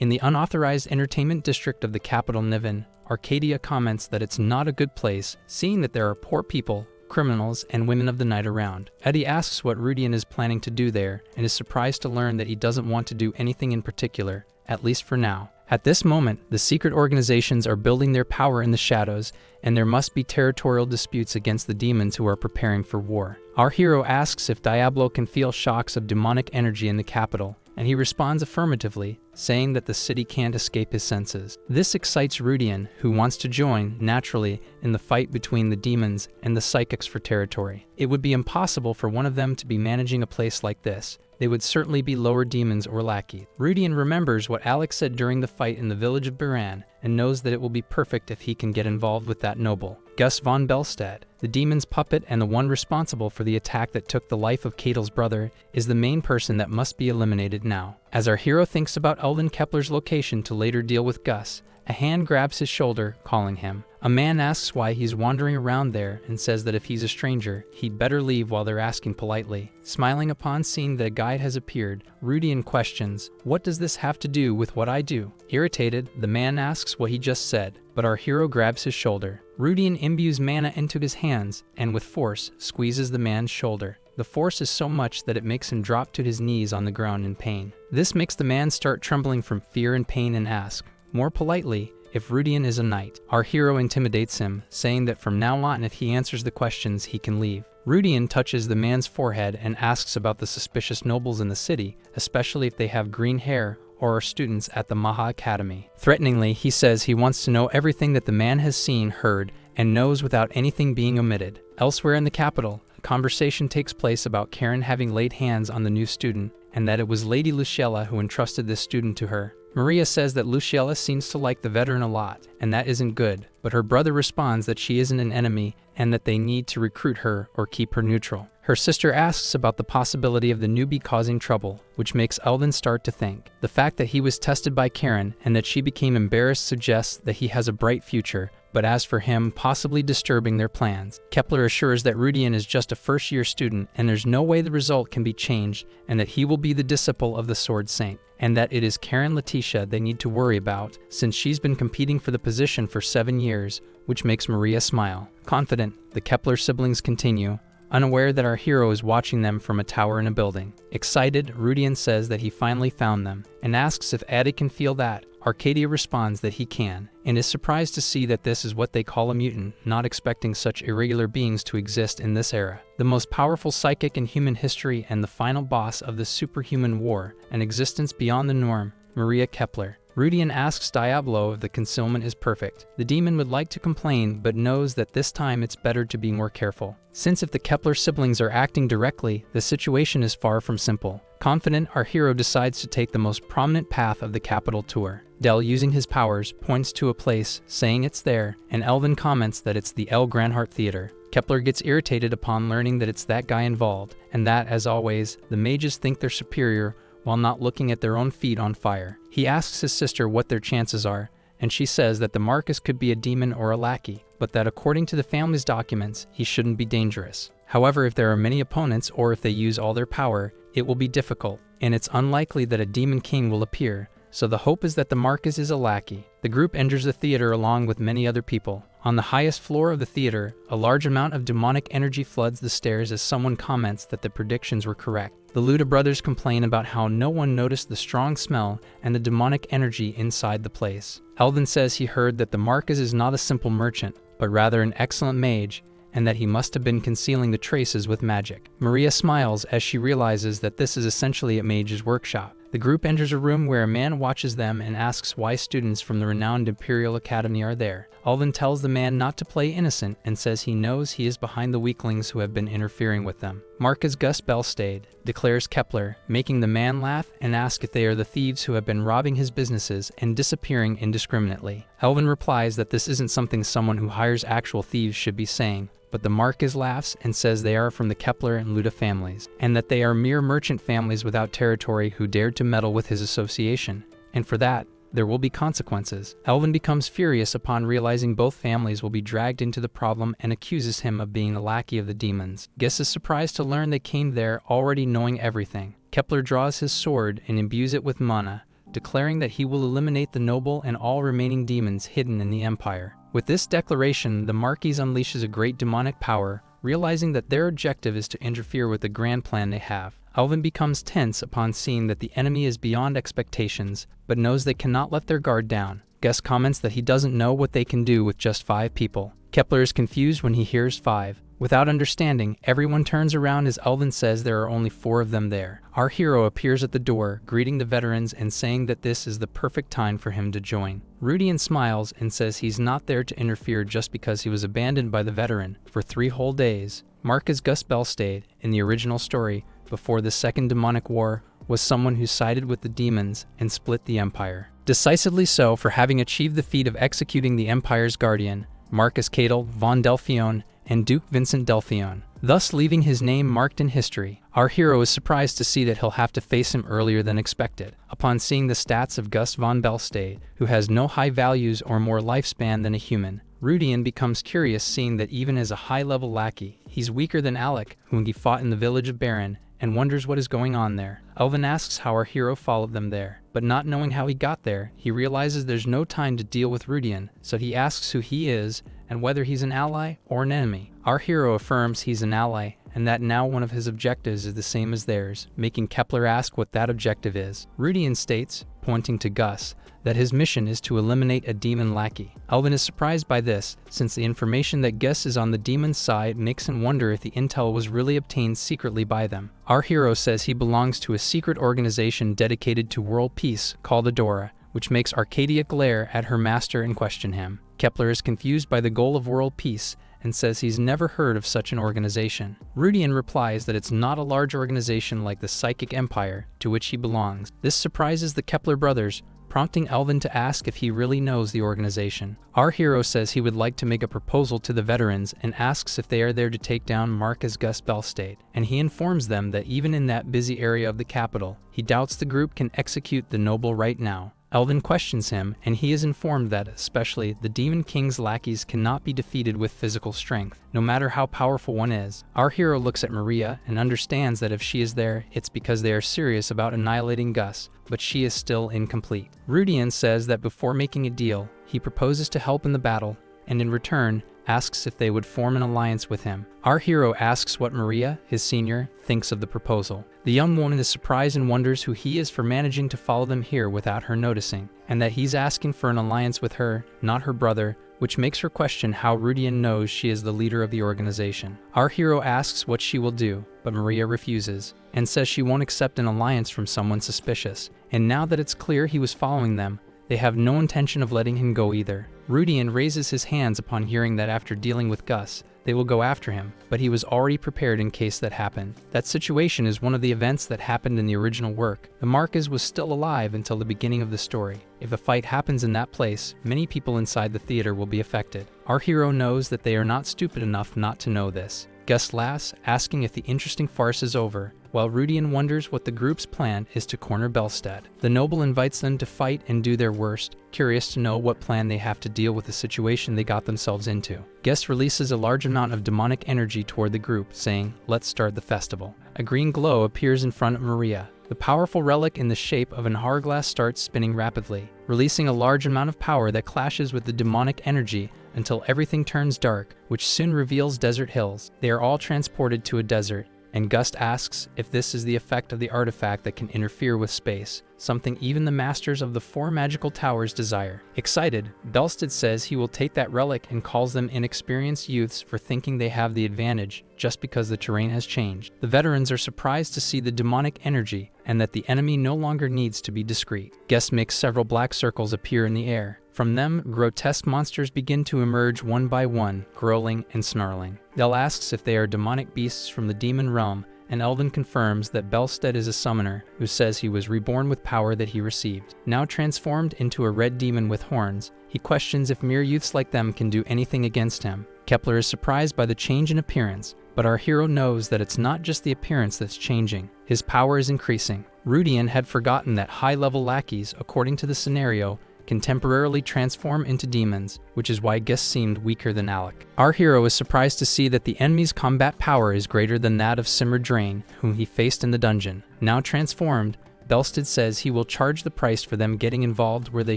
In the unauthorized entertainment district of the capital Niven, Arcadia comments that it's not a good place, seeing that there are poor people, criminals, and women of the night around. Eddie asks what Rudian is planning to do there, and is surprised to learn that he doesn't want to do anything in particular, at least for now. At this moment, the secret organizations are building their power in the shadows, and there must be territorial disputes against the demons who are preparing for war. Our hero asks if Diablo can feel shocks of demonic energy in the capital, and he responds affirmatively, saying that the city can't escape his senses. This excites Rudian, who wants to join, naturally, in the fight between the demons and the psychics for territory. It would be impossible for one of them to be managing a place like this. They would certainly be lower demons or lackeys. Rudian remembers what Alec said during the fight in the village of Biran, and knows that it will be perfect if he can get involved with that noble. Gus von Belstead, the demon's puppet and the one responsible for the attack that took the life of Kadel's brother, is the main person that must be eliminated now. As our hero thinks about Elvin Kepler's location to later deal with Gus, a hand grabs his shoulder, calling him. A man asks why he's wandering around there and says that if he's a stranger, he'd better leave while they're asking politely. Smiling upon seeing that a guide has appeared, Rudian questions, "What does this have to do with what I do?" Irritated, the man asks what he just said, but our hero grabs his shoulder. Rudian imbues mana into his hands, and with force, squeezes the man's shoulder. The force is so much that it makes him drop to his knees on the ground in pain. This makes the man start trembling from fear and pain and ask, more politely, if Rudian is a knight. Our hero intimidates him, saying that from now on if he answers the questions he can leave. Rudian touches the man's forehead and asks about the suspicious nobles in the city, especially if they have green hair or are students at the Manhwa Academy. Threateningly, he says he wants to know everything that the man has seen, heard, and knows without anything being omitted. Elsewhere in the capital, a conversation takes place about Karine having laid hands on the new student, and that it was Lady Lucella who entrusted this student to her. Maria says that Lucella seems to like the veteran a lot, and that isn't good, but her brother responds that she isn't an enemy and that they need to recruit her or keep her neutral. Her sister asks about the possibility of the newbie causing trouble, which makes Elvin start to think. The fact that he was tested by Karine and that she became embarrassed suggests that he has a bright future, but as for him possibly disturbing their plans, Kepler assures that Rudian is just a first-year student and there's no way the result can be changed, and that he will be the disciple of the Sword Saint, and that it is Karine Letitia they need to worry about, since she's been competing for the position for 7 years, which makes Maria smile. Confident, the Kepler siblings continue, unaware that our hero is watching them from a tower in a building. Excited, Rudian says that he finally found them, and asks if Addie can feel that. Arcadia responds that he can, and is surprised to see that this is what they call a mutant, not expecting such irregular beings to exist in this era. The most powerful psychic in human history and the final boss of the superhuman war, an existence beyond the norm, Maria Kepler. Rudian asks Diablo if the concealment is perfect. The demon would like to complain, but knows that this time it's better to be more careful, since if the Kepler siblings are acting directly, the situation is far from simple. Confident, our hero decides to take the most prominent path of the capital tour. Del, using his powers, points to a place, saying it's there, and Elvin comments that it's the L. Granhart Theater. Kepler gets irritated upon learning that it's that guy involved, and that, as always, the mages think they're superior while not looking at their own feet on fire. He asks his sister what their chances are, and she says that the Marcus could be a demon or a lackey, but that according to the family's documents, he shouldn't be dangerous. However, if there are many opponents or if they use all their power, it will be difficult, and it's unlikely that a demon king will appear, so the hope is that the Marcus is a lackey. The group enters the theater along with many other people. On the highest floor of the theater, a large amount of demonic energy floods the stairs as someone comments that the predictions were correct. The Luda brothers complain about how no one noticed the strong smell and the demonic energy inside the place. Elvin says he heard that the Marcus is not a simple merchant, but rather an excellent mage, and that he must have been concealing the traces with magic. Maria smiles as she realizes that this is essentially a mage's workshop. The group enters a room where a man watches them and asks why students from the renowned Imperial Academy are there. Elvin tells the man not to play innocent and says he knows he is behind the weaklings who have been interfering with them. Marcus Gus Belstead, declares Kepler, making the man laugh and ask if they are the thieves who have been robbing his businesses and disappearing indiscriminately. Elvin replies that this isn't something someone who hires actual thieves should be saying, but the Marcus laughs and says they are from the Kepler and Luda families, and that they are mere merchant families without territory who dared to meddle with his association, and for that, there will be consequences. Elvin becomes furious upon realizing both families will be dragged into the problem and accuses him of being the lackey of the demons. Gus is surprised to learn they came there already knowing everything. Kepler draws his sword and imbues it with mana, declaring that he will eliminate the noble and all remaining demons hidden in the Empire. With this declaration, the Marquis unleashes a great demonic power, realizing that their objective is to interfere with the grand plan they have. Elvin becomes tense upon seeing that the enemy is beyond expectations, but knows they cannot let their guard down. Gus comments that he doesn't know what they can do with just 5 people. Kepler is confused when he hears 5. Without understanding, everyone turns around as Elvin says there are only 4 of them there. Our hero appears at the door, greeting the veterans and saying that this is the perfect time for him to join. Rudian smiles and says he's not there to interfere just because he was abandoned by the veteran for 3 whole days. Marcus Gus Belstead, in the original story, before the Second Demonic War, was someone who sided with the demons and split the Empire. Decisively so for having achieved the feat of executing the Empire's guardian, Marcus Kadel von Delphion, and Duke Vincent Delphion, thus leaving his name marked in history. Our hero is surprised to see that he'll have to face him earlier than expected. Upon seeing the stats of Gus von Belstead, who has no high values or more lifespan than a human, Rudian becomes curious seeing that even as a high-level lackey, he's weaker than Alec, whom he fought in the village of Baron, and wonders what is going on there. Elvin asks how our hero followed them there, but not knowing how he got there, he realizes there's no time to deal with Rudian, so he asks who he is and whether he's an ally or an enemy. Our hero affirms he's an ally, and that now one of his objectives is the same as theirs, making Kepler ask what that objective is. Rudian states, pointing to Gus, that his mission is to eliminate a demon lackey. Elvin is surprised by this, since the information that Gus is on the demon's side makes him wonder if the intel was really obtained secretly by them. Our hero says he belongs to a secret organization dedicated to world peace called Adora, which makes Arcadia glare at her master and question him. Kepler is confused by the goal of world peace and says he's never heard of such an organization. Rudian replies that it's not a large organization like the Psychic Empire, to which he belongs. This surprises the Kepler brothers, prompting Elvin to ask if he really knows the organization. Our hero says he would like to make a proposal to the veterans and asks if they are there to take down Marcus Gus Belstead, and he informs them that even in that busy area of the capital, he doubts the group can execute the noble right now. Elvin questions him, and he is informed that, especially, the Demon King's lackeys cannot be defeated with physical strength, no matter how powerful one is. Our hero looks at Maria and understands that if she is there, it's because they are serious about annihilating Gus, but she is still incomplete. Rudian says that before making a deal, he proposes to help in the battle, and in return, asks if they would form an alliance with him. Our hero asks what Maria, his senior, thinks of the proposal. The young woman is surprised and wonders who he is for managing to follow them here without her noticing, and that he's asking for an alliance with her, not her brother, which makes her question how Rudian knows she is the leader of the organization. Our hero asks what she will do, but Maria refuses, and says she won't accept an alliance from someone suspicious, and now that it's clear he was following them, they have no intention of letting him go either. Rudian raises his hands upon hearing that after dealing with Gus, they will go after him, but he was already prepared in case that happened. That situation is one of the events that happened in the original work. The Marcus was still alive until the beginning of the story. If a fight happens in that place, many people inside the theater will be affected. Our hero knows that they are not stupid enough not to know this. Gus laughs, asking if the interesting farce is over, while Rudian wonders what the group's plan is to corner Belstead. The noble invites them to fight and do their worst, curious to know what plan they have to deal with the situation they got themselves into. Gus releases a large amount of demonic energy toward the group, saying, "Let's start the festival." A green glow appears in front of Maria. The powerful relic in the shape of an hourglass starts spinning rapidly, releasing a large amount of power that clashes with the demonic energy until everything turns dark, which soon reveals desert hills. They are all transported to a desert, and Gus asks if this is the effect of the artifact that can interfere with space, something even the masters of the 4 magical towers desire. Excited, Belstead says he will take that relic and calls them inexperienced youths for thinking they have the advantage just because the terrain has changed. The veterans are surprised to see the demonic energy and that the enemy no longer needs to be discreet. Gus makes several black circles appear in the air. From them, grotesque monsters begin to emerge one by one, growling and snarling. Del asks if they are demonic beasts from the demon realm, and Elvin confirms that Belstead is a summoner who says he was reborn with power that he received. Now transformed into a red demon with horns, he questions if mere youths like them can do anything against him. Kepler is surprised by the change in appearance, but our hero knows that it's not just the appearance that's changing. His power is increasing. Rudian had forgotten that high-level lackeys, according to the scenario, can temporarily transform into demons, which is why Gus seemed weaker than Alec. Our hero is surprised to see that the enemy's combat power is greater than that of Simmer Drain, whom he faced in the dungeon. Now transformed, Belstead says he will charge the price for them getting involved where they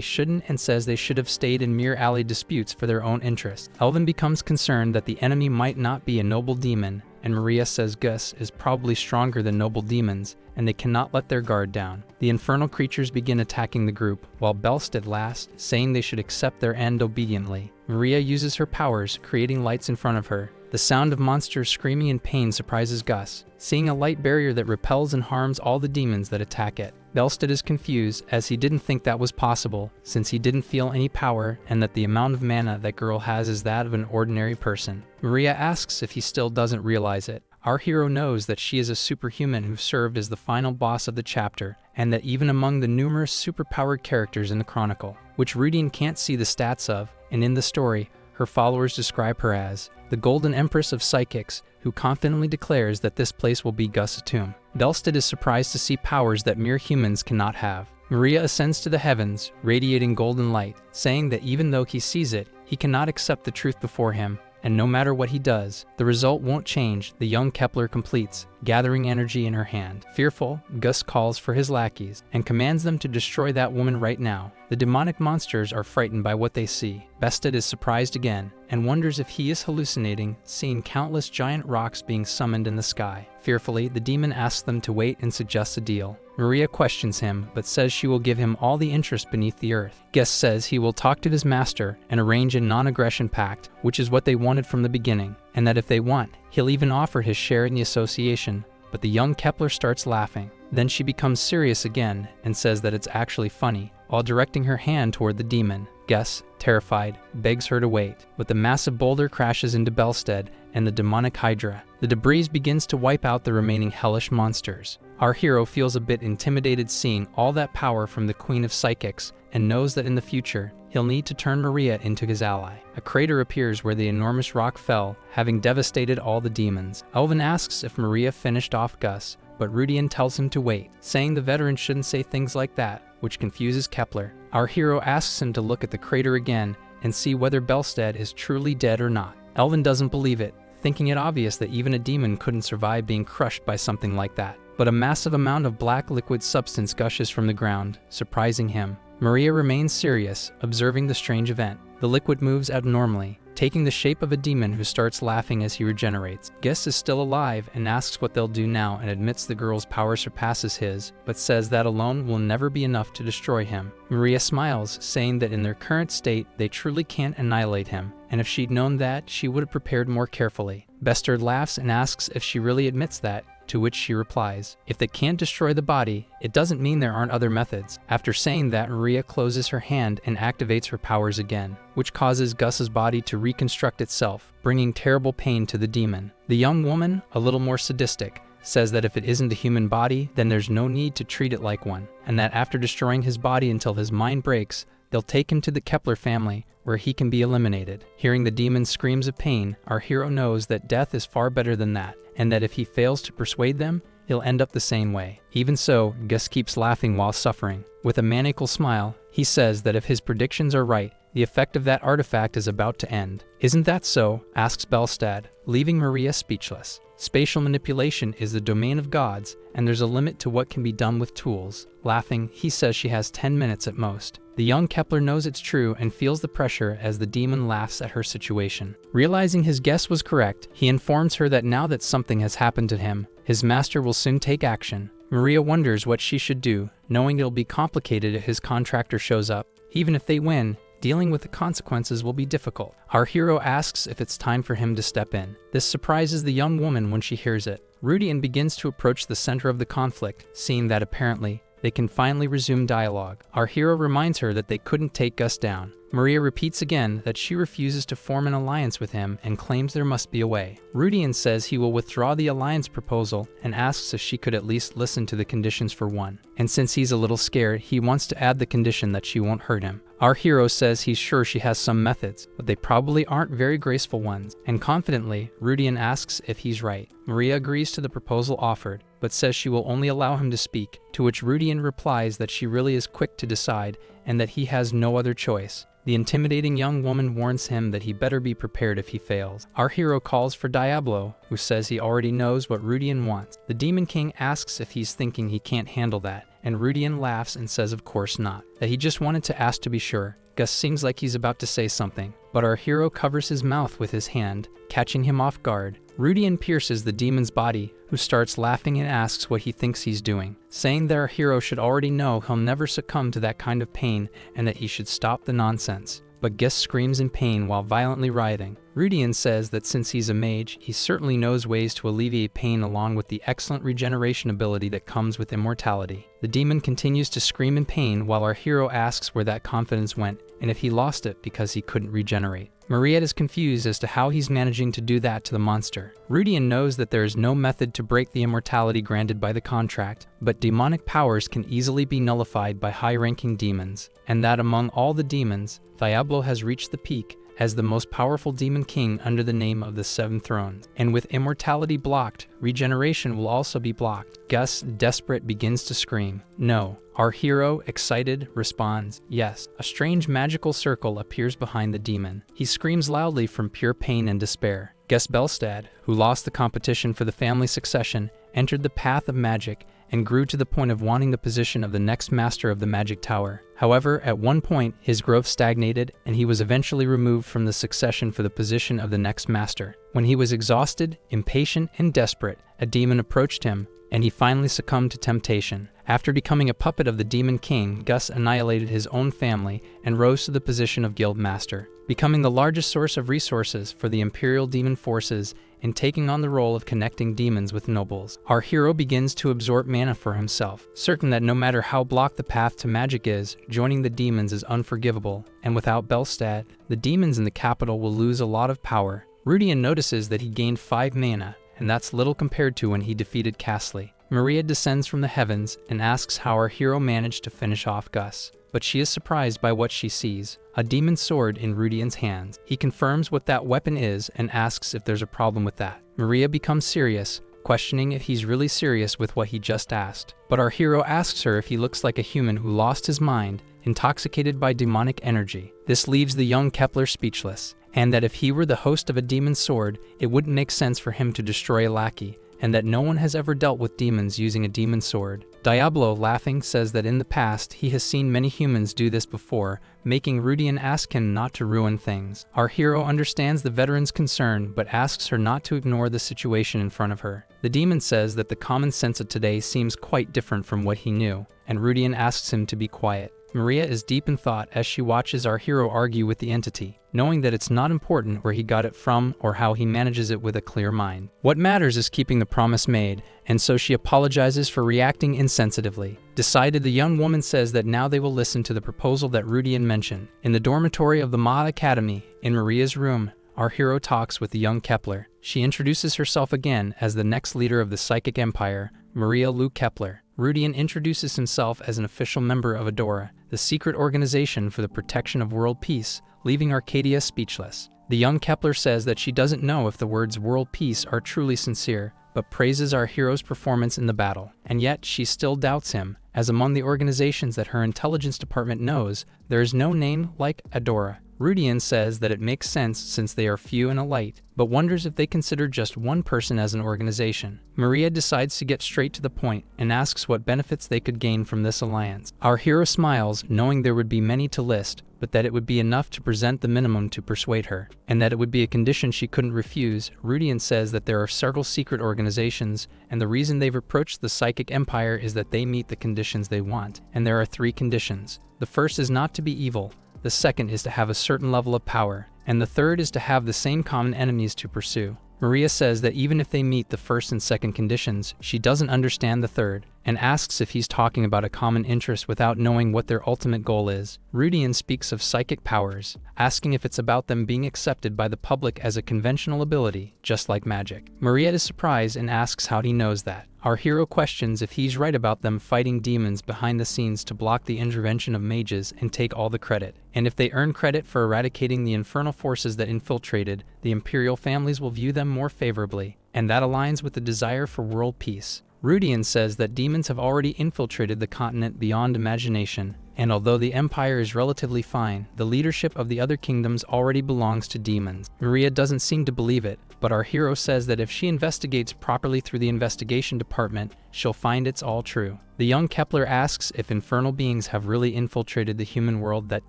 shouldn't and says they should have stayed in mere alley disputes for their own interest. Elvin becomes concerned that the enemy might not be a noble demon, and Maria says Gus is probably stronger than noble demons, and they cannot let their guard down. The infernal creatures begin attacking the group, while Belstead laughs, saying they should accept their end obediently. Maria uses her powers, creating lights in front of her. The sound of monsters screaming in pain surprises Gus, seeing a light barrier that repels and harms all the demons that attack it. Belstead is confused, as he didn't think that was possible, since he didn't feel any power and that the amount of mana that girl has is that of an ordinary person. Maria asks if he still doesn't realize it. Our hero knows that she is a superhuman who served as the final boss of the chapter, and that even among the numerous superpowered characters in the Chronicle, which Rudian can't see the stats of, and in the story, her followers describe her as the Golden Empress of Psychics, who confidently declares that this place will be Gus' tomb. Belstead is surprised to see powers that mere humans cannot have. Maria ascends to the heavens, radiating golden light, saying that even though he sees it, he cannot accept the truth before him, and no matter what he does, the result won't change. The young Kepler completes, gathering energy in her hand. Fearful, Gus calls for his lackeys and commands them to destroy that woman right now. The demonic monsters are frightened by what they see. Belstead is surprised again and wonders if he is hallucinating, seeing countless giant rocks being summoned in the sky. Fearfully, the demon asks them to wait and suggests a deal. Maria questions him, but says she will give him all the interest beneath the earth. Gus says he will talk to his master and arrange a non-aggression pact, which is what they wanted from the beginning, and that if they want, he'll even offer his share in the association. But the young Kepler starts laughing. Then she becomes serious again and says that it's actually funny, while directing her hand toward the demon. Gus, terrified, begs her to wait, but the massive boulder crashes into Belstead and the demonic Hydra. The debris begins to wipe out the remaining hellish monsters. Our hero feels a bit intimidated seeing all that power from the Queen of Psychics and knows that in the future, he'll need to turn Maria into his ally. A crater appears where the enormous rock fell, having devastated all the demons. Elvin asks if Maria finished off Gus, but Rudian tells him to wait, saying the veteran shouldn't say things like that, which confuses Kepler. Our hero asks him to look at the crater again and see whether Belstead is truly dead or not. Elvin doesn't believe it, thinking it obvious that even a demon couldn't survive being crushed by something like that. But a massive amount of black liquid substance gushes from the ground, surprising him. Maria remains serious, observing the strange event. The liquid moves abnormally, taking the shape of a demon who starts laughing as he regenerates. Gus is still alive and asks what they'll do now and admits the girl's power surpasses his, but says that alone will never be enough to destroy him. Maria smiles, saying that in their current state, they truly can't annihilate him, and if she'd known that, she would have prepared more carefully. Belstead laughs and asks if she really admits that, to which she replies, if they can't destroy the body, it doesn't mean there aren't other methods. After saying that, Maria closes her hand and activates her powers again, which causes Gus's body to reconstruct itself, bringing terrible pain to the demon. The young woman, a little more sadistic, says that if it isn't the human body, then there's no need to treat it like one, and that after destroying his body until his mind breaks, they'll take him to the Kepler family, where he can be eliminated. Hearing the demon's screams of pain, our hero knows that death is far better than that, and that if he fails to persuade them, he'll end up the same way. Even so, Gus keeps laughing while suffering. With a maniacal smile, he says that if his predictions are right, the effect of that artifact is about to end. Isn't that so? Asks Belstead, leaving Maria speechless. Spatial manipulation is the domain of gods, and there's a limit to what can be done with tools. Laughing, he says she has 10 minutes at most. The young Kepler knows it's true and feels the pressure as the demon laughs at her situation. Realizing his guess was correct, he informs her that now that something has happened to him, his master will soon take action. Maria wonders what she should do, knowing it'll be complicated if his contractor shows up. Even if they win, dealing with the consequences will be difficult. Our hero asks if it's time for him to step in. This surprises the young woman when she hears it. Rudian begins to approach the center of the conflict, seeing that apparently, they can finally resume dialogue. Our hero reminds her that they couldn't take Gus down. Maria repeats again that she refuses to form an alliance with him and claims there must be a way. Rudian says he will withdraw the alliance proposal and asks if she could at least listen to the conditions for one. And since he's a little scared, he wants to add the condition that she won't hurt him. Our hero says he's sure she has some methods, but they probably aren't very graceful ones. And confidently, Rudian asks if he's right. Maria agrees to the proposal offered, but says she will only allow him to speak, to which Rudian replies that she really is quick to decide and that he has no other choice. The intimidating young woman warns him that he better be prepared if he fails. Our hero calls for Diablo, who says he already knows what Rudian wants. The Demon King asks if he's thinking he can't handle that, and Rudian laughs and says of course not, that he just wanted to ask to be sure. Gus seems like he's about to say something, but our hero covers his mouth with his hand, catching him off guard. Rudian pierces the demon's body, who starts laughing and asks what he thinks he's doing, saying that our hero should already know he'll never succumb to that kind of pain and that he should stop the nonsense. But Gus screams in pain while violently writhing. Rudian says that since he's a mage, he certainly knows ways to alleviate pain along with the excellent regeneration ability that comes with immortality. The demon continues to scream in pain while our hero asks where that confidence went and if he lost it because he couldn't regenerate. Mariette is confused as to how he's managing to do that to the monster. Rudian knows that there is no method to break the immortality granted by the contract, but demonic powers can easily be nullified by high-ranking demons, and that among all the demons, Diablo has reached the peak as the most powerful demon king under the name of the Seven Thrones. And with immortality blocked, regeneration will also be blocked. Gus, desperate, begins to scream. No. Our hero, excited, responds, yes. A strange magical circle appears behind the demon. He screams loudly from pure pain and despair. Gus Belstead, who lost the competition for the family succession, entered the path of magic and grew to the point of wanting the position of the next master of the magic tower. However, at one point, his growth stagnated and he was eventually removed from the succession for the position of the next master. When he was exhausted, impatient, and desperate, a demon approached him, and he finally succumbed to temptation. After becoming a puppet of the Demon King, Gus annihilated his own family and rose to the position of Guild Master, becoming the largest source of resources for the Imperial Demon forces and taking on the role of connecting demons with nobles. Our hero begins to absorb mana for himself, certain that no matter how blocked the path to magic is, joining the demons is unforgivable, and without Belstead, the demons in the capital will lose a lot of power. Rudian notices that he gained 5 mana, and that's little compared to when he defeated Castley. Maria descends from the heavens and asks how our hero managed to finish off Gus, but she is surprised by what she sees, a demon sword in Rudian's hands. He confirms what that weapon is and asks if there's a problem with that. Maria becomes serious, questioning if he's really serious with what he just asked. But our hero asks her if he looks like a human who lost his mind, intoxicated by demonic energy. This leaves the young Kepler speechless, and that if he were the host of a demon sword, it wouldn't make sense for him to destroy a lackey, and that no one has ever dealt with demons using a demon sword. Diablo, laughing, says that in the past he has seen many humans do this before, making Rudian ask him not to ruin things. Our hero understands the veteran's concern, but asks her not to ignore the situation in front of her. The demon says that the common sense of today seems quite different from what he knew, and Rudian asks him to be quiet. Maria is deep in thought as she watches our hero argue with the entity, knowing that it's not important where he got it from or how he manages it with a clear mind. What matters is keeping the promise made, and so she apologizes for reacting insensitively. Decided, the young woman says that now they will listen to the proposal that Rudian mentioned. In the dormitory of the Ma Academy, in Maria's room, our hero talks with the young Kepler. She introduces herself again as the next leader of the Psychic Empire, Maria Lou Kepler. Rudian introduces himself as an official member of Adora, the secret organization for the protection of world peace, leaving Arcadia speechless. The young Kepler says that she doesn't know if the words world peace are truly sincere, but praises our hero's performance in the battle. And yet she still doubts him, as among the organizations that her intelligence department knows, there is no name like Adora. Rudian says that it makes sense since they are few and elite, but wonders if they consider just one person as an organization. Maria decides to get straight to the point and asks what benefits they could gain from this alliance. Our hero smiles, knowing there would be many to list, but that it would be enough to present the minimum to persuade her, and that it would be a condition she couldn't refuse. Rudian says that there are several secret organizations, and the reason they've approached the Psychic Empire is that they meet the conditions they want, and there are 3 conditions. The first is not to be evil. The second is to have a certain level of power, and the third is to have the same common enemies to pursue. Maria says that even if they meet the first and second conditions, she doesn't understand the third, and asks if he's talking about a common interest without knowing what their ultimate goal is. Rudian speaks of psychic powers, asking if it's about them being accepted by the public as a conventional ability, just like magic. Maria is surprised and asks how he knows that. Our hero questions if he's right about them fighting demons behind the scenes to block the intervention of mages and take all the credit. And if they earn credit for eradicating the infernal forces that infiltrated, the imperial families will view them more favorably, and that aligns with the desire for world peace. Rudian says that demons have already infiltrated the continent beyond imagination, and although the Empire is relatively fine, the leadership of the other kingdoms already belongs to demons. Maria doesn't seem to believe it, but our hero says that if she investigates properly through the investigation department, she'll find it's all true. The young Kepler asks if infernal beings have really infiltrated the human world that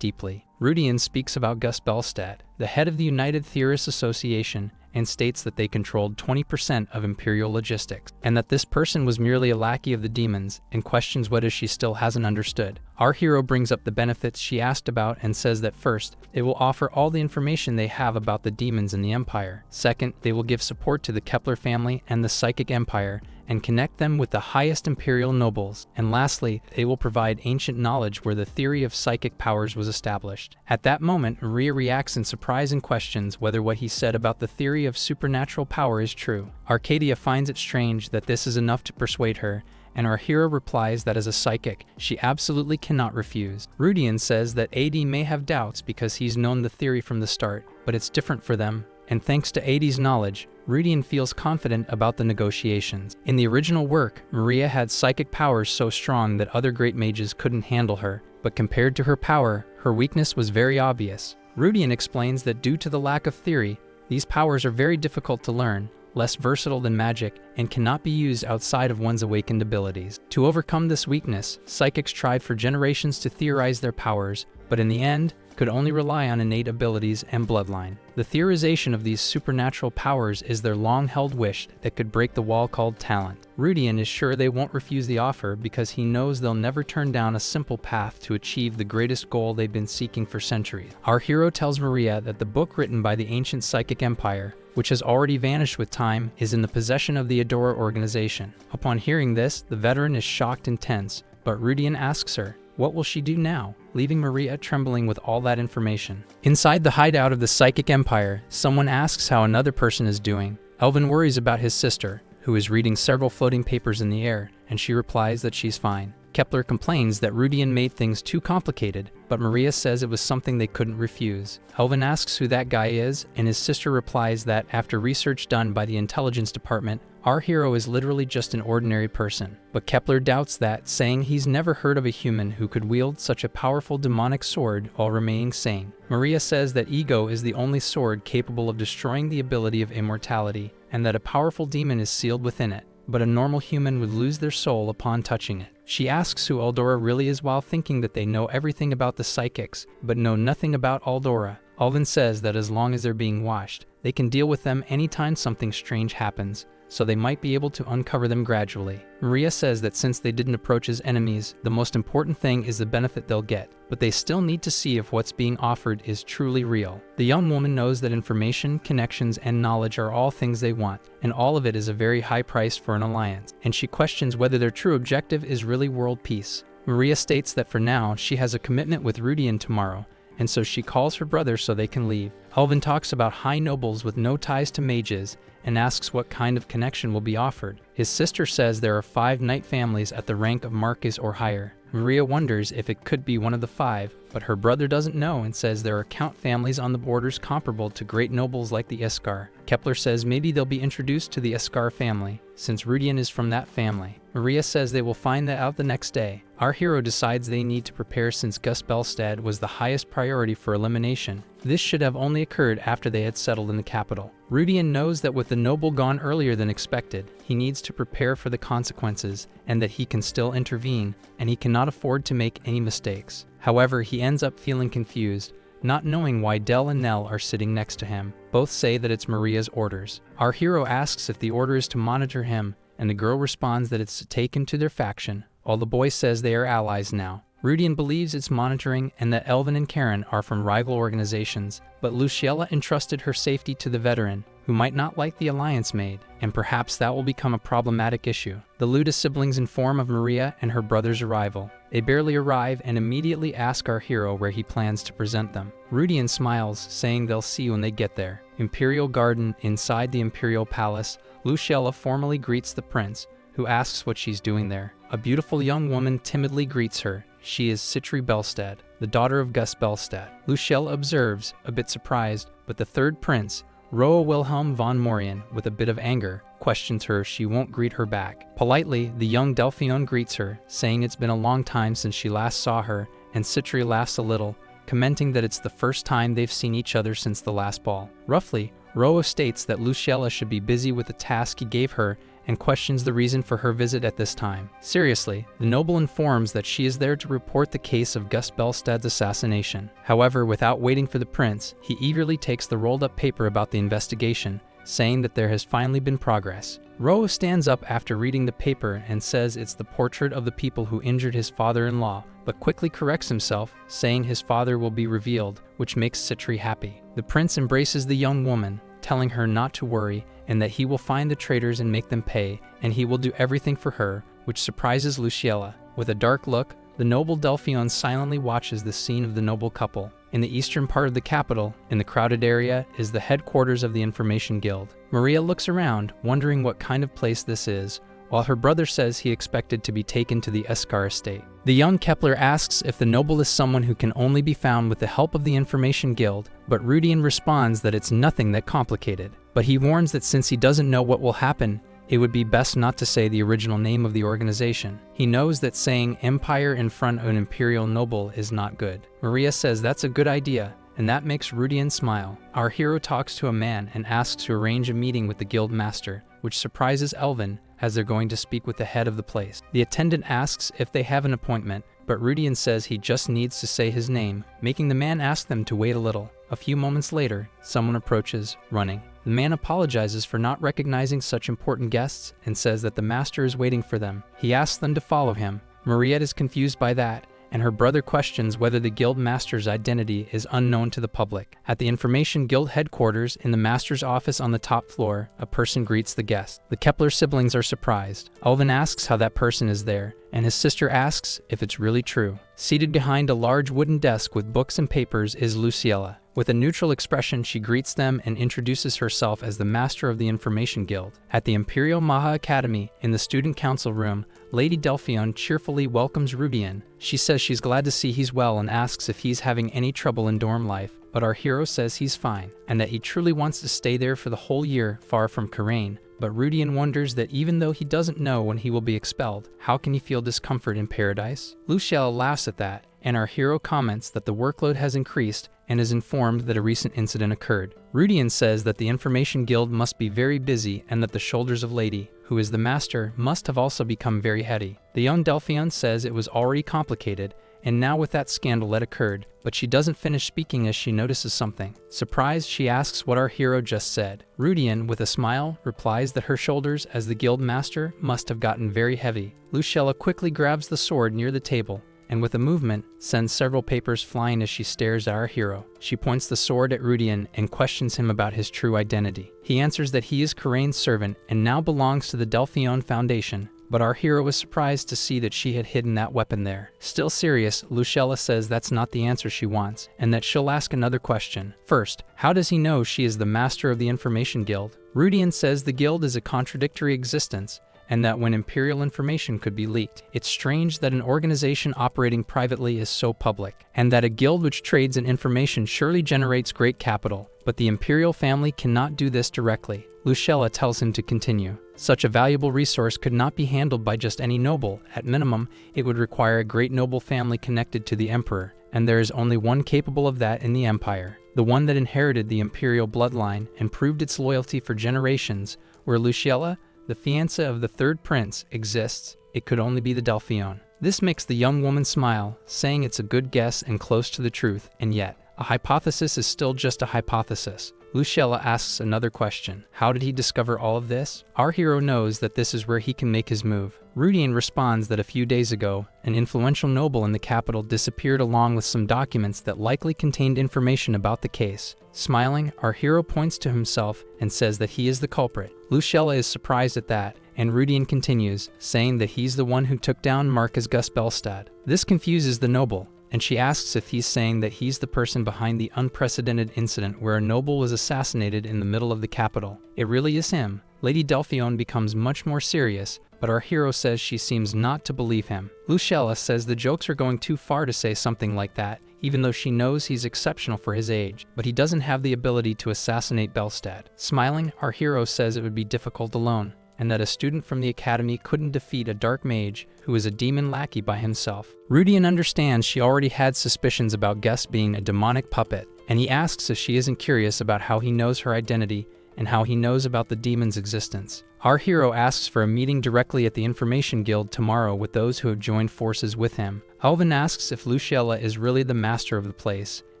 deeply. Rudian speaks about Gus Belstead, the head of the United Theorists Association, and states that they controlled 20% of Imperial logistics, and that this person was merely a lackey of the demons, and questions whether she still hasn't understood. Our hero brings up the benefits she asked about and says that first, it will offer all the information they have about the demons in the Empire. Second, they will give support to the Kepler family and the Psychic Empire, and connect them with the highest imperial nobles. And lastly, they will provide ancient knowledge where the theory of psychic powers was established. At that moment, Maria reacts in surprise and questions whether what he said about the theory of supernatural power is true. Arcadia finds it strange that this is enough to persuade her, and our hero replies that as a psychic, she absolutely cannot refuse. Rudian says that AD may have doubts because he's known the theory from the start, but it's different for them, and thanks to AD's knowledge, Rudian feels confident about the negotiations. In the original work, Maria had psychic powers so strong that other great mages couldn't handle her, but compared to her power, her weakness was very obvious. Rudian explains that due to the lack of theory, these powers are very difficult to learn, less versatile than magic, and cannot be used outside of one's awakened abilities. To overcome this weakness, psychics tried for generations to theorize their powers, but in the end, could only rely on innate abilities and bloodline. The theorization of these supernatural powers is their long-held wish that could break the wall called talent. Rudian is sure they won't refuse the offer because he knows they'll never turn down a simple path to achieve the greatest goal they've been seeking for centuries. Our hero tells Maria that the book written by the ancient Psychic Empire, which has already vanished with time, is in the possession of the Adora organization. Upon hearing this, the veteran is shocked and tense, but Rudian asks her, what will she do now, leaving Maria trembling with all that information. Inside the hideout of the Psychic Empire, someone asks how another person is doing. Elvin worries about his sister, who is reading several floating papers in the air, and she replies that she's fine. Kepler complains that Rudian made things too complicated, but Maria says it was something they couldn't refuse. Elvin asks who that guy is, and his sister replies that after research done by the intelligence department, our hero is literally just an ordinary person. But Kepler doubts that, saying he's never heard of a human who could wield such a powerful demonic sword while remaining sane. Maria says that ego is the only sword capable of destroying the ability of immortality, and that a powerful demon is sealed within it, but a normal human would lose their soul upon touching it. She asks who Aldora really is while thinking that they know everything about the psychics, but know nothing about Aldora. Alvin says that as long as they're being watched, they can deal with them anytime something strange happens, so they might be able to uncover them gradually. Maria says that since they didn't approach as enemies, the most important thing is the benefit they'll get, but they still need to see if what's being offered is truly real. The young woman knows that information, connections, and knowledge are all things they want, and all of it is a very high price for an alliance, and she questions whether their true objective is really world peace. Maria states that for now, she has a commitment with Rudian tomorrow, and so she calls her brother so they can leave. Elvin talks about high nobles with no ties to mages, and asks what kind of connection will be offered. His sister says there are 5 knight families at the rank of Marquis or higher. Maria wonders if it could be one of the 5, but her brother doesn't know and says there are count families on the borders comparable to great nobles like the Iskar. Kepler says maybe they'll be introduced to the Iskar family, since Rudian is from that family. Maria says they will find that out the next day. Our hero decides they need to prepare since Gus Belstead was the highest priority for elimination. This should have only occurred after they had settled in the capital. Rudian knows that with the noble gone earlier than expected, he needs to prepare for the consequences, and that he can still intervene, and he cannot afford to make any mistakes. However, he ends up feeling confused, not knowing why Del and Nell are sitting next to him. Both say that it's Maria's orders. Our hero asks if the order is to monitor him, and the girl responds that it's to take him to their faction, while the boy says they are allies now. Rudian believes it's monitoring and that Elvin and Karine are from rival organizations, but Lucella entrusted her safety to the veteran, who might not like the alliance made, and perhaps that will become a problematic issue. The Luda siblings inform of Maria and her brother's arrival. They barely arrive and immediately ask our hero where he plans to present them. Rudian smiles, saying they'll see when they get there. Imperial Garden, inside the Imperial Palace, Lucella formally greets the prince, who asks what she's doing there. A beautiful young woman timidly greets her. She is Citri Belstead, the daughter of Gus Belstead. Lucella observes, a bit surprised, but the third prince, Roa Wilhelm von Morian, with a bit of anger, questions her if she won't greet her back. Politely, the young Delphion greets her, saying it's been a long time since she last saw her, and Citri laughs a little, commenting that it's the first time they've seen each other since the last ball. Roughly, Roa states that Lucella should be busy with the task he gave her and questions the reason for her visit at this time. Seriously, the noble informs that she is there to report the case of Gus Belstead's assassination. However, without waiting for the prince, he eagerly takes the rolled-up paper about the investigation, saying that there has finally been progress. Roa stands up after reading the paper and says it's the portrait of the people who injured his father-in-law, but quickly corrects himself, saying his father will be revealed, which makes Citri happy. The prince embraces the young woman, telling her not to worry and that he will find the traitors and make them pay, and he will do everything for her, which surprises Lucella. With a dark look, the noble Delphion silently watches the scene of the noble couple. In the eastern part of the capital, in the crowded area, is the headquarters of the Information Guild. Maria looks around, wondering what kind of place this is, while her brother says he expected to be taken to the Eskar estate. The young Kepler asks if the noble is someone who can only be found with the help of the Information Guild, but Rudian responds that it's nothing that complicated. But he warns that since he doesn't know what will happen, it would be best not to say the original name of the organization. He knows that saying empire in front of an imperial noble is not good. Maria says that's a good idea, and that makes Rudian smile. Our hero talks to a man and asks to arrange a meeting with the guild master, which surprises Elvin, as they're going to speak with the head of the place. The attendant asks if they have an appointment, but Rudian says he just needs to say his name, making the man ask them to wait a little. A few moments later, someone approaches, running. The man apologizes for not recognizing such important guests and says that the master is waiting for them. He asks them to follow him. Maria is confused by that, and her brother questions whether the guild master's identity is unknown to the public. At the Information Guild headquarters, in the master's office on the top floor, a person greets the guest. The Kepler siblings are surprised. Elvin asks how that person is there, and his sister asks if it's really true. Seated behind a large wooden desk with books and papers is Lucella. With a neutral expression, she greets them and introduces herself as the master of the Information Guild. At the Imperial Maha Academy, in the student council room, Lady Delphion cheerfully welcomes Rudian. She says she's glad to see he's well and asks if he's having any trouble in dorm life, but our hero says he's fine, and that he truly wants to stay there for the whole year, far from Karine. But Rudian wonders that even though he doesn't know when he will be expelled, how can he feel discomfort in paradise? Lucella laughs at that, and our hero comments that the workload has increased and is informed that a recent incident occurred. Rudian says that the Information Guild must be very busy and that the shoulders of Lady, who is the master, must have also become very heavy. The young Delphion says it was already complicated, and now with that scandal that occurred, but she doesn't finish speaking as she notices something. Surprised, she asks what our hero just said. Rudian, with a smile, replies that her shoulders as the guild master must have gotten very heavy. Lucella quickly grabs the sword near the table, and with a movement, sends several papers flying as she stares at our hero. She points the sword at Rudian and questions him about his true identity. He answers that he is Karine's servant and now belongs to the Delion Foundation, but our hero was surprised to see that she had hidden that weapon there. Still serious, Lucella says that's not the answer she wants, and that she'll ask another question. First, how does he know she is the master of the Information Guild? Rudian says the guild is a contradictory existence, and that when imperial information could be leaked. It's strange that an organization operating privately is so public, and that a guild which trades in information surely generates great capital, but the imperial family cannot do this directly. Lucella tells him to continue. Such a valuable resource could not be handled by just any noble. At minimum, it would require a great noble family connected to the emperor, and there is only one capable of that in the empire. The one that inherited the imperial bloodline and proved its loyalty for generations, where Lucella, the fiancée of the third prince, exists, it could only be the Delphion. This makes the young woman smile, saying it's a good guess and close to the truth, and yet, a hypothesis is still just a hypothesis. Lucella asks another question. How did he discover all of this? Our hero knows that this is where he can make his move. Rudian responds that a few days ago, an influential noble in the capital disappeared along with some documents that likely contained information about the case. Smiling, our hero points to himself and says that he is the culprit. Lucella is surprised at that, and Rudian continues, saying that he's the one who took down Marcus Gus Belstead. This confuses the noble, and she asks if he's saying that he's the person behind the unprecedented incident where a noble was assassinated in the middle of the capital. It really is him. Lady Delphion becomes much more serious, but our hero says she seems not to believe him. Lucella says the jokes are going too far to say something like that, even though she knows he's exceptional for his age, but he doesn't have the ability to assassinate Belstead. Smiling, our hero says it would be difficult alone, and that a student from the academy couldn't defeat a dark mage who is a demon lackey by himself. Rudian understands she already had suspicions about Gus being a demonic puppet, and he asks if she isn't curious about how he knows her identity and how he knows about the demon's existence. Our hero asks for a meeting directly at the Information Guild tomorrow with those who have joined forces with him. Elvin asks if Lucella is really the master of the place,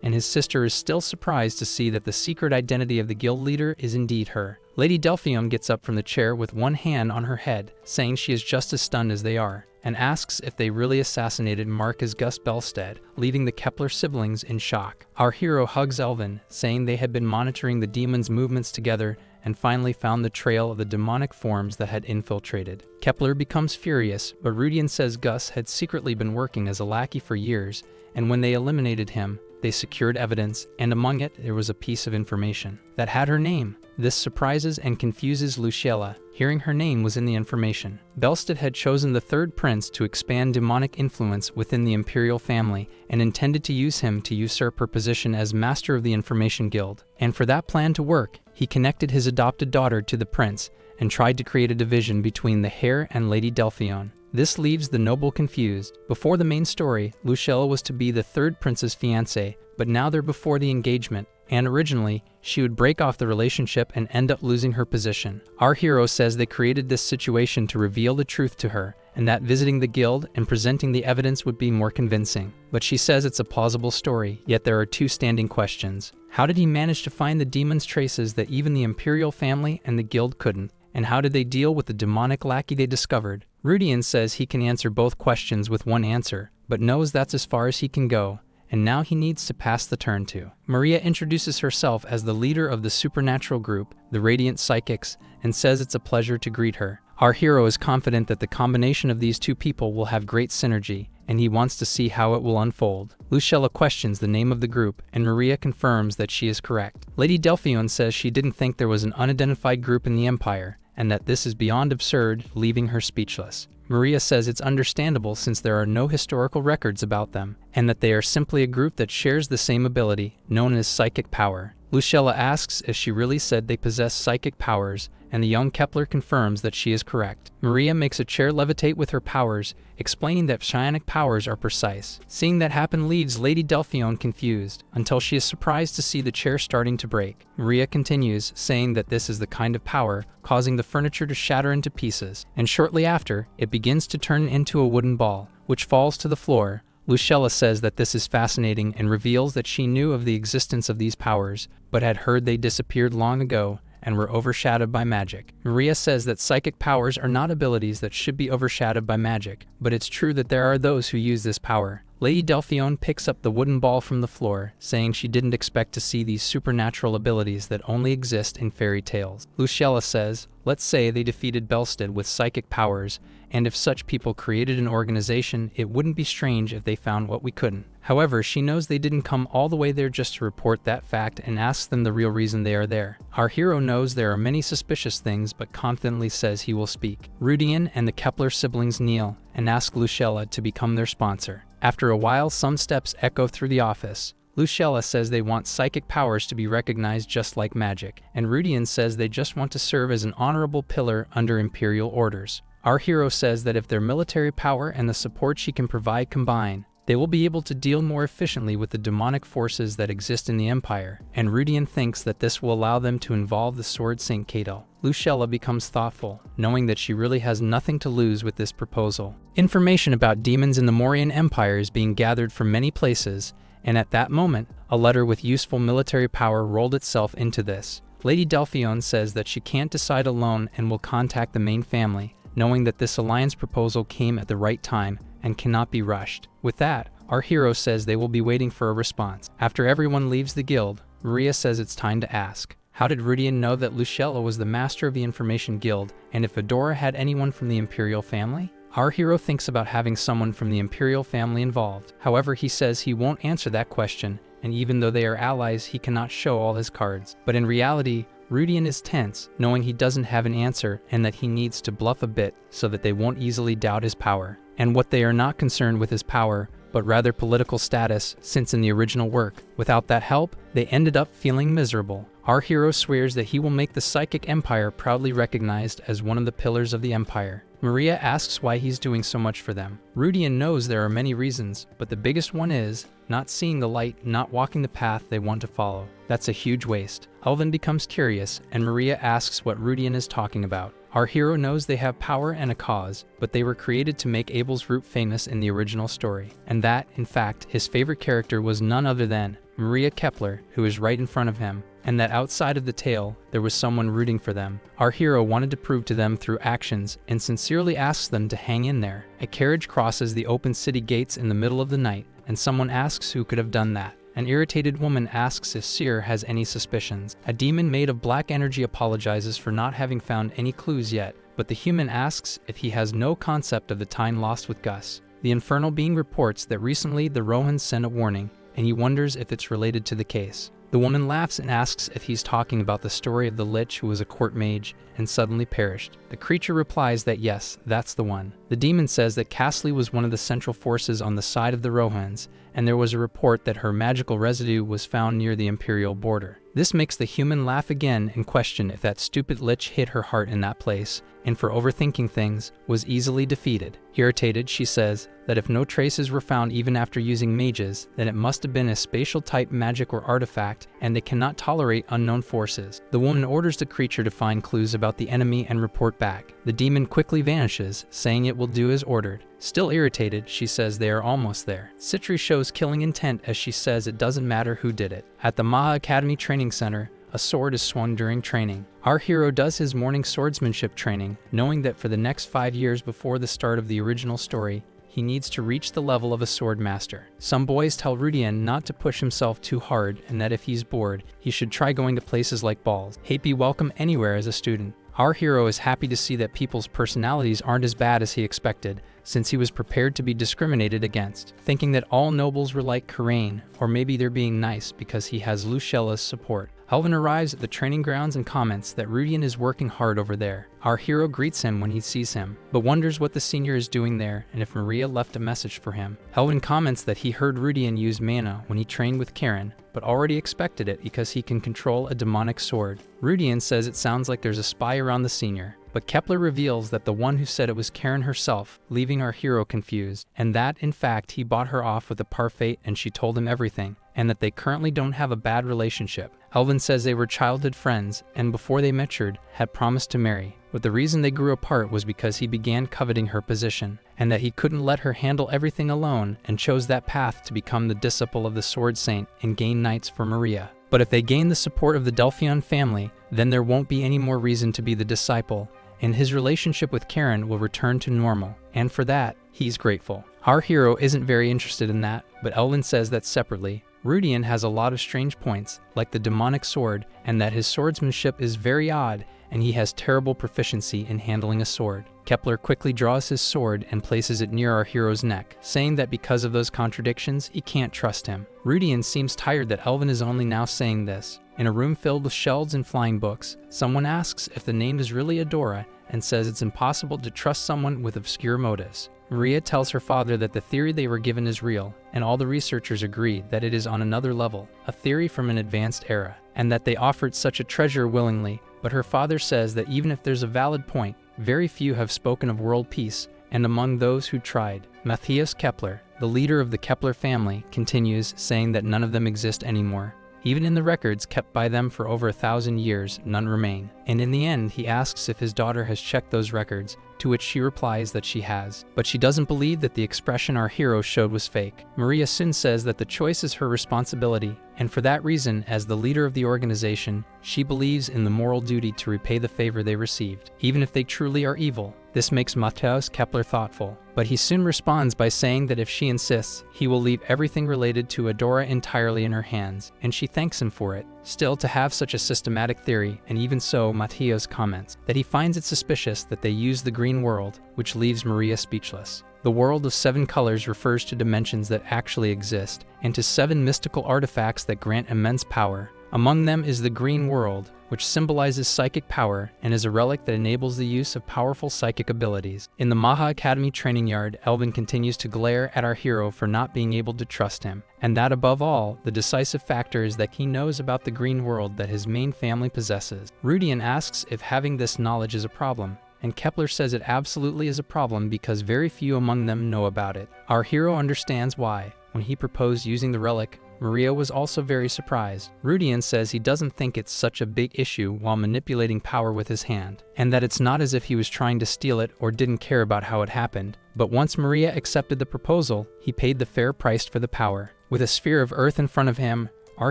and his sister is still surprised to see that the secret identity of the guild leader is indeed her. Lady Delphion gets up from the chair with one hand on her head, saying she is just as stunned as they are, and asks if they really assassinated Marcus Gus Belstead, leaving the Kepler siblings in shock. Our hero hugs Elvin, saying they had been monitoring the demon's movements together and finally found the trail of the demonic forms that had infiltrated. Kepler becomes furious, but Rudian says Gus had secretly been working as a lackey for years, and when they eliminated him, they secured evidence, and among it there was a piece of information that had her name. This surprises and confuses Lucella, hearing her name was in the information. Belstead had chosen the third prince to expand demonic influence within the imperial family and intended to use him to usurp her position as master of the Information Guild. And for that plan to work, he connected his adopted daughter to the prince and tried to create a division between the heir and Lady Delphion. This leaves the noble confused. Before the main story, Lucella was to be the third prince's fiancé, but now they're before the engagement, and originally, she would break off the relationship and end up losing her position. Our hero says they created this situation to reveal the truth to her, and that visiting the guild and presenting the evidence would be more convincing. But she says it's a plausible story, yet there are two standing questions. How did he manage to find the demon's traces that even the imperial family and the guild couldn't? And how did they deal with the demonic lackey they discovered? Rudian says he can answer both questions with one answer, but knows that's as far as he can go, and now he needs to pass the turn to. Maria introduces herself as the leader of the supernatural group, the Radiant Psychics, and says it's a pleasure to greet her. Our hero is confident that the combination of these two people will have great synergy, and he wants to see how it will unfold. Lucella questions the name of the group, and Maria confirms that she is correct. Lady Delphion says she didn't think there was an unidentified group in the Empire, and that this is beyond absurd, leaving her speechless. Maria says it's understandable since there are no historical records about them, and that they are simply a group that shares the same ability, known as psychic power. Lucella asks if she really said they possess psychic powers, and the young Kepler confirms that she is correct. Maria makes a chair levitate with her powers, explaining that psionic powers are precise. Seeing that happen leaves Lady Delphion confused, until she is surprised to see the chair starting to break. Maria continues, saying that this is the kind of power causing the furniture to shatter into pieces, and shortly after, it begins to turn into a wooden ball, which falls to the floor. Lucella says that this is fascinating and reveals that she knew of the existence of these powers, but had heard they disappeared long ago and were overshadowed by magic. Maria says that psychic powers are not abilities that should be overshadowed by magic, but it's true that there are those who use this power. Lady Delphion picks up the wooden ball from the floor, saying she didn't expect to see these supernatural abilities that only exist in fairy tales. Lucella says, let's say they defeated Belstead with psychic powers, and if such people created an organization, it wouldn't be strange if they found what we couldn't. However, she knows they didn't come all the way there just to report that fact and asks them the real reason they are there. Our hero knows there are many suspicious things but confidently says he will speak. Rudian and the Kepler siblings kneel and ask Lucella to become their sponsor. After a while, some steps echo through the office. Lucella says they want psychic powers to be recognized just like magic, and Rudian says they just want to serve as an honorable pillar under imperial orders. Our hero says that if their military power and the support she can provide combine, they will be able to deal more efficiently with the demonic forces that exist in the Empire, and Rudian thinks that this will allow them to involve the Sword Saint Kadel. Lucella becomes thoughtful, knowing that she really has nothing to lose with this proposal. Information about demons in the Morian Empire is being gathered from many places, and at that moment, a letter with useful military power rolled itself into this. Lady Delphion says that she can't decide alone and will contact the main family, knowing that this alliance proposal came at the right time and cannot be rushed. With that, our hero says they will be waiting for a response. After everyone leaves the guild, Maria says it's time to ask, how did Rudian know that Lucella was the master of the Information Guild, and if Adora had anyone from the Imperial family? Our hero thinks about having someone from the Imperial family involved. However, he says he won't answer that question, and even though they are allies, he cannot show all his cards. But in reality, Rudian is tense, knowing he doesn't have an answer and that he needs to bluff a bit so that they won't easily doubt his power. And what they are not concerned with his power, but rather political status, since in the original work, without that help, they ended up feeling miserable. Our hero swears that he will make the psychic empire proudly recognized as one of the pillars of the empire. Maria asks why he's doing so much for them. Rudian knows there are many reasons, but the biggest one is not seeing the light, not walking the path they want to follow. That's a huge waste. Elvin becomes curious, and Maria asks what Rudian is talking about. Our hero knows they have power and a cause, but they were created to make Abel's root famous in the original story, and that, in fact, his favorite character was none other than Maria Kepler, who is right in front of him, and that outside of the tale, there was someone rooting for them. Our hero wanted to prove to them through actions and sincerely asks them to hang in there. A carriage crosses the open city gates in the middle of the night, and someone asks who could have done that. An irritated woman asks if Seer has any suspicions. A demon made of black energy apologizes for not having found any clues yet, but the human asks if he has no concept of the time lost with Gus. The infernal being reports that recently the Rohans sent a warning, and he wonders if it's related to the case. The woman laughs and asks if he's talking about the story of the Lich who was a court mage and suddenly perished. The creature replies that yes, that's the one. The demon says that Castley was one of the central forces on the side of the Rohans, and there was a report that her magical residue was found near the Imperial border. This makes the human laugh again and question if that stupid Lich hit her heart in that place, and for overthinking things, was easily defeated. Irritated, she says that if no traces were found even after using mages, then it must have been a spatial-type magic or artifact, and they cannot tolerate unknown forces. The woman orders the creature to find clues about the enemy and report back. The demon quickly vanishes, saying it will do as ordered. Still irritated, she says they are almost there. Citri shows killing intent as she says it doesn't matter who did it. At the Maha Academy Training Center, a sword is swung during training. Our hero does his morning swordsmanship training, knowing that for the next 5 years before the start of the original story, he needs to reach the level of a sword master. Some boys tell Rudian not to push himself too hard and that if he's bored, he should try going to places like balls. He'd be welcome anywhere as a student. Our hero is happy to see that people's personalities aren't as bad as he expected, since he was prepared to be discriminated against, thinking that all nobles were like Karine, or maybe they're being nice because he has Lucella's support. Elvin arrives at the training grounds and comments that Rudian is working hard over there. Our hero greets him when he sees him, but wonders what the senior is doing there and if Maria left a message for him. Elvin comments that he heard Rudian use mana when he trained with Karine, but already expected it because he can control a demonic sword. Rudian says it sounds like there's a spy around the senior, but Kepler reveals that the one who said it was Karine herself, leaving our hero confused, and that, in fact, he bought her off with a parfait and she told him everything, and that they currently don't have a bad relationship. Elvin says they were childhood friends, and before they matured, had promised to marry, but the reason they grew apart was because he began coveting her position, and that he couldn't let her handle everything alone and chose that path to become the disciple of the Sword Saint and gain knights for Maria. But if they gain the support of the Delion family, then there won't be any more reason to be the disciple, and his relationship with Karine will return to normal, and for that, he's grateful. Our hero isn't very interested in that, but Elvin says that separately. Rudian has a lot of strange points, like the demonic sword, and that his swordsmanship is very odd, and he has terrible proficiency in handling a sword. Kepler quickly draws his sword and places it near our hero's neck, saying that because of those contradictions, he can't trust him. Rudian seems tired that Elvin is only now saying this. In a room filled with shelves and flying books, someone asks if the name is really Adora and says it's impossible to trust someone with obscure motives. Maria tells her father that the theory they were given is real, and all the researchers agree that it is on another level, a theory from an advanced era, and that they offered such a treasure willingly, but her father says that even if there's a valid point, very few have spoken of world peace, and among those who tried, Matthias Kepler, the leader of the Kepler family, continues, saying that none of them exist anymore. Even in the records kept by them for over 1,000 years, none remain. And in the end, he asks if his daughter has checked those records, to which she replies that she has. But she doesn't believe that the expression our hero showed was fake. Maria soon says that the choice is her responsibility, and for that reason, as the leader of the organization, she believes in the moral duty to repay the favor they received, even if they truly are evil. This makes Matthias Kepler thoughtful, but he soon responds by saying that if she insists, he will leave everything related to Adora entirely in her hands, and she thanks him for it. Still, to have such a systematic theory, and even so, Matthias comments that he finds it suspicious that they use the green world, which leaves Maria speechless. The world of 7 colors refers to dimensions that actually exist, and to 7 mystical artifacts that grant immense power. Among them is the green world, which symbolizes psychic power and is a relic that enables the use of powerful psychic abilities. In the Maha Academy training yard, Elvin continues to glare at our hero for not being able to trust him. And that above all, the decisive factor is that he knows about the green world that his main family possesses. Rudian asks if having this knowledge is a problem, and Kepler says it absolutely is a problem because very few among them know about it. Our hero understands why. When he proposed using the relic, Maria was also very surprised. Rudian says he doesn't think it's such a big issue while manipulating power with his hand, and that it's not as if he was trying to steal it or didn't care about how it happened. But once Maria accepted the proposal, he paid the fair price for the power. With a sphere of earth in front of him, our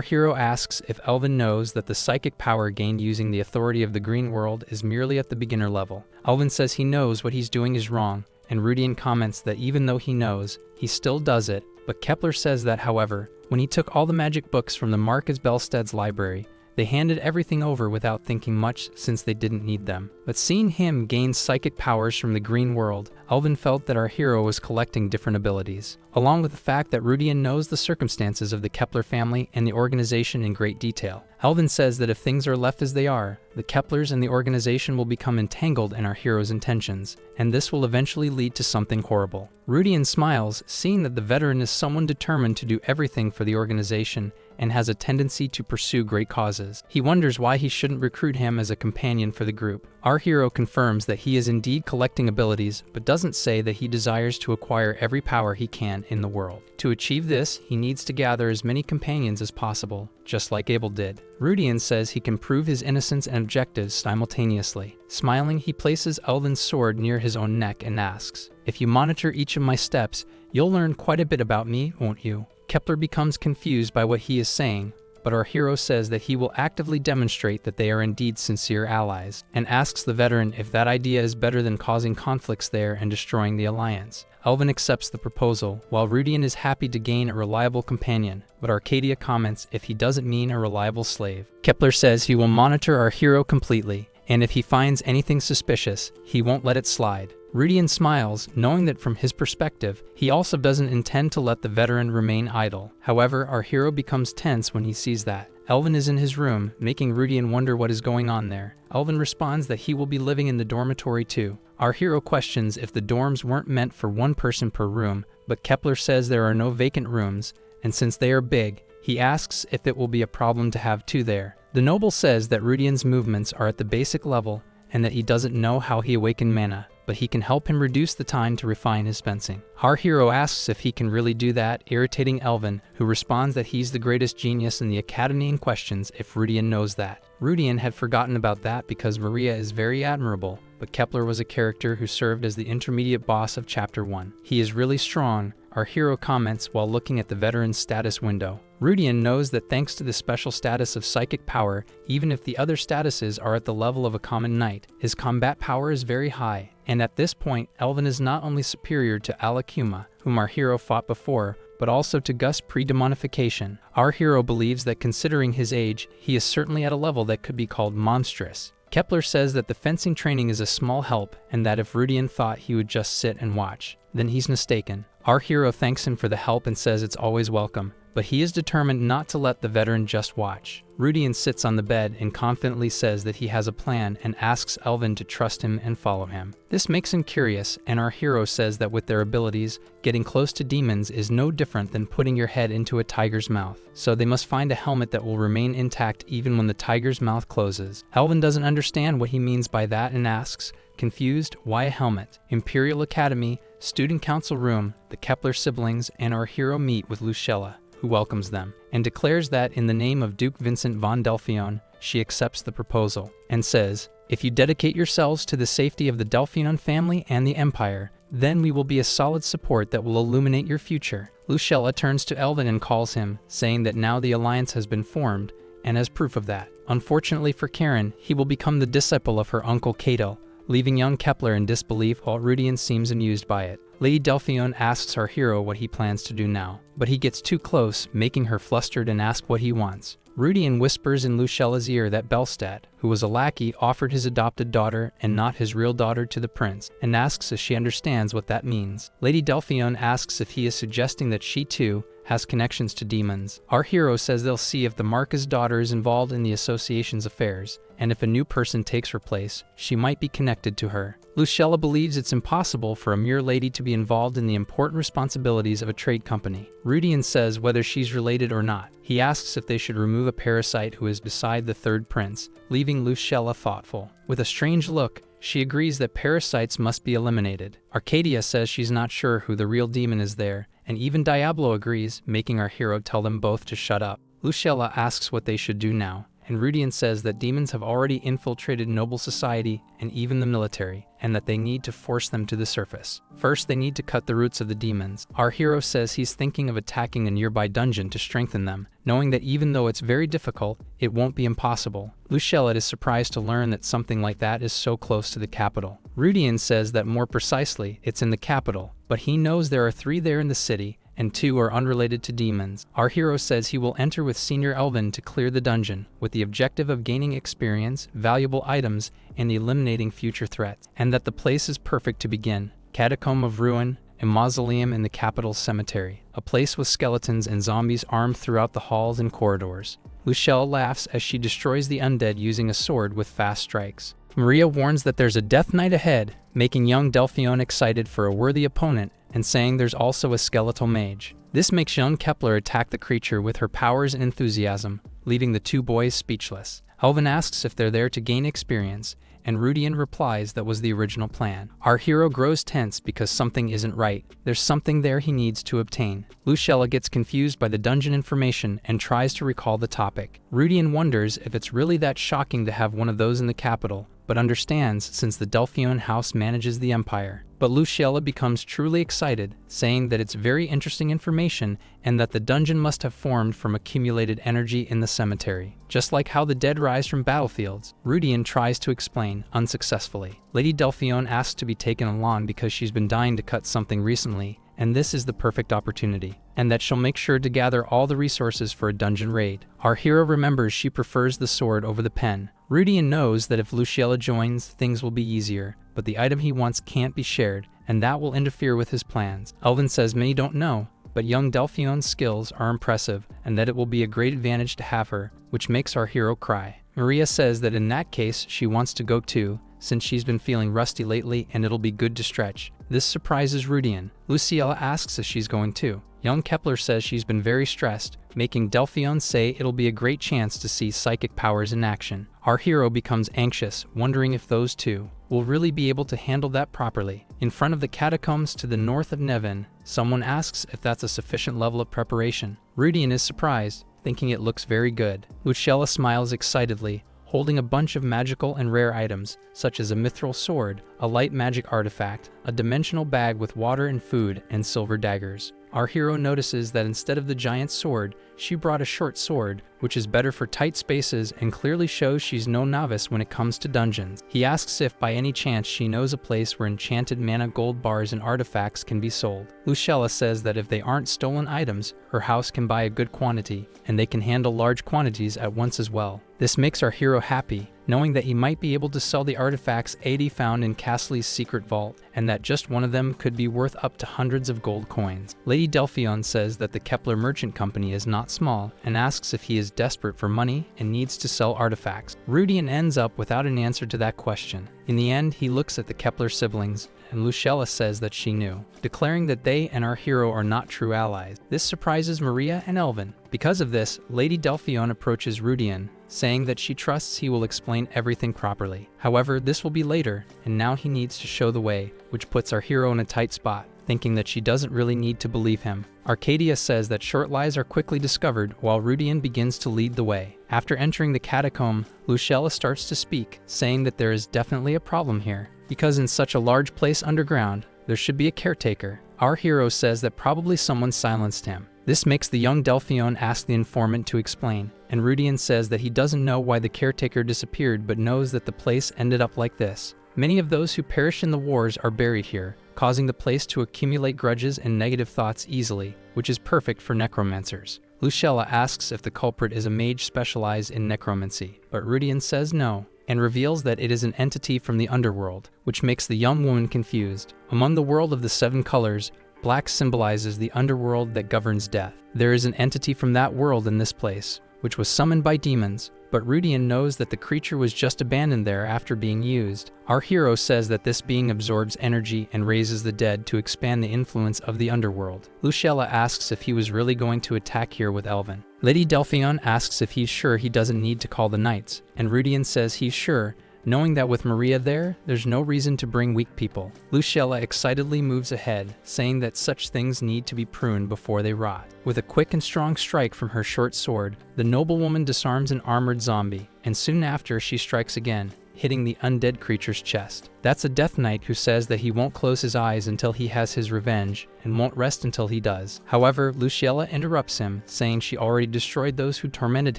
hero asks if Elvin knows that the psychic power gained using the authority of the green world is merely at the beginner level. Elvin says he knows what he's doing is wrong, and Rudian comments that even though he knows, he still does it, but Kepler says that, however, when he took all the magic books from the Gus Belstead's library, they handed everything over without thinking much since they didn't need them. But seeing him gain psychic powers from the green world, Elvin felt that our hero was collecting different abilities. Along with the fact that Rudian knows the circumstances of the Kepler family and the organization in great detail, Elvin says that if things are left as they are, the Keplers and the organization will become entangled in our hero's intentions, and this will eventually lead to something horrible. Rudian smiles, seeing that the veteran is someone determined to do everything for the organization and has a tendency to pursue great causes. He wonders why he shouldn't recruit him as a companion for the group. Our hero confirms that he is indeed collecting abilities, but doesn't say that he desires to acquire every power he can in the world. To achieve this, he needs to gather as many companions as possible, just like Abel did. Rudian says he can prove his innocence and objectives simultaneously. Smiling, he places Elvin's sword near his own neck and asks, "If you monitor each of my steps, you'll learn quite a bit about me, won't you?" Kepler becomes confused by what he is saying, but our hero says that he will actively demonstrate that they are indeed sincere allies, and asks the veteran if that idea is better than causing conflicts there and destroying the alliance. Elvin accepts the proposal, while Rudian is happy to gain a reliable companion, but Arcadia comments if he doesn't mean a reliable slave. Kepler says he will monitor our hero completely, and if he finds anything suspicious, he won't let it slide. Rudian smiles, knowing that from his perspective, he also doesn't intend to let the veteran remain idle. However, our hero becomes tense when he sees that. Elvin is in his room, making Rudian wonder what is going on there. Elvin responds that he will be living in the dormitory too. Our hero questions if the dorms weren't meant for one person per room, but Kepler says there are no vacant rooms, and since they are big, he asks if it will be a problem to have two there. The noble says that Rudian's movements are at the basic level, and that he doesn't know how he awakened mana, but he can help him reduce the time to refine his fencing. Our hero asks if he can really do that, irritating Elvin, who responds that he's the greatest genius in the academy and questions if Rudian knows that. Rudian had forgotten about that because Maria is very admirable, but Kepler was a character who served as the intermediate boss of Chapter 1. He is really strong, our hero comments while looking at the veteran's status window. Rudian knows that thanks to the special status of psychic power, even if the other statuses are at the level of a common knight, his combat power is very high. And at this point, Elvin is not only superior to Alec, whom our hero fought before, but also to Gus pre-demonification. Our hero believes that considering his age, he is certainly at a level that could be called monstrous. Kepler says that the fencing training is a small help, and that if Rudian thought he would just sit and watch, then he's mistaken. Our hero thanks him for the help and says it's always welcome, but he is determined not to let the veteran just watch. Rudian sits on the bed and confidently says that he has a plan and asks Elvin to trust him and follow him. This makes him curious, and our hero says that with their abilities, getting close to demons is no different than putting your head into a tiger's mouth. So they must find a helmet that will remain intact even when the tiger's mouth closes. Elvin doesn't understand what he means by that and asks, confused, why a helmet? Imperial Academy, Student Council Room, the Kepler siblings, and our hero meet with Lucella, who welcomes them, and declares that in the name of Duke Vincent von Delphion, she accepts the proposal, and says, if you dedicate yourselves to the safety of the Delphion family and the Empire, then we will be a solid support that will illuminate your future. Lucella turns to Elvin and calls him, saying that now the alliance has been formed, and as proof of that, unfortunately for Karine, he will become the disciple of her uncle Kadel, leaving young Kepler in disbelief while Rudian seems amused by it. Lady Delphion asks our hero what he plans to do now, but he gets too close, making her flustered and ask what he wants. Rudian whispers in Lucella's ear that Belstead, who was a lackey, offered his adopted daughter and not his real daughter to the prince, and asks if she understands what that means. Lady Delphion asks if he is suggesting that she too, has connections to demons. Our hero says they'll see if the Marca's daughter is involved in the association's affairs, and if a new person takes her place, she might be connected to her. Lucella believes it's impossible for a mere lady to be involved in the important responsibilities of a trade company. Rudian says whether she's related or not. He asks if they should remove a parasite who is beside the third prince, leaving Lucella thoughtful. With a strange look, she agrees that parasites must be eliminated. Arcadia says she's not sure who the real demon is there, and even Diablo agrees, making our hero tell them both to shut up. Lucella asks what they should do now, and Rudian says that demons have already infiltrated noble society and even the military, and that they need to force them to the surface. First, they need to cut the roots of the demons. Our hero says he's thinking of attacking a nearby dungeon to strengthen them, knowing that even though it's very difficult, it won't be impossible. Lucella is surprised to learn that something like that is so close to the capital. Rudian says that more precisely, it's in the capital, but he knows there are 3 there in the city, and 2 are unrelated to demons. Our hero says he will enter with Senior Elvin to clear the dungeon, with the objective of gaining experience, valuable items, and eliminating future threats, and that the place is perfect to begin. Catacomb of Ruin, a mausoleum in the capital's cemetery, a place with skeletons and zombies armed throughout the halls and corridors. Lucella laughs as she destroys the undead using a sword with fast strikes. Maria warns that there's a death knight ahead, making young Delphion excited for a worthy opponent, and saying there's also a skeletal mage. This makes young Kepler attack the creature with her powers and enthusiasm, leaving the 2 boys speechless. Elvin asks if they're there to gain experience, and Rudian replies that was the original plan. Our hero grows tense because something isn't right. There's something there he needs to obtain. Lucella gets confused by the dungeon information and tries to recall the topic. Rudian wonders if it's really that shocking to have one of those in the capital, but understands since the Delphion house manages the empire. But Lucella becomes truly excited, saying that it's very interesting information and that the dungeon must have formed from accumulated energy in the cemetery. Just like how the dead rise from battlefields, Rudian tries to explain, unsuccessfully. Lady Delphion asks to be taken along because she's been dying to cut something recently, and this is the perfect opportunity, and that she'll make sure to gather all the resources for a dungeon raid. Our hero remembers she prefers the sword over the pen. Rudian knows that if Lucella joins, things will be easier, but the item he wants can't be shared, and that will interfere with his plans. Elvin says many don't know, but young Delphion's skills are impressive, and that it will be a great advantage to have her, which makes our hero cry. Maria says that in that case she wants to go too, since she's been feeling rusty lately and it'll be good to stretch. This surprises Rudian. Lucella asks if she's going too. Young Kepler says she's been very stressed, making Delphion say it'll be a great chance to see psychic powers in action. Our hero becomes anxious, wondering if those 2 will really be able to handle that properly. In front of the catacombs to the north of Nevin, someone asks if that's a sufficient level of preparation. Rudian is surprised, thinking it looks very good. Lucella smiles excitedly, holding a bunch of magical and rare items, such as a mithril sword, a light magic artifact, a dimensional bag with water and food, and silver daggers. Our hero notices that instead of the giant sword, she brought a short sword, which is better for tight spaces and clearly shows she's no novice when it comes to dungeons. He asks if by any chance she knows a place where enchanted mana gold bars and artifacts can be sold. Lucella says that if they aren't stolen items, her house can buy a good quantity, and they can handle large quantities at once as well. This makes our hero happy, knowing that he might be able to sell the artifacts 80 found in Castley's secret vault, and that just one of them could be worth up to hundreds of gold coins. Lady Delphion says that the Kepler Merchant Company is not small, and asks if he is desperate for money and needs to sell artifacts. Rudian ends up without an answer to that question. In the end, he looks at the Kepler siblings, and Lucella says that she knew, declaring that they and our hero are not true allies. This surprises Maria and Elvin. Because of this, Lady Delphion approaches Rudian, saying that she trusts he will explain everything properly. However, this will be later, and now he needs to show the way, which puts our hero in a tight spot, thinking that she doesn't really need to believe him. Arcadia says that short lies are quickly discovered, while Rudian begins to lead the way. After entering the catacomb, Lucella starts to speak, saying that there is definitely a problem here, because in such a large place underground, there should be a caretaker. Our hero says that probably someone silenced him. This makes the young Delphion ask the informant to explain, and Rudian says that he doesn't know why the caretaker disappeared but knows that the place ended up like this. Many of those who perished in the wars are buried here, causing the place to accumulate grudges and negative thoughts easily, which is perfect for necromancers. Lucella asks if the culprit is a mage specialized in necromancy, but Rudian says no, and reveals that it is an entity from the underworld, which makes the young woman confused. Among the world of the 7 colors, Black symbolizes the underworld that governs death. There is an entity from that world in this place, which was summoned by demons, but Rudian knows that the creature was just abandoned there after being used. Our hero says that this being absorbs energy and raises the dead to expand the influence of the underworld. Lucella asks if he was really going to attack here with Elvin. Lady Delphion asks if he's sure he doesn't need to call the knights, and Rudian says he's sure, knowing that with Maria there's no reason to bring weak people. Lucella excitedly moves ahead, saying that such things need to be pruned before they rot. With a quick and strong strike from her short sword, the noblewoman disarms an armored zombie, and soon after she strikes again, hitting the undead creature's chest. That's a Death Knight who says that he won't close his eyes until he has his revenge, and won't rest until he does. However, Lucella interrupts him, saying she already destroyed those who tormented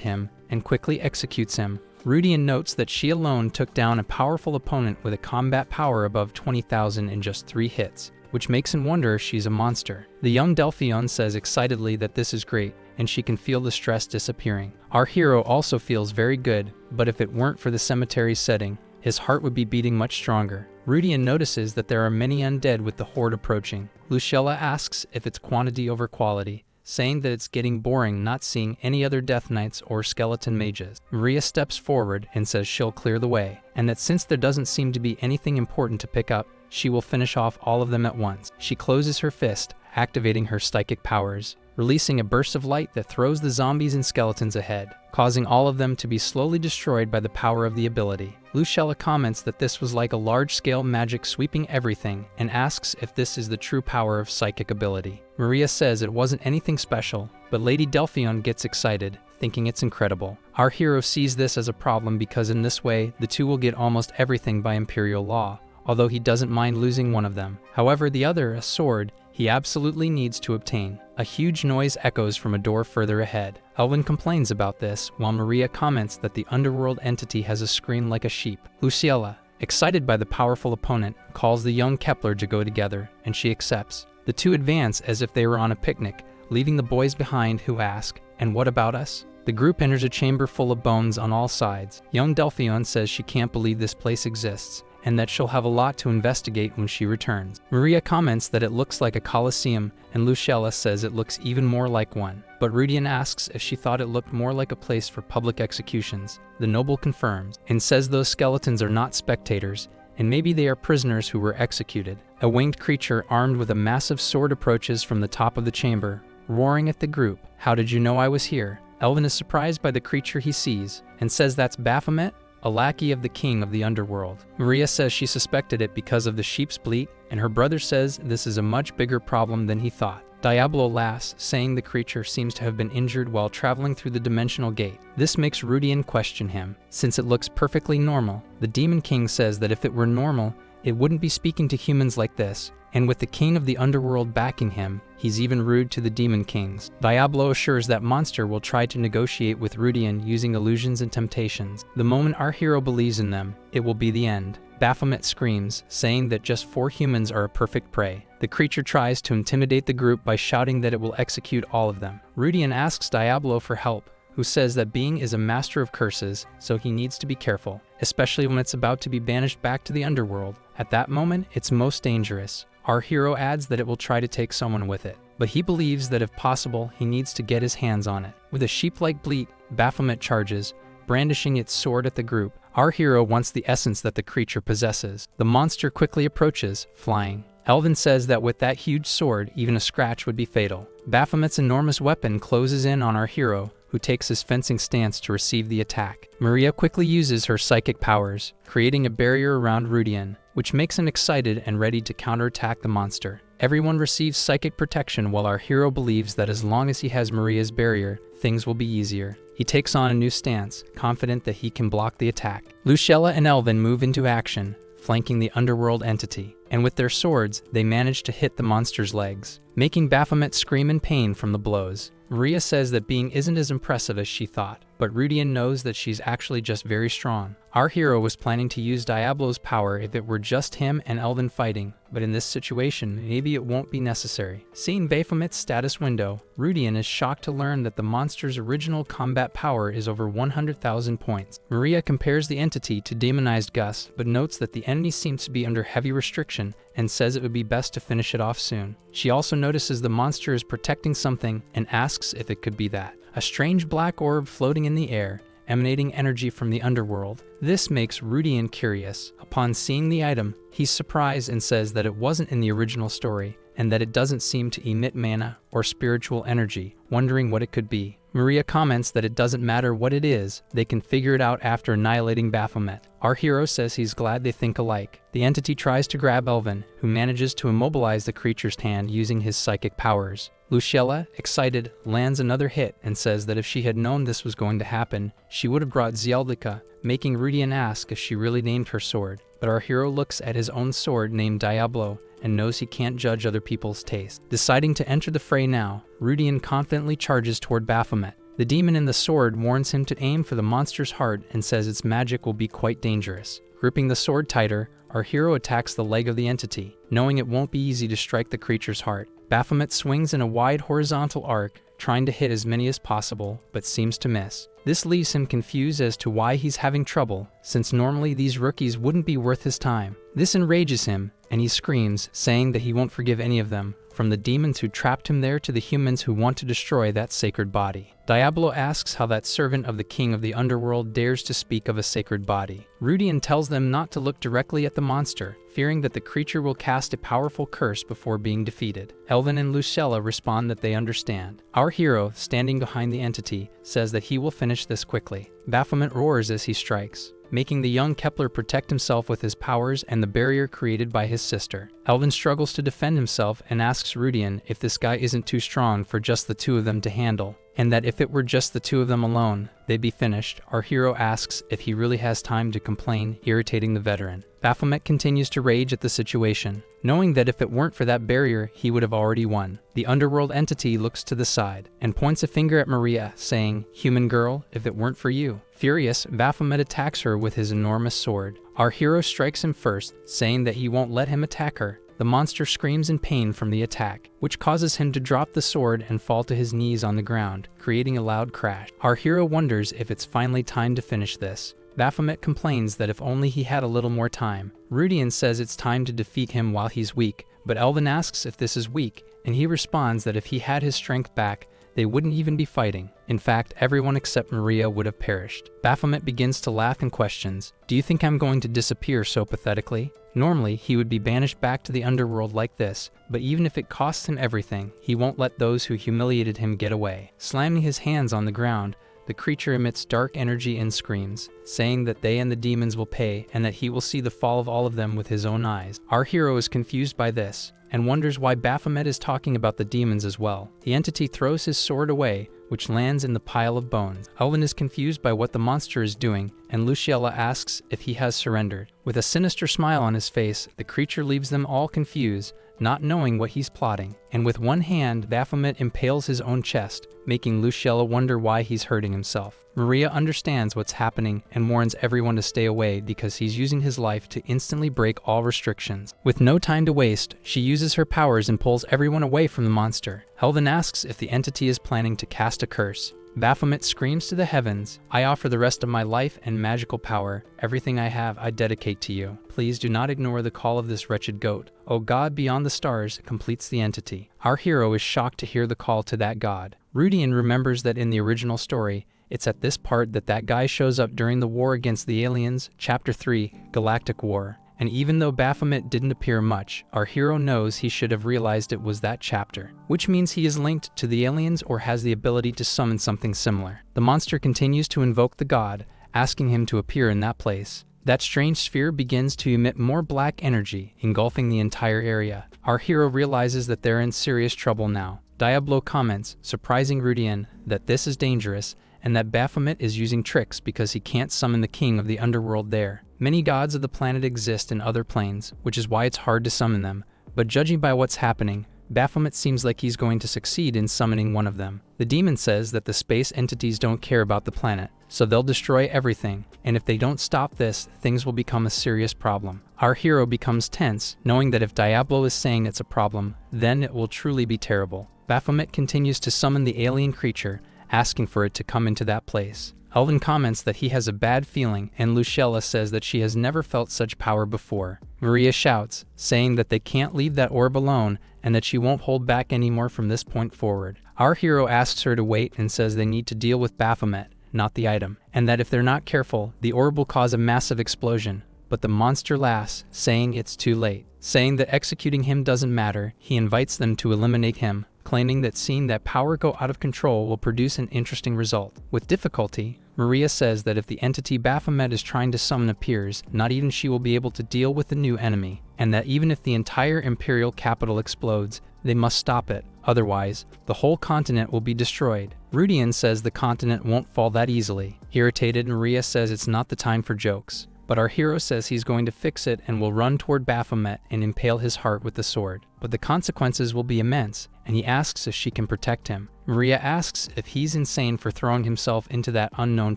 him, and quickly executes him. Rudian notes that she alone took down a powerful opponent with a combat power above 20,000 in just 3 hits, which makes him wonder if she's a monster. The young Delphion says excitedly that this is great, and she can feel the stress disappearing. Our hero also feels very good, but if it weren't for the cemetery setting, his heart would be beating much stronger. Rudian notices that there are many undead with the horde approaching. Lucella asks if it's quantity over quality, saying that it's getting boring not seeing any other Death Knights or skeleton mages. Maria steps forward and says she'll clear the way, and that since there doesn't seem to be anything important to pick up, she will finish off all of them at once. She closes her fist, activating her psychic powers, releasing a burst of light that throws the zombies and skeletons ahead, causing all of them to be slowly destroyed by the power of the ability. Lucella comments that this was like a large-scale magic sweeping everything, and asks if this is the true power of psychic ability. Maria says it wasn't anything special, but Lady Delphion gets excited, thinking it's incredible. Our hero sees this as a problem because in this way, the two will get almost everything by imperial law, although he doesn't mind losing one of them. However, the other, a sword, he absolutely needs to obtain. A huge noise echoes from a door further ahead. Elvin complains about this, while Maria comments that the underworld entity has a scream like a sheep. Lucella, excited by the powerful opponent, calls the young Kepler to go together, and she accepts. The two advance as if they were on a picnic, leaving the boys behind who ask, "And what about us?" The group enters a chamber full of bones on all sides. Young Delphion says she can't believe this place exists, and that she'll have a lot to investigate when she returns. Maria comments that it looks like a coliseum, and Lucella says it looks even more like one. But Rudian asks if she thought it looked more like a place for public executions. The noble confirms, and says those skeletons are not spectators, and maybe they are prisoners who were executed. A winged creature armed with a massive sword approaches from the top of the chamber, roaring at the group. "How did you know I was here?" Elvin is surprised by the creature he sees, and says that's Baphomet, a lackey of the king of the underworld. Maria says she suspected it because of the sheep's bleat, and her brother says this is a much bigger problem than he thought. Diablo laughs, saying the creature seems to have been injured while traveling through the dimensional gate. This makes Rudian question him, since it looks perfectly normal. The Demon King says that if it were normal, it wouldn't be speaking to humans like this, and with the king of the underworld backing him, he's even rude to the Demon Kings. Diablo assures that monster will try to negotiate with Rudian using illusions and temptations. The moment our hero believes in them, it will be the end. Baphomet screams, saying that just 4 humans are a perfect prey. The creature tries to intimidate the group by shouting that it will execute all of them. Rudian asks Diablo for help, who says that being is a master of curses, so he needs to be careful, especially when it's about to be banished back to the underworld. At that moment, it's most dangerous. Our hero adds that it will try to take someone with it, but he believes that if possible, he needs to get his hands on it. With a sheep-like bleat, Baphomet charges, brandishing its sword at the group. Our hero wants the essence that the creature possesses. The monster quickly approaches, flying. Elvin says that with that huge sword, even a scratch would be fatal. Baphomet's enormous weapon closes in on our hero, who takes his fencing stance to receive the attack. Maria quickly uses her psychic powers, creating a barrier around Rudian, which makes him excited and ready to counterattack the monster. Everyone receives psychic protection while our hero believes that as long as he has Maria's barrier, things will be easier. He takes on a new stance, confident that he can block the attack. Lucella and Elvin move into action, flanking the underworld entity, and with their swords, they manage to hit the monster's legs, making Baphomet scream in pain from the blows. Maria says that being isn't as impressive as she thought, but Rudian knows that she's actually just very strong. Our hero was planning to use Diablo's power if it were just him and Elvin fighting, but in this situation, maybe it won't be necessary. Seeing Baphomet's status window, Rudian is shocked to learn that the monster's original combat power is over 100,000 points. Maria compares the entity to demonized Gus, but notes that the enemy seems to be under heavy restriction and says it would be best to finish it off soon. She also notices the monster is protecting something and asks if it could be that. A strange black orb floating in the air, emanating energy from the underworld. This makes Rudian curious. Upon seeing the item, he's surprised and says that it wasn't in the original story, and that it doesn't seem to emit mana or spiritual energy, wondering what it could be. Maria comments that it doesn't matter what it is, they can figure it out after annihilating Baphomet. Our hero says he's glad they think alike. The entity tries to grab Elvin, who manages to immobilize the creature's hand using his psychic powers. Lucella, excited, lands another hit and says that if she had known this was going to happen, she would have brought Zeldika, making Rudian ask if she really named her sword. But our hero looks at his own sword named Diablo and knows he can't judge other people's taste. Deciding to enter the fray now, Rudian confidently charges toward Baphomet. The demon in the sword warns him to aim for the monster's heart and says its magic will be quite dangerous. Gripping the sword tighter, our hero attacks the leg of the entity, knowing it won't be easy to strike the creature's heart. Baphomet swings in a wide horizontal arc, trying to hit as many as possible, but seems to miss. This leaves him confused as to why he's having trouble, since normally these rookies wouldn't be worth his time. This enrages him, and he screams, saying that he won't forgive any of them, from the demons who trapped him there to the humans who want to destroy that sacred body. Diablo asks how that servant of the king of the underworld dares to speak of a sacred body. Rudian tells them not to look directly at the monster, fearing that the creature will cast a powerful curse before being defeated. Elvin and Lucella respond that they understand. Our hero, standing behind the entity, says that he will finish this quickly. Baphomet roars as he strikes, making the young Kepler protect himself with his powers and the barrier created by his sister. Elvin struggles to defend himself and asks Rudian if this guy isn't too strong for just the two of them to handle, and that if it were just the two of them alone, they'd be finished. Our hero asks if he really has time to complain, irritating the veteran. Baphomet continues to rage at the situation, knowing that if it weren't for that barrier, he would have already won. The underworld entity looks to the side and points a finger at Maria, saying, "Human girl, if it weren't for you." Furious, Baphomet attacks her with his enormous sword. Our hero strikes him first, saying that he won't let him attack her. The monster screams in pain from the attack, which causes him to drop the sword and fall to his knees on the ground, creating a loud crash. Our hero wonders if it's finally time to finish this. Baphomet complains that if only he had a little more time. Rudian says it's time to defeat him while he's weak, but Elvin asks if this is weak, and he responds that if he had his strength back, they wouldn't even be fighting. In fact, everyone except Maria would have perished. Baphomet begins to laugh and questions, "Do you think I'm going to disappear so pathetically?" Normally, he would be banished back to the underworld like this, but even if it costs him everything, he won't let those who humiliated him get away. Slamming his hands on the ground, the creature emits dark energy and screams, saying that they and the demons will pay and that he will see the fall of all of them with his own eyes. Our hero is confused by this and wonders why Baphomet is talking about the demons as well. The entity throws his sword away, which lands in the pile of bones. Elvin is confused by what the monster is doing, and Lucella asks if he has surrendered. With a sinister smile on his face, the creature leaves them all confused, not knowing what he's plotting. And with one hand, Baphomet impales his own chest, making Lucella wonder why he's hurting himself. Maria understands what's happening and warns everyone to stay away because he's using his life to instantly break all restrictions. With no time to waste, she uses her powers and pulls everyone away from the monster. Elvin asks if the entity is planning to cast a curse. Baphomet screams to the heavens, "I offer the rest of my life and magical power. Everything I have I dedicate to you. Please do not ignore the call of this wretched goat. O God beyond the stars," completes the entity. Our hero is shocked to hear the call to that god. Rudian remembers that in the original story, it's at this part that guy shows up during the war against the aliens, Chapter 3, Galactic War. And even though Baphomet didn't appear much, our hero knows he should have realized it was that chapter, which means he is linked to the aliens or has the ability to summon something similar. The monster continues to invoke the god, asking him to appear in that place. That strange sphere begins to emit more black energy, engulfing the entire area. Our hero realizes that they're in serious trouble now. Diablo comments, surprising Rudian, that this is dangerous, and that Baphomet is using tricks because he can't summon the king of the underworld there. Many gods of the planet exist in other planes, which is why it's hard to summon them, but judging by what's happening, Baphomet seems like he's going to succeed in summoning one of them. The demon says that the space entities don't care about the planet, so they'll destroy everything, and if they don't stop this, things will become a serious problem. Our hero becomes tense, knowing that if Diablo is saying it's a problem, then it will truly be terrible. Baphomet continues to summon the alien creature, asking for it to come into that place. Elvin comments that he has a bad feeling, and Lucella says that she has never felt such power before. Maria shouts, saying that they can't leave that orb alone and that she won't hold back anymore from this point forward. Our hero asks her to wait and says they need to deal with Baphomet, not the item, and that if they're not careful, the orb will cause a massive explosion. But the monster laughs, saying it's too late. Saying that executing him doesn't matter, he invites them to eliminate him, claiming that seeing that power go out of control will produce an interesting result. With difficulty, Maria says that if the entity Baphomet is trying to summon appears, not even she will be able to deal with the new enemy, and that even if the entire imperial capital explodes, they must stop it. Otherwise, the whole continent will be destroyed. Rudian says the continent won't fall that easily. Irritated, Maria says it's not the time for jokes. But our hero says he's going to fix it and will run toward Baphomet and impale his heart with the sword. But the consequences will be immense, and he asks if she can protect him. Maria asks if he's insane for throwing himself into that unknown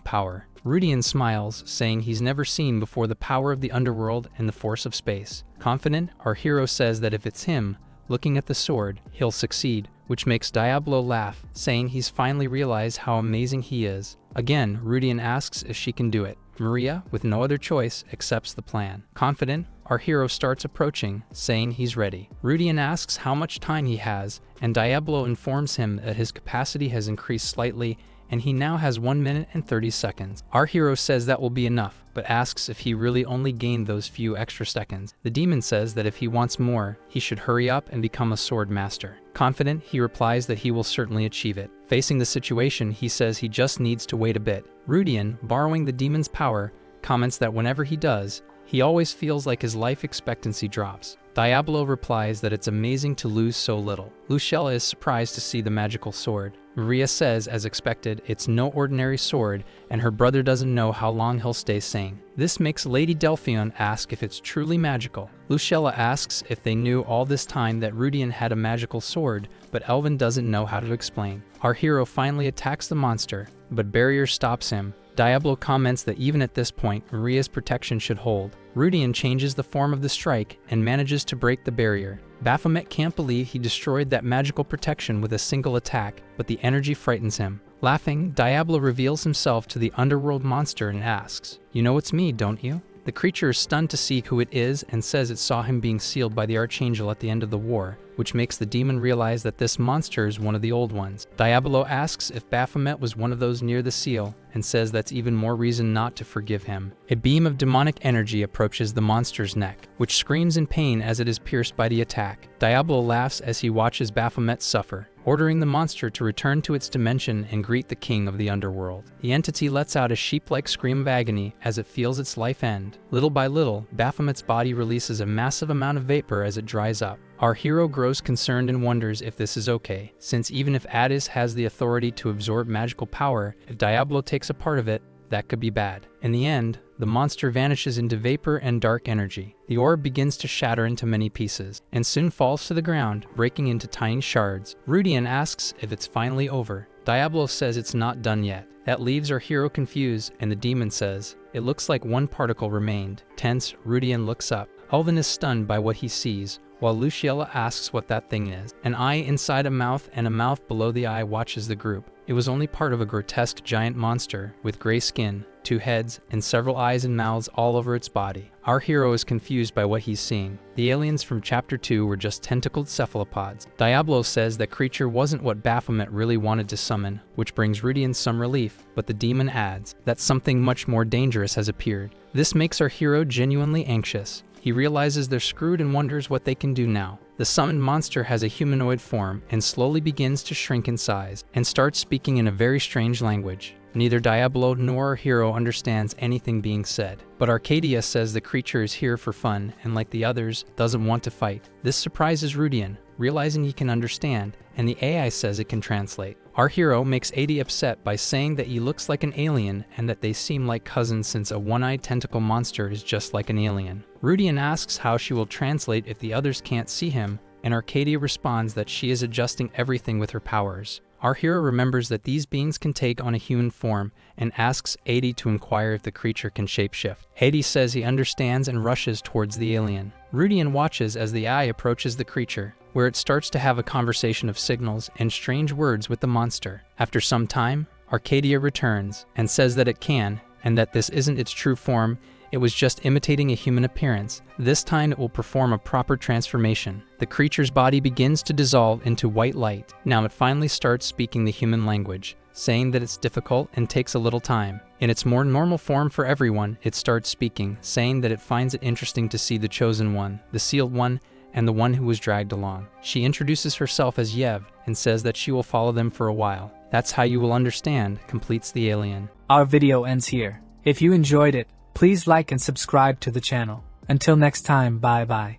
power. Rudian smiles, saying he's never seen before the power of the underworld and the force of space. Confident, our hero says that if it's him, looking at the sword, he'll succeed, which makes Diablo laugh, saying he's finally realized how amazing he is. Again, Rudian asks if she can do it. Maria, with no other choice, accepts the plan. Confident, our hero starts approaching, saying he's ready. Rudian asks how much time he has, and Diablo informs him that his capacity has increased slightly, and he now has 1 minute and 30 seconds. Our hero says that will be enough, but asks if he really only gained those few extra seconds. The demon says that if he wants more, he should hurry up and become a sword master. Confident, he replies that he will certainly achieve it. Facing the situation, he says he just needs to wait a bit. Rudian, borrowing the demon's power, comments that whenever he does, he always feels like his life expectancy drops. Diablo replies that it's amazing to lose so little. Lucella is surprised to see the magical sword. Maria says, as expected, it's no ordinary sword, and her brother doesn't know how long he'll stay sane. This makes Lady Delphion ask if it's truly magical. Lucella asks if they knew all this time that Rudian had a magical sword, but Elvin doesn't know how to explain. Our hero finally attacks the monster, but Barrier stops him. Diablo comments that even at this point, Maria's protection should hold. Rudian changes the form of the strike and manages to break the barrier. Baphomet can't believe he destroyed that magical protection with a single attack, but the energy frightens him. Laughing, Diablo reveals himself to the underworld monster and asks, "You know it's me, don't you?" The creature is stunned to see who it is and says it saw him being sealed by the Archangel at the end of the war, which makes the demon realize that this monster is one of the old ones. Diablo asks if Baphomet was one of those near the seal, and says that's even more reason not to forgive him. A beam of demonic energy approaches the monster's neck, which screams in pain as it is pierced by the attack. Diablo laughs as he watches Baphomet suffer, ordering the monster to return to its dimension and greet the king of the underworld. The entity lets out a sheep-like scream of agony as it feels its life end. Little by little, Baphomet's body releases a massive amount of vapor as it dries up. Our hero grows concerned and wonders if this is okay, since even if Addis has the authority to absorb magical power, if Diablo takes a part of it, that could be bad. In the end, the monster vanishes into vapor and dark energy. The orb begins to shatter into many pieces, and soon falls to the ground, breaking into tiny shards. Rudian asks if it's finally over. Diablo says it's not done yet. That leaves our hero confused, and the demon says, "It looks like one particle remained." Tense, Rudian looks up. Elvin is stunned by what he sees, while Lucella asks what that thing is. An eye inside a mouth and a mouth below the eye watches the group. It was only part of a grotesque giant monster with gray skin, 2 heads, and several eyes and mouths all over its body. Our hero is confused by what he's seeing. The aliens from Chapter 2 were just tentacled cephalopods. Diablo says that creature wasn't what Baphomet really wanted to summon, which brings Rudian some relief, but the demon adds that something much more dangerous has appeared. This makes our hero genuinely anxious. He realizes they're screwed and wonders what they can do now. The summoned monster has a humanoid form and slowly begins to shrink in size and starts speaking in a very strange language. Neither Diablo nor our hero understands anything being said, but Arcadia says the creature is here for fun and, like the others, doesn't want to fight. This surprises Rudian, realizing he can understand, and the AI says it can translate. Our hero makes AD upset by saying that he looks like an alien and that they seem like cousins since a one-eyed tentacle monster is just like an alien. Rudian asks how she will translate if the others can't see him, and Arcadia responds that she is adjusting everything with her powers. Our hero remembers that these beings can take on a human form and asks 80 to inquire if the creature can shapeshift. 80 says he understands and rushes towards the alien. Rudian watches as the eye approaches the creature, where it starts to have a conversation of signals and strange words with the monster. After some time, Arcadia returns and says that it can, and that this isn't its true form, it was just imitating a human appearance. This time it will perform a proper transformation. The creature's body begins to dissolve into white light. Now it finally starts speaking the human language, saying that it's difficult and takes a little time. In its more normal form for everyone, it starts speaking, saying that it finds it interesting to see the chosen one, the sealed one, and the one who was dragged along. She introduces herself as Yev and says that she will follow them for a while. That's how you will understand, completes the alien. Our video ends here. If you enjoyed it, please like and subscribe to the channel. Until next time, bye bye.